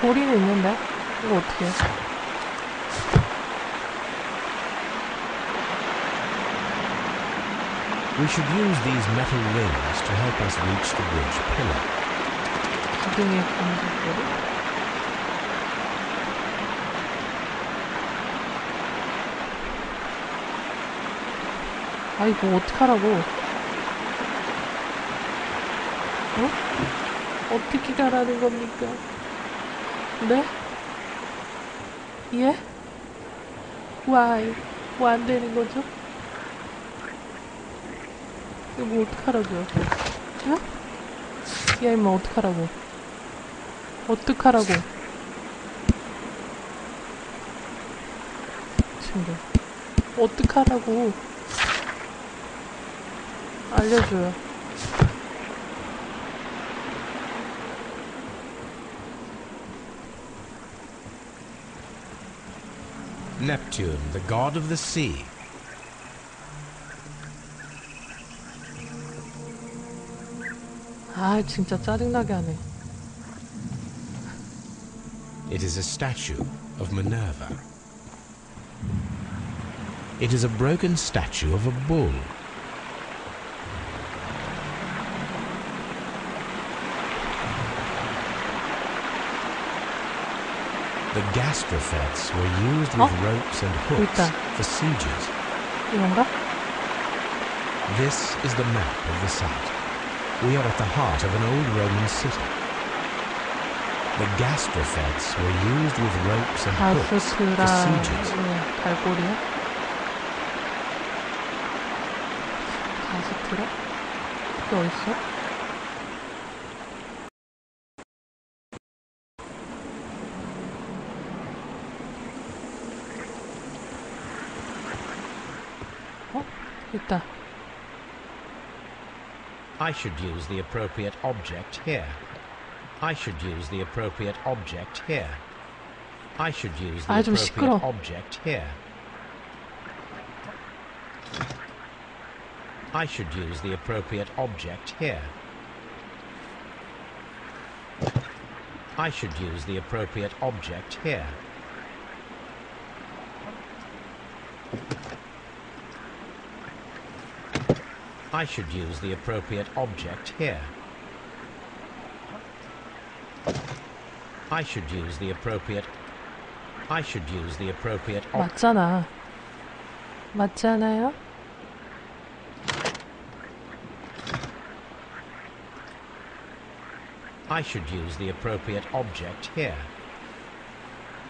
고리는 있는데? 이거 어떻게 해? We should use these metal rings to help us reach the bridge pillar. 기둥의 금속고리? 아, 이거 어떡하라고? 어? 어떻게 가라는 겁니까? 네? 예? Why? 뭐 안 되는 거죠? 이거 뭐 어떡하라고요? 어? 야, 임마, 어떡하라고? 어떡하라고? 친구. 어떡하라고? 알려줘요. Neptune, the god of the sea. 아, 진짜 짜증나게 하네. It is a statue of Minerva. It is a broken statue of a bull. The gastrophetes were used with ropes and hooks for sieges. 이건가? This is the map of the site. We are at the heart of an old Roman city. The gastrophetes were used with ropes and hooks for sieges. 갈고리야? 가스트라? 그게 어딨어? 있다. I should use the appropriate object here. I should use the appropriate object here. I should use the appropriate object here. I should use the appropriate object here. I should use the appropriate object here. I should use the appropriate object here. I should use the appropriate 맞잖아. 맞잖아요? I should use the appropriate object here.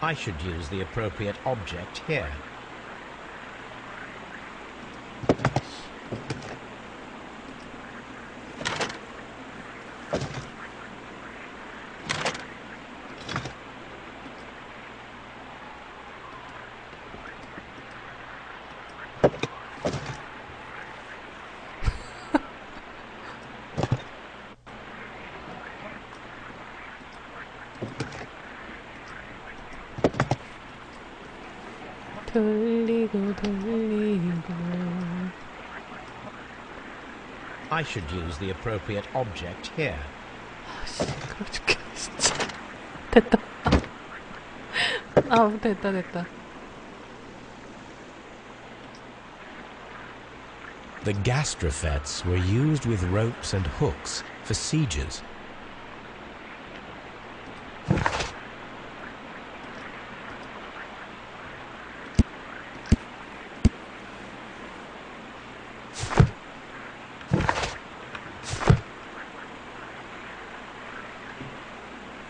I should use the appropriate object here. 돌리고 I should use the appropriate object here. 그럼 죽겠네 진짜. 됐다. 아 됐다. The gastrofets were used with ropes and hooks for sieges.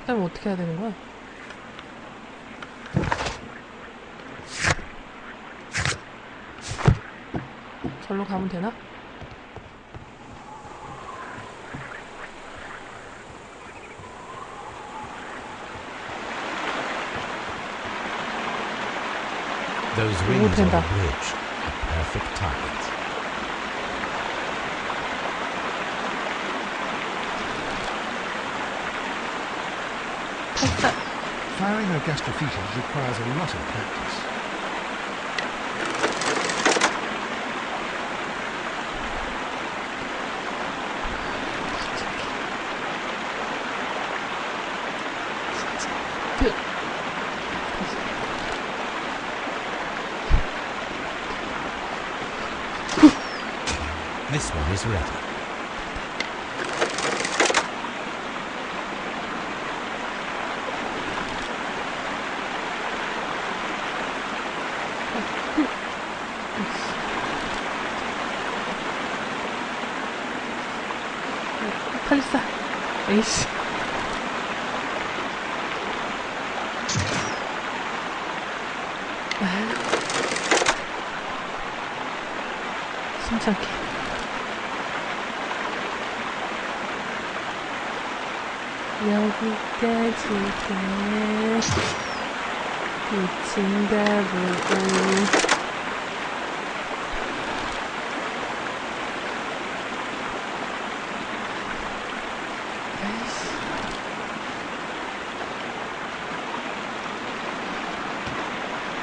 그다음에 어떻게 해야 되는 거야? 절로 가면 되나? Those rings on the bridge are perfect targets. Firing a gastrophetes requires a lot of practice. This one is ready. 팔사. 에이씨. 심장기. 여기까지 미친가 보고.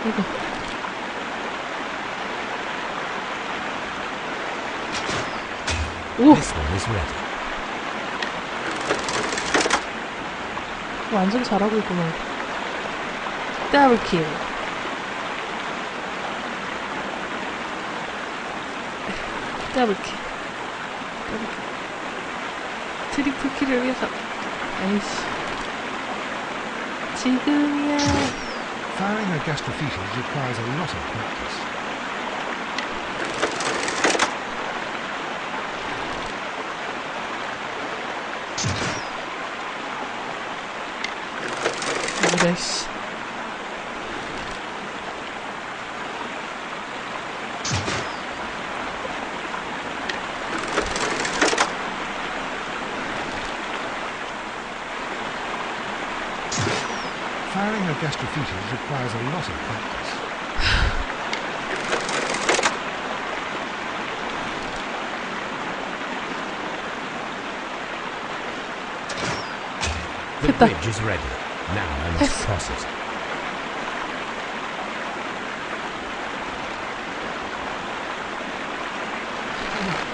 이거. 오! This one is ready. 완전 잘하고 있구만. 더블킬. 더블킬. 트리플킬을 위해서. 아이씨. 지금이야. Firing a gastrophetes requires a lot of practice. 이래씨. Firing a gastrophetes requires a lot of practice. The bridge is ready. Now I must cross it.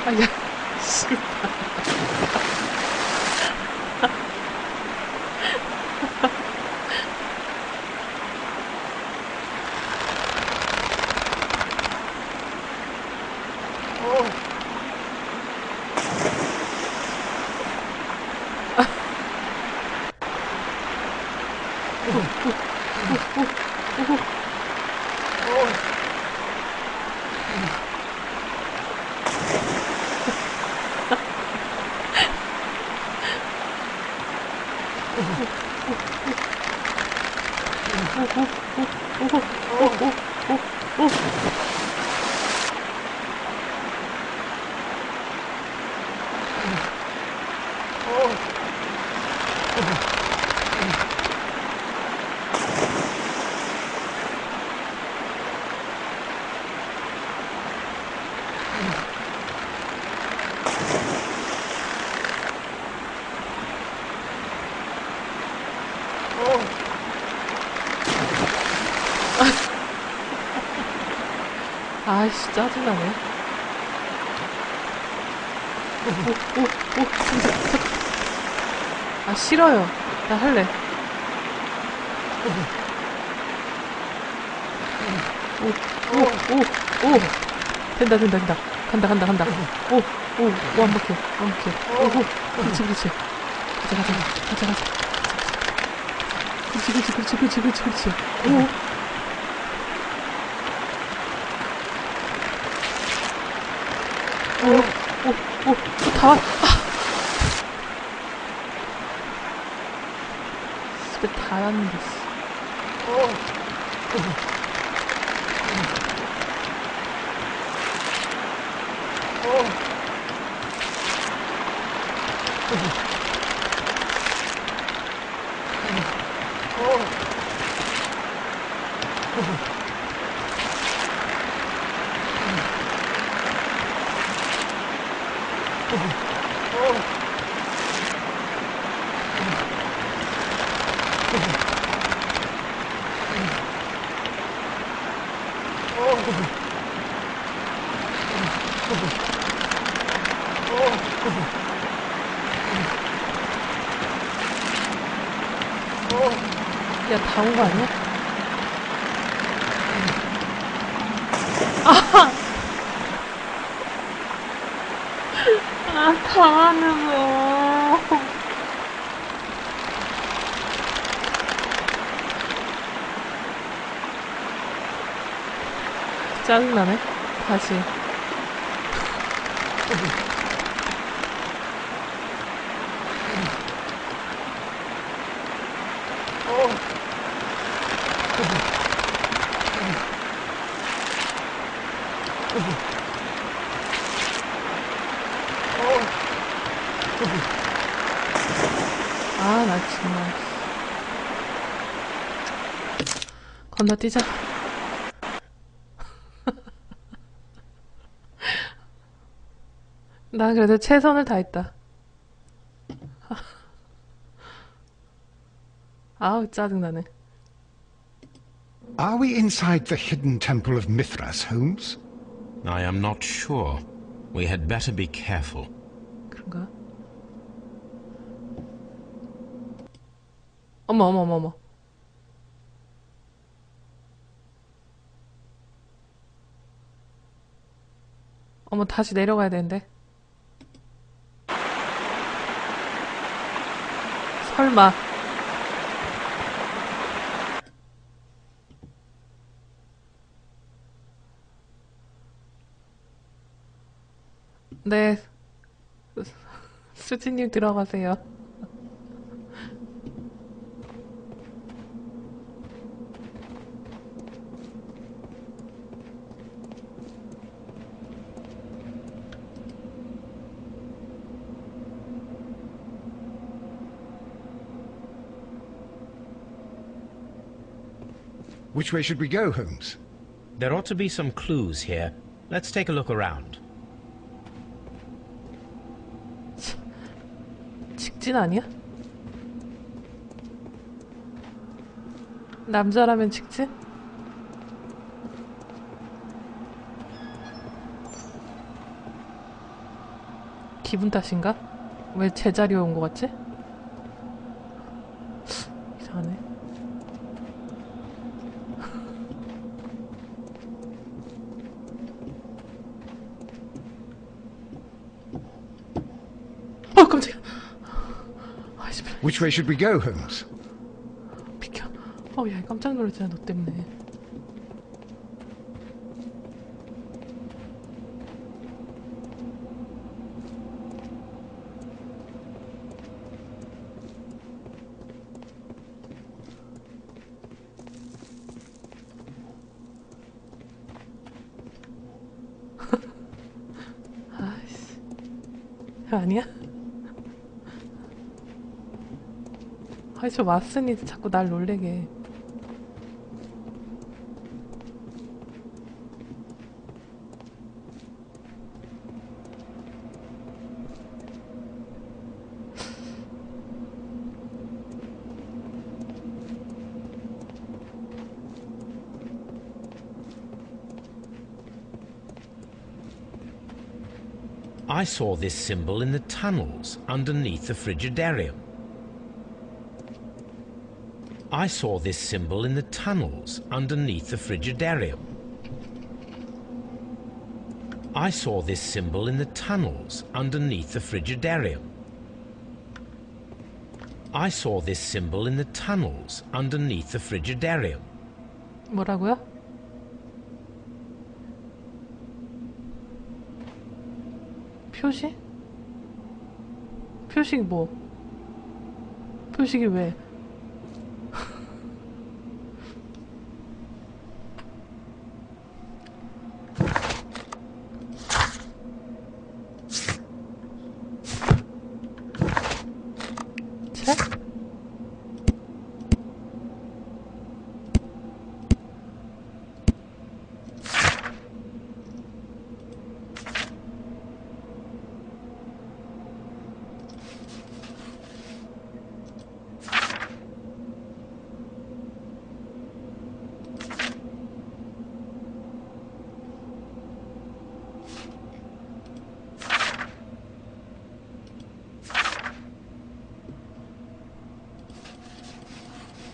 아야, 씨발. 아이씨, 짜증나네. 오, 아, 싫어요. 나 할래. 오. 된다. 간다. 오, 완벽해. 오, 그렇지. 가자. 그렇지. 오, 다 왔, 집에 다 왔는데, 야, 다 온 거 아니야? 다 왔는데. 짜증나네. 다시. 아, 나 정말. 건너뛰자. 난 그래도 최선을 다했다. 아우, 짜증나네. Are we inside the hidden temple of Mithras, Holmes? I am not sure. We had better be careful. 그런가? 어머. 어머, 다시 내려가야 되는데. 설마. 네. 수지님 들어가세요. Which way should we go, Holmes? There ought to be some clues here. Let's take a look around. 직진 아니야? 남자라면 직진? 기분 탓인가? 왜 제자리에 온 것 같지? 이상하네. 깜짝이야. Which way should we go, Holmes? 비켜. 야, 깜짝 놀랐잖아, 너 때문에. 아이씨. 아니야? 아이, 저 왔으니 자꾸 날 놀래게. I saw this symbol in the tunnels underneath the frigidarium. I saw this symbol in the tunnels underneath the frigidarium. I saw this symbol in the tunnels underneath the frigidarium. I saw this symbol in the tunnels underneath the frigidarium. 뭐라고요? 표시? 표식이 뭐? 표식이 왜? 책?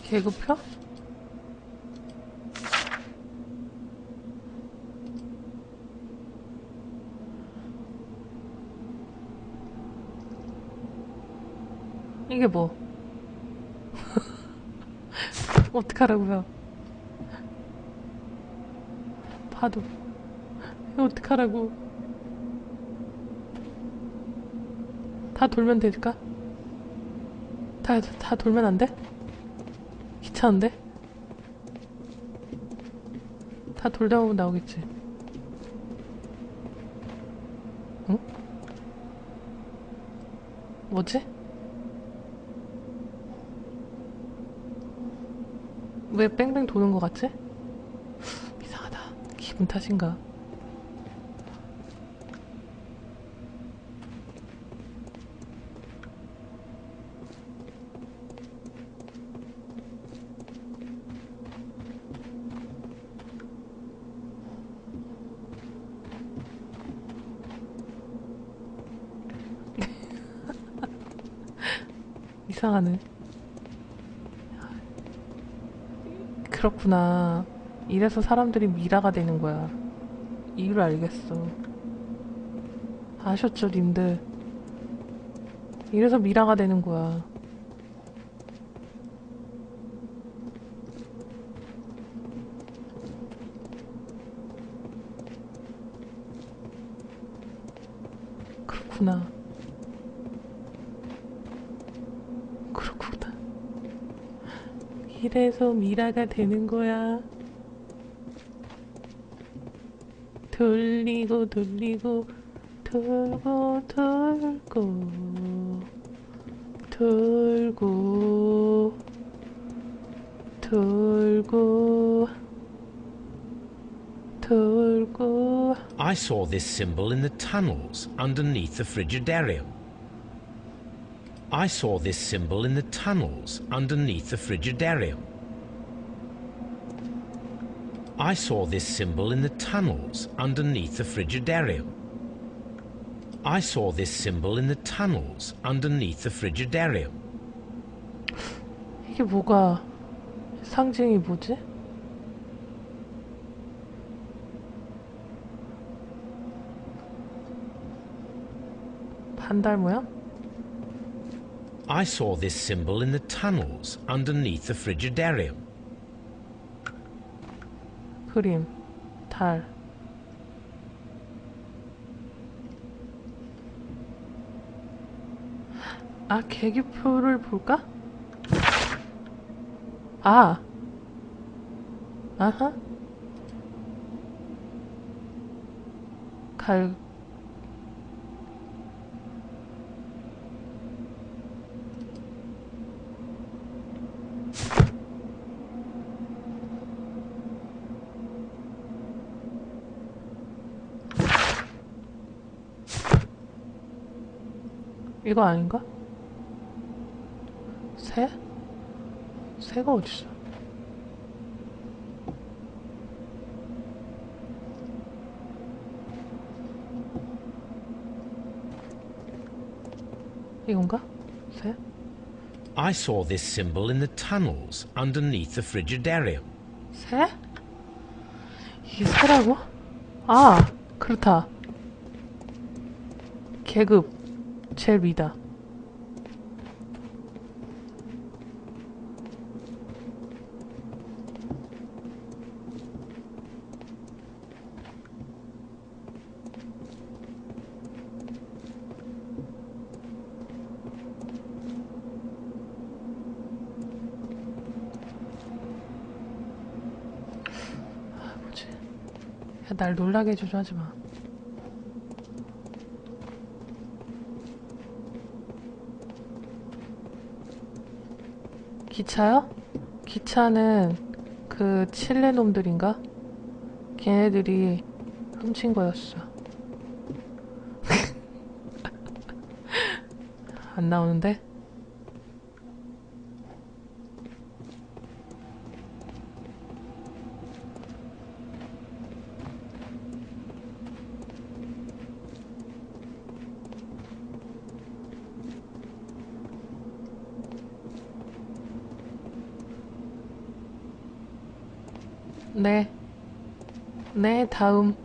계급표? 이게 뭐? 어떡하라고요? 파도. 이거 어떡하라고? 다 돌면 될까? 다 돌면 안 돼? 귀찮은데? 다 돌다 보면 나오겠지. 응? 뭐지? 왜 뺑뺑 도는 것 같지? 이상하다. 기분 탓인가? 이상하네. 그렇구나. 이래서 사람들이 미라가 되는 거야. 이유를 알겠어. 아셨죠, 님들? 이래서 미라가 되는 거야. 그렇구나. 이래서 미라가 되는 거야. 돌리고 돌리고 돌고 돌고 돌고 돌고 돌고. I saw this symbol in the tunnels underneath the frigidarium. I saw this symbol in the tunnels underneath the frigidarium. I saw this symbol in the tunnels underneath the frigidarium. I saw this symbol in the tunnels underneath the frigidarium. 이게 뭐가 상징이 뭐지? 반달 모양? I saw this symbol in the tunnels underneath the frigidarium. 그림, 달. 아, 계기표를 볼까? 아. 아하. 갈. 이거 아닌가? 새? 새가 어딨어? 이건가? 새? I saw this symbol in the tunnels underneath the frigidarium. 새? 이게 새라고? 아, 그렇다. 계급 제일 위다. 날 놀라게 해주지 하지마. 기차요? 기차는 그 칠레 놈들인가? 걔네들이 훔친 거였어. 안 나오는데? 네. 네, 다음.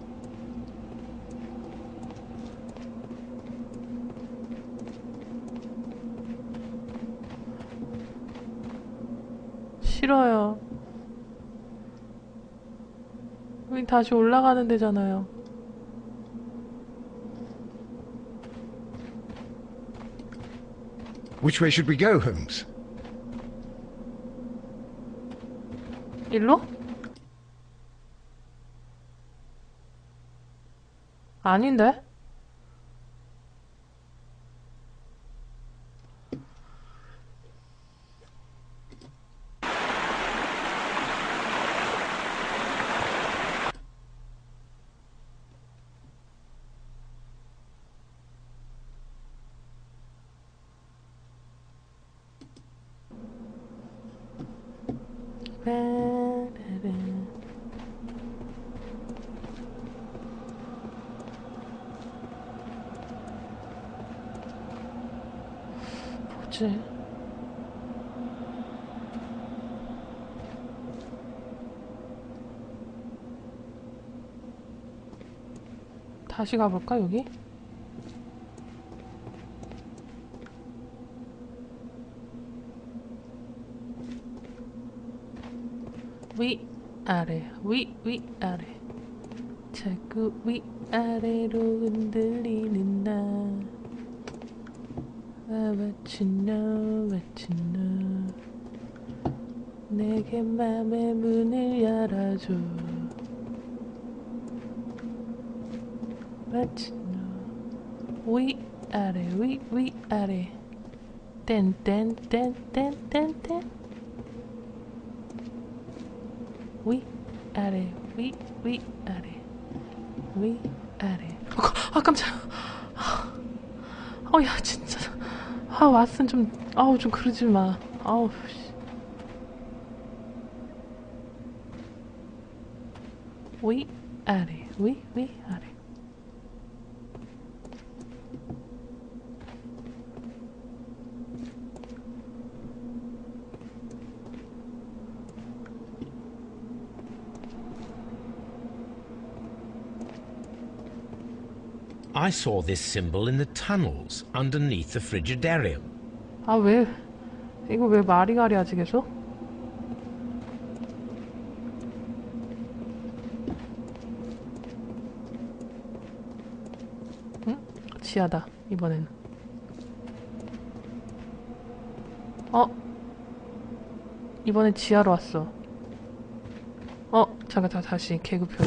싫어요. 우리 다시 올라가는 데잖아요. Which way should we go, Holmes? 일로? 아닌데? 뭐지? 다시 가볼까, 여기? 위, 아래, 위, 위, 아래. 자꾸 위, 아래로 흔들리는 나. What you know, what you know. 내게 맘의 문을 열어줘. What you know. 위, 아래, 위, 위, 아래. 땐, 땐, 땐, 땐, 땐, 땐. 위, 아래, 위, 위, 아래. 위, 아래. 아, 깜짝이야. 야, 진짜. 왓슨 좀, 좀 그러지 마. 씨. 위, 아래, 위, 위, 아래. I saw this symbol in the tunnels underneath the frigidarium. 왜? 이거 왜 마리가리 하지 계속? 응? 지하다, 이번에는. 이번엔 지하로 왔어. 잠깐, 다시 계급표.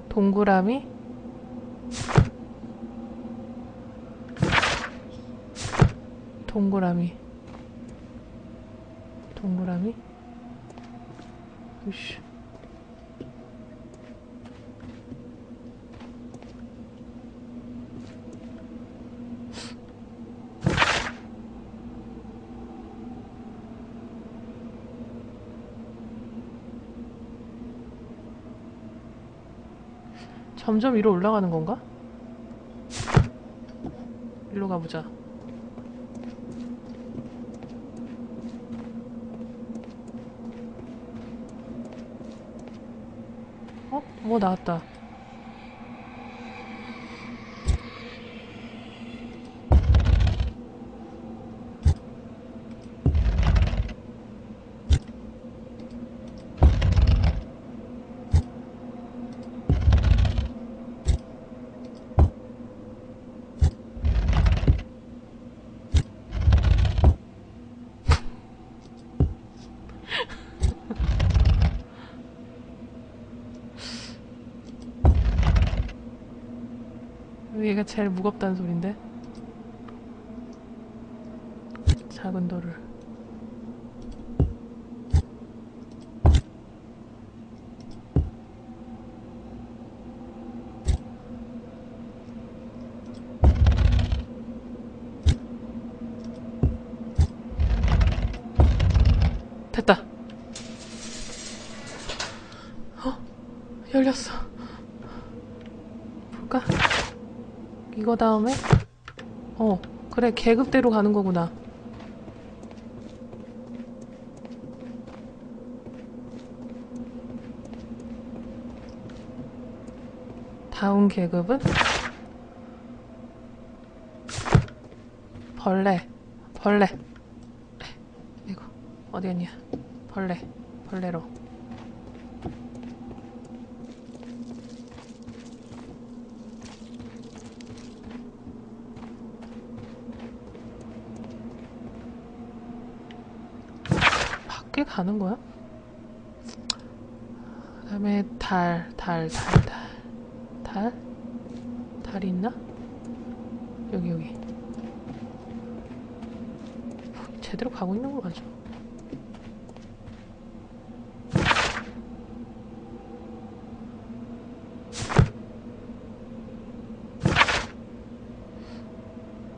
동그라미? 동그라미. 으쌰. 점점 위로 올라가는 건가? 일로 가보자. 어? 뭐 나왔다. 얘가 제일 무겁다는 소린데? 작은 돌을. 됐다. 열렸어. 볼까? 이거 다음에 그래, 계급대로 가는 거구나. 다음 계급은 벌레. 이거 어디 갔냐? 벌레로. 밖에 가는 거야? 그 다음에 달이 있나? 여기. 제대로 가고 있는 거 맞아?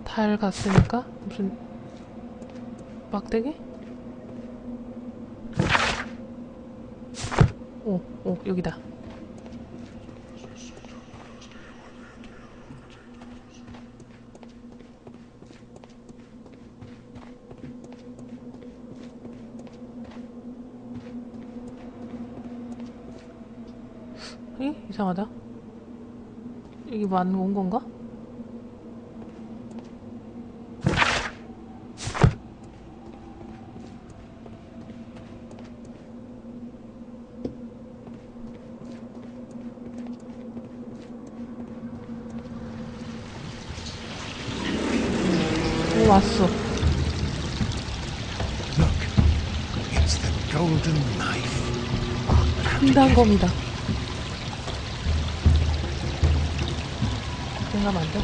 달 갔으니까 무슨 막대기? 오, 여기다. 이상하다. 여기 온 건가? 오, 왔어. Look, it's the golden knife. 한단검이다. 가면 안 돼?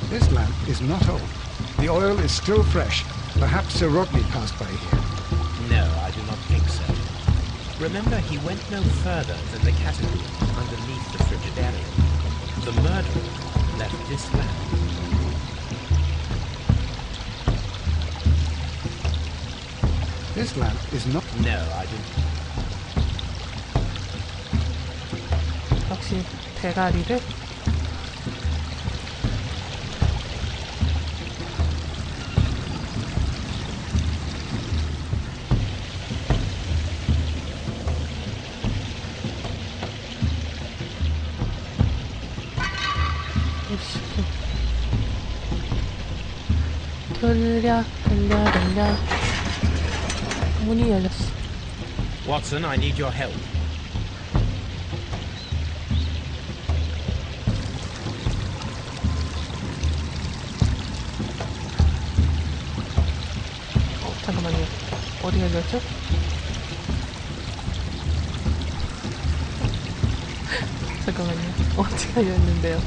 This lamp is not old. The oil is still fresh. Perhaps Sir Rodney passed by here. No, I do not think so. Remember, he went no further than the catacomb underneath the frigidarium. The murderer left this lamp. This lamp is not... No, I do not. 역시 대가리를 돌려 문이 열렸어. Watson, I need your help. 잠깐만요. 어디 열렸죠? 잠깐만요. 어디가 열렸는데요?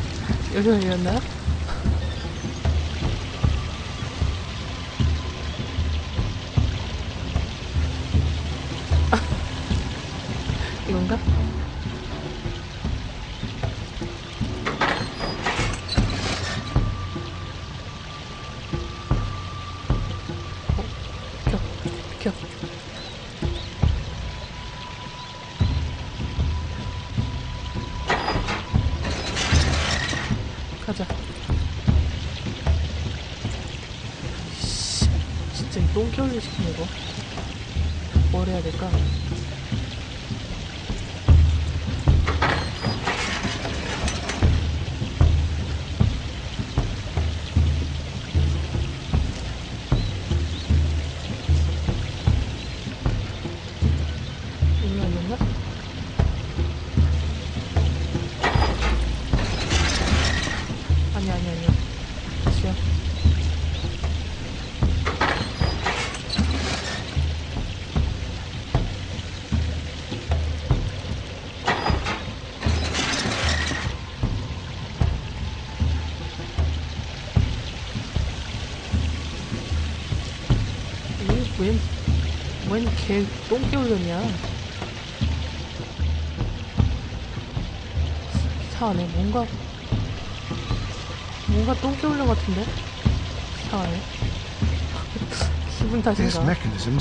여기 열렸나? 이건가? 비켜. 가자. 진짜 이 똥개울리 시키는 거. 뭘 해야 될까? 여기 아니었나? 아니야. 다시요. 웬 개 똥개 훈련이야? 이상하네. 뭔가 똥개 훈련 같은데? 이상하네. 기분 This 탓인가? mechanism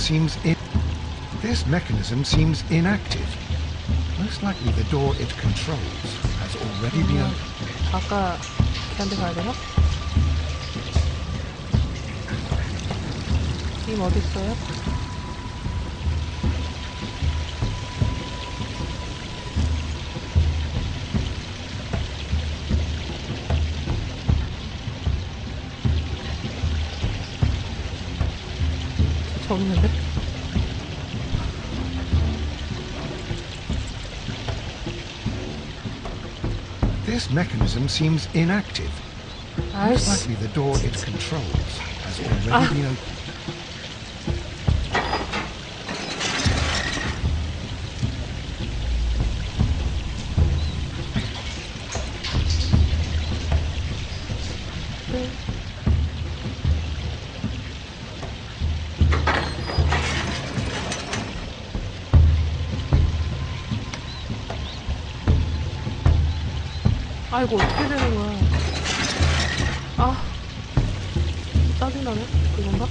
seems inactive. Most likely the door it controls has already been opened. 아까 걔한테 가야 되나? 님 어딨어요? 저기 있는데? This mechanism seems inactive. Most 아이씨. likely the door it controls has already been opened. 아이고 어떻게 되는 거야? 아 짜증나네. 이건가?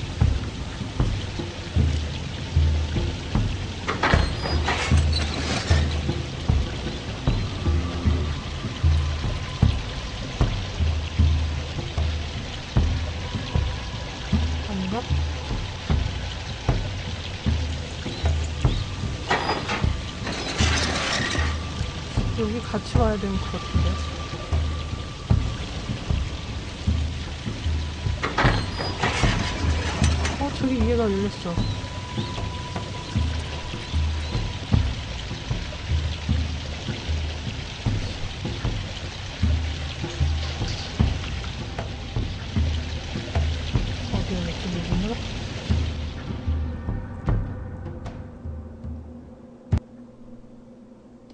아닌가? 여기 같이 와야 되는 것 같은데. 저기 이해가 열렸어. 어디에 이렇게 누구나?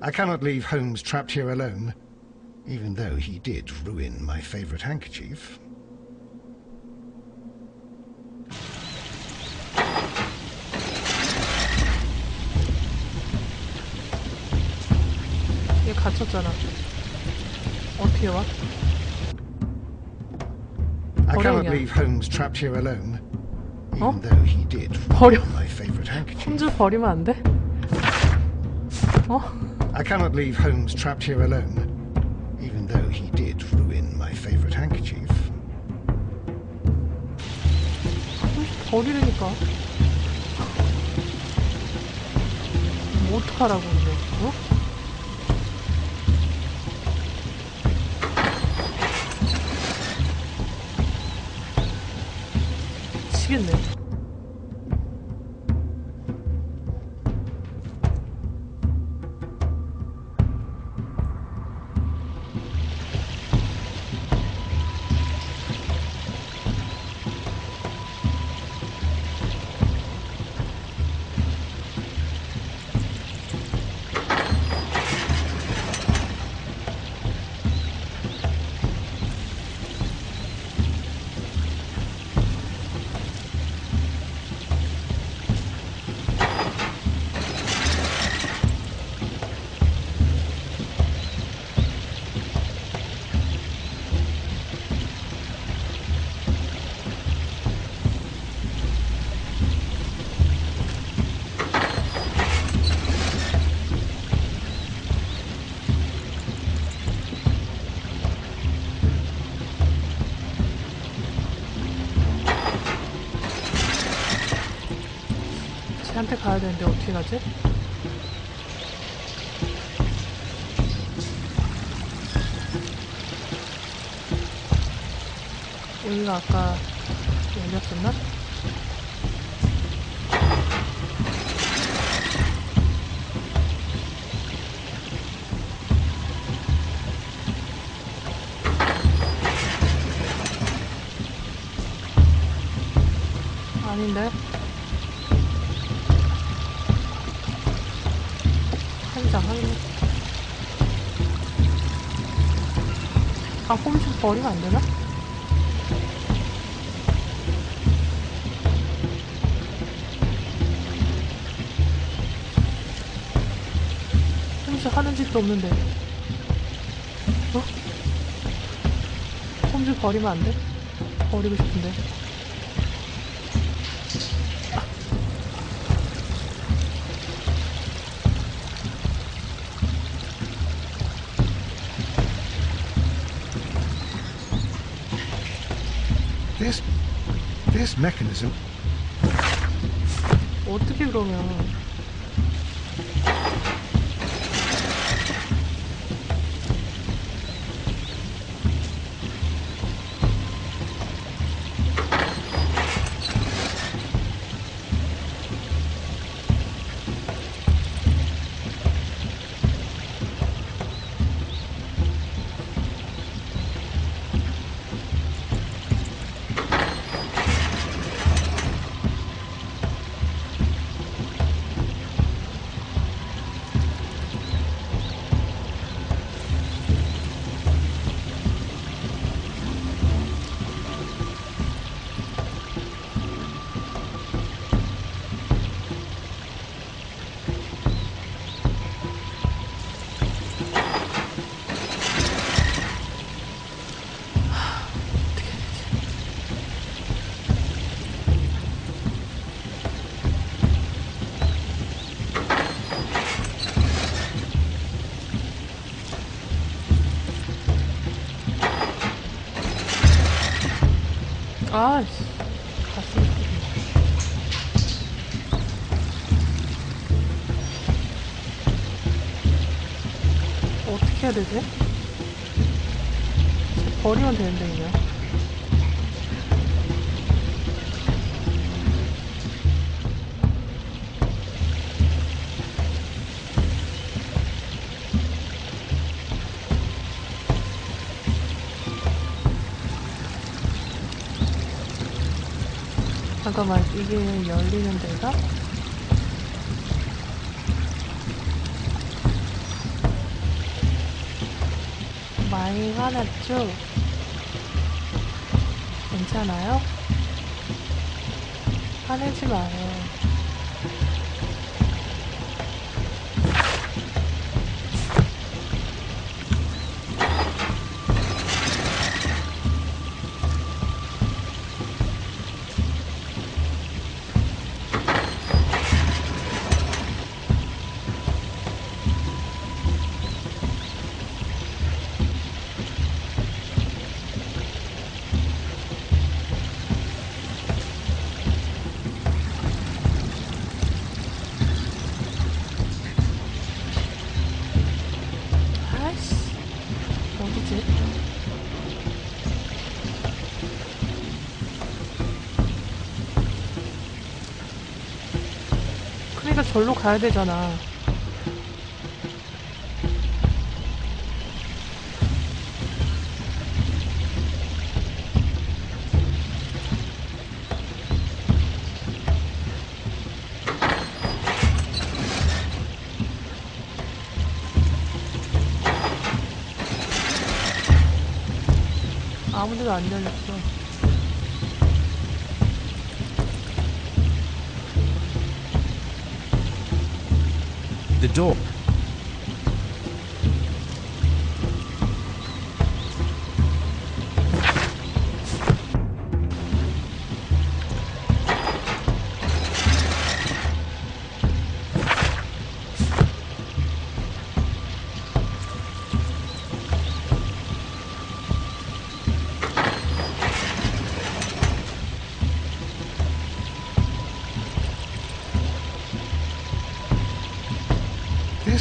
I cannot leave Holmes trapped here alone, even though he did ruin my favorite handkerchief. 얘 갇혔잖아. 어떻게 와? I cannot 버려, leave Holmes trapped here alone, 어? even though he did 버려. ruin my favorite handkerchief. 홈즈 버리면 안 돼? 어? I cannot leave Holmes trapped here alone, even though he did ruin my favorite handkerchief. 버리라니까. 뭐 어떡하라고 이제, 어? 미치겠네. 쟤한테 가야 되는데 어떻게 가지? 여기가 아까 열렸었나? 아닌데? 한장 확인해. 아, 홈즈 버리면 안 되나? 홈즈 하는 짓도 없는데. 어? 홈즈 버리면 안 돼? 버리고 싶은데. This mechanism. 어떻게 그러면? 아이씨, 가슴이 어떻게 해야 되지? 버리면 되는데 그냥. 잠깐만, 이게 열리는 데가? 많이 화났죠? 괜찮아요? 화내지 마요. 그러니까 절로 가야 되잖아. 아무데도 안 열렸어. The door.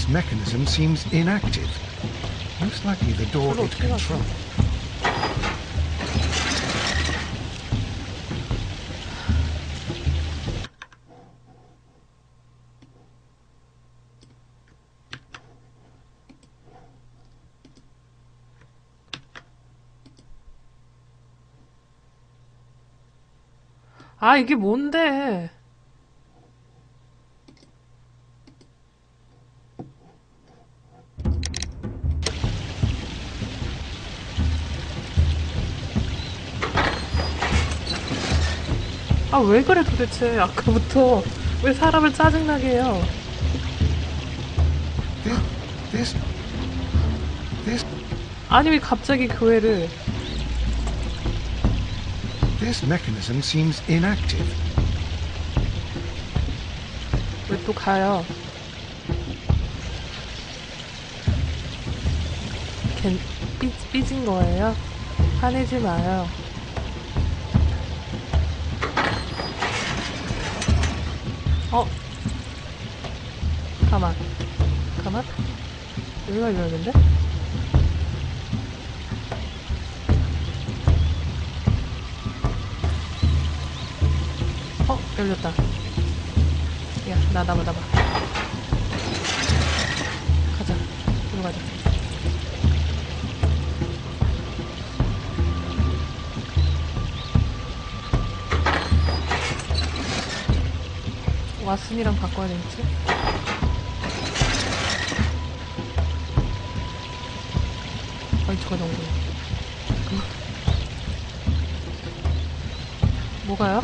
This mechanism seems inactive. Most likely the door it controls. 아, 이게 뭔데? 아, 왜 그래 도대체? 아까부터 왜 사람을 짜증나게 해요? This 아니, 왜 갑자기 교회를? This mechanism seems inactive. 왜 또 가요? 삐진 거예요? 화내지 마요. 가만. 여기가 열렸는데? 열렸다. 야, 나봐. 가자. 이리로 가자. 왓슨이랑 바꿔야 되겠지? 아니, 저거 너무 뭐가요?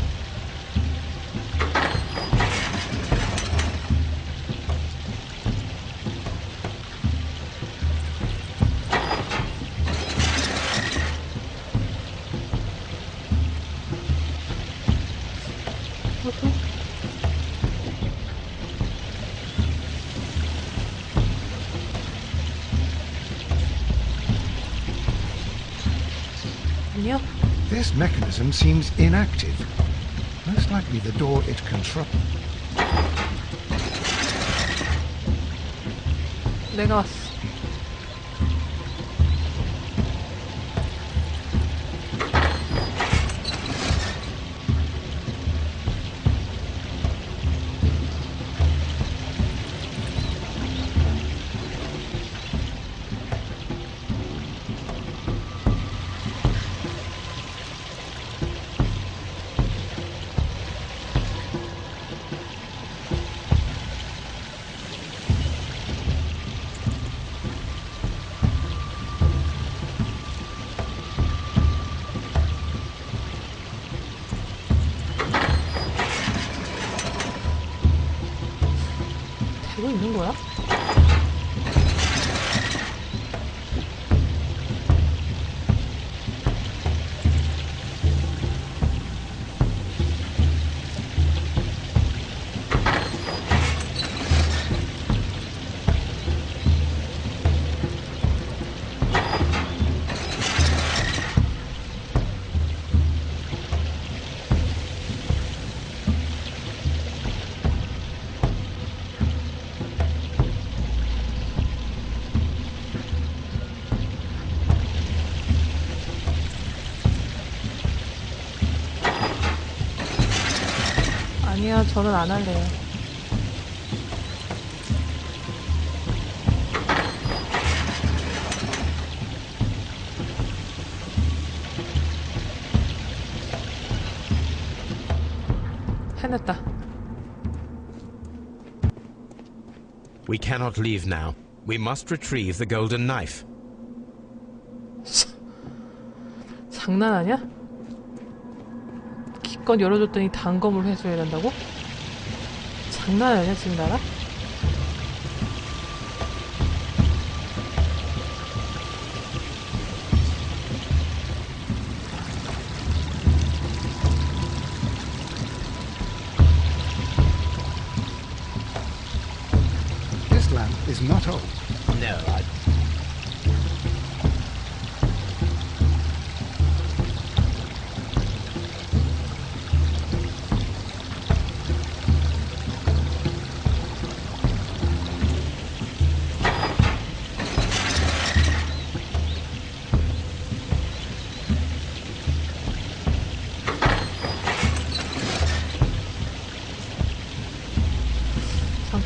아니요. This mechanism seems inactive. Most likely the door it controls. 내가 왔어. 되고 있는 거야? 아니야, 저는 안 할래요. 해냈다. We cannot leave now. We must retrieve the golden knife. 장난하냐? 기껏 열어줬더니 단검을 회수해야 된다고? 장난 아니야 지금 나라? This lamp is not old. No,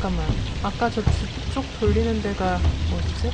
잠깐만. 아까 저 뒤쪽 돌리는 데가 뭐였지?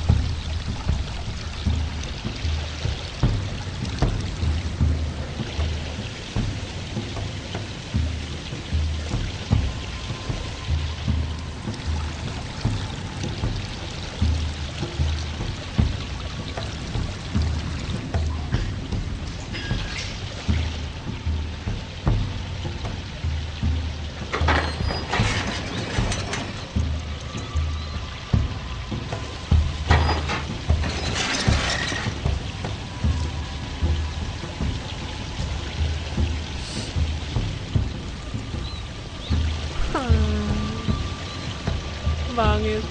망했어.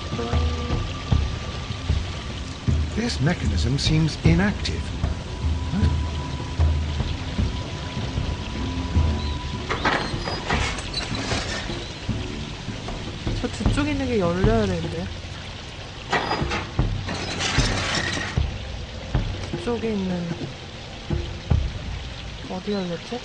This mechanism seems inactive. 저 뒤쪽에 있는 게 열려야 되는데. 뒤쪽에 있는 어디 열렸지?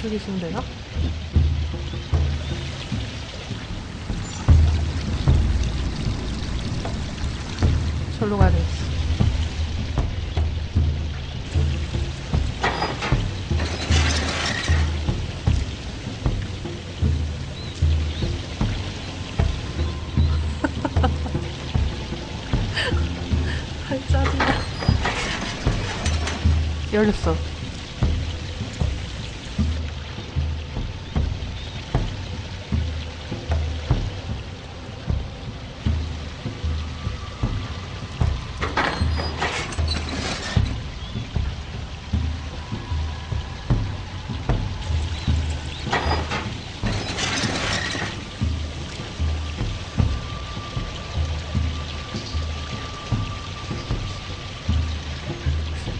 이쪽에 있으면 되나? 절로 가야 되겠어. 짜증나. 열렸어.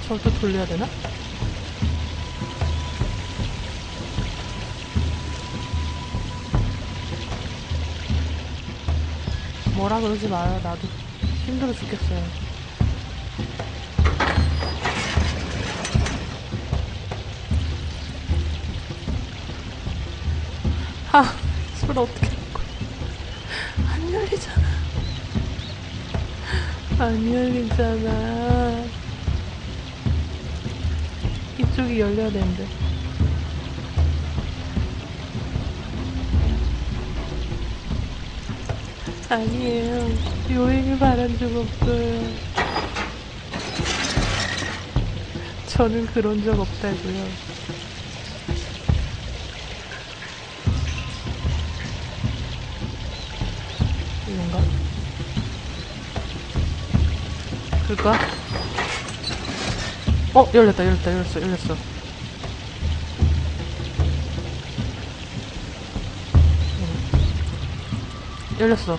저도 돌려야 되나? 뭐라 그러지 마요. 나도 힘들어 죽겠어요. 아, 소리 어떻게 할 거야. 안 열리잖아. 안 열리잖아. 이쪽이 열려야 되는데. 아니에요. 요행을 바란 적 없어요. 저는 그런 적 없다고요. 이건가? 그럴까? 열렸다. 열렸어. 열렸어.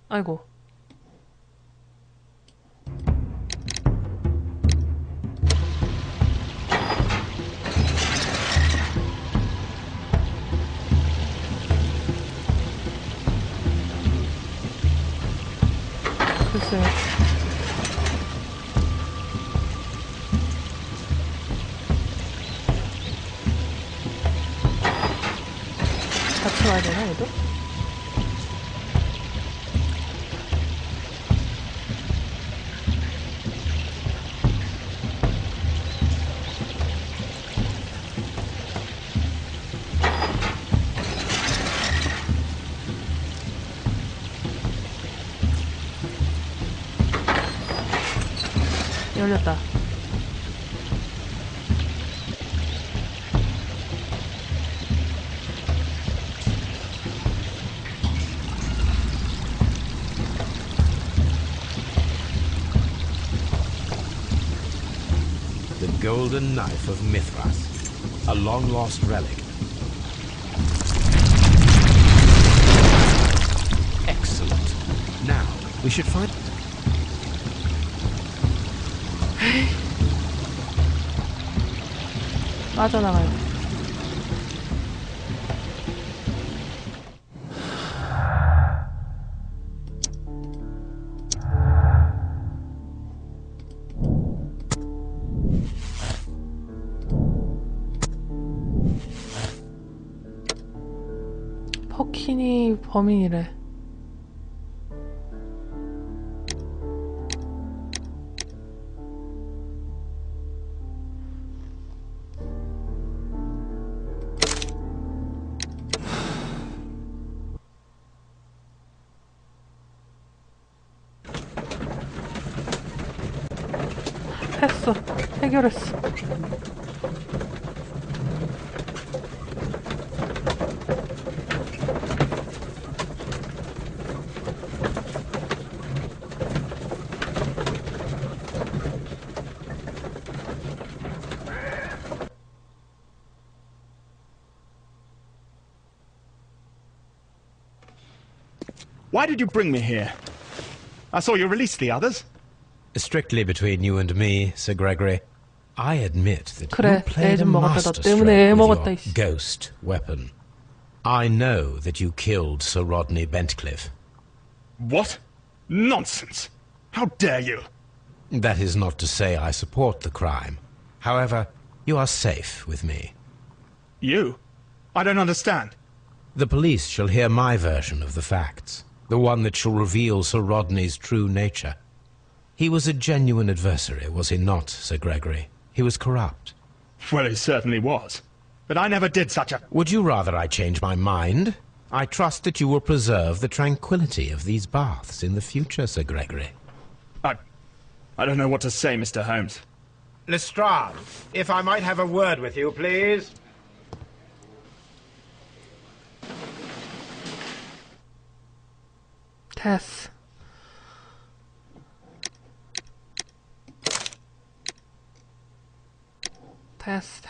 아이고. 글쎄요. 같이 와야 되나, 얘도? 열렸다. The golden knife of Mithras, a long-lost relic. Excellent. Now, we should find... 빠져나가요. 허킨이 범인이래. 했어. 해결했어. Why did you bring me here? I saw you release the others. Strictly between you and me, Sir Gregory, I admit that 그래, you played a 애 좀 먹었다. 너 masterstroke 때문에 애 with 먹었다, your 이씨. ghost weapon. I know that you killed Sir Rodney Bentcliffe. What? Nonsense! How dare you? That is not to say I support the crime. However, you are safe with me. You? I don't understand. The police shall hear my version of the facts, the one that shall reveal Sir Rodney's true nature. He was a genuine adversary, was he not, Sir Gregory? He was corrupt. Well, he certainly was. But I never did such a... Would you rather I change my mind? I trust that you will preserve the tranquility of these baths in the future, Sir Gregory. I don't know what to say, Mr. Holmes. Lestrade, if I might have a word with you, please. Tess. Tess.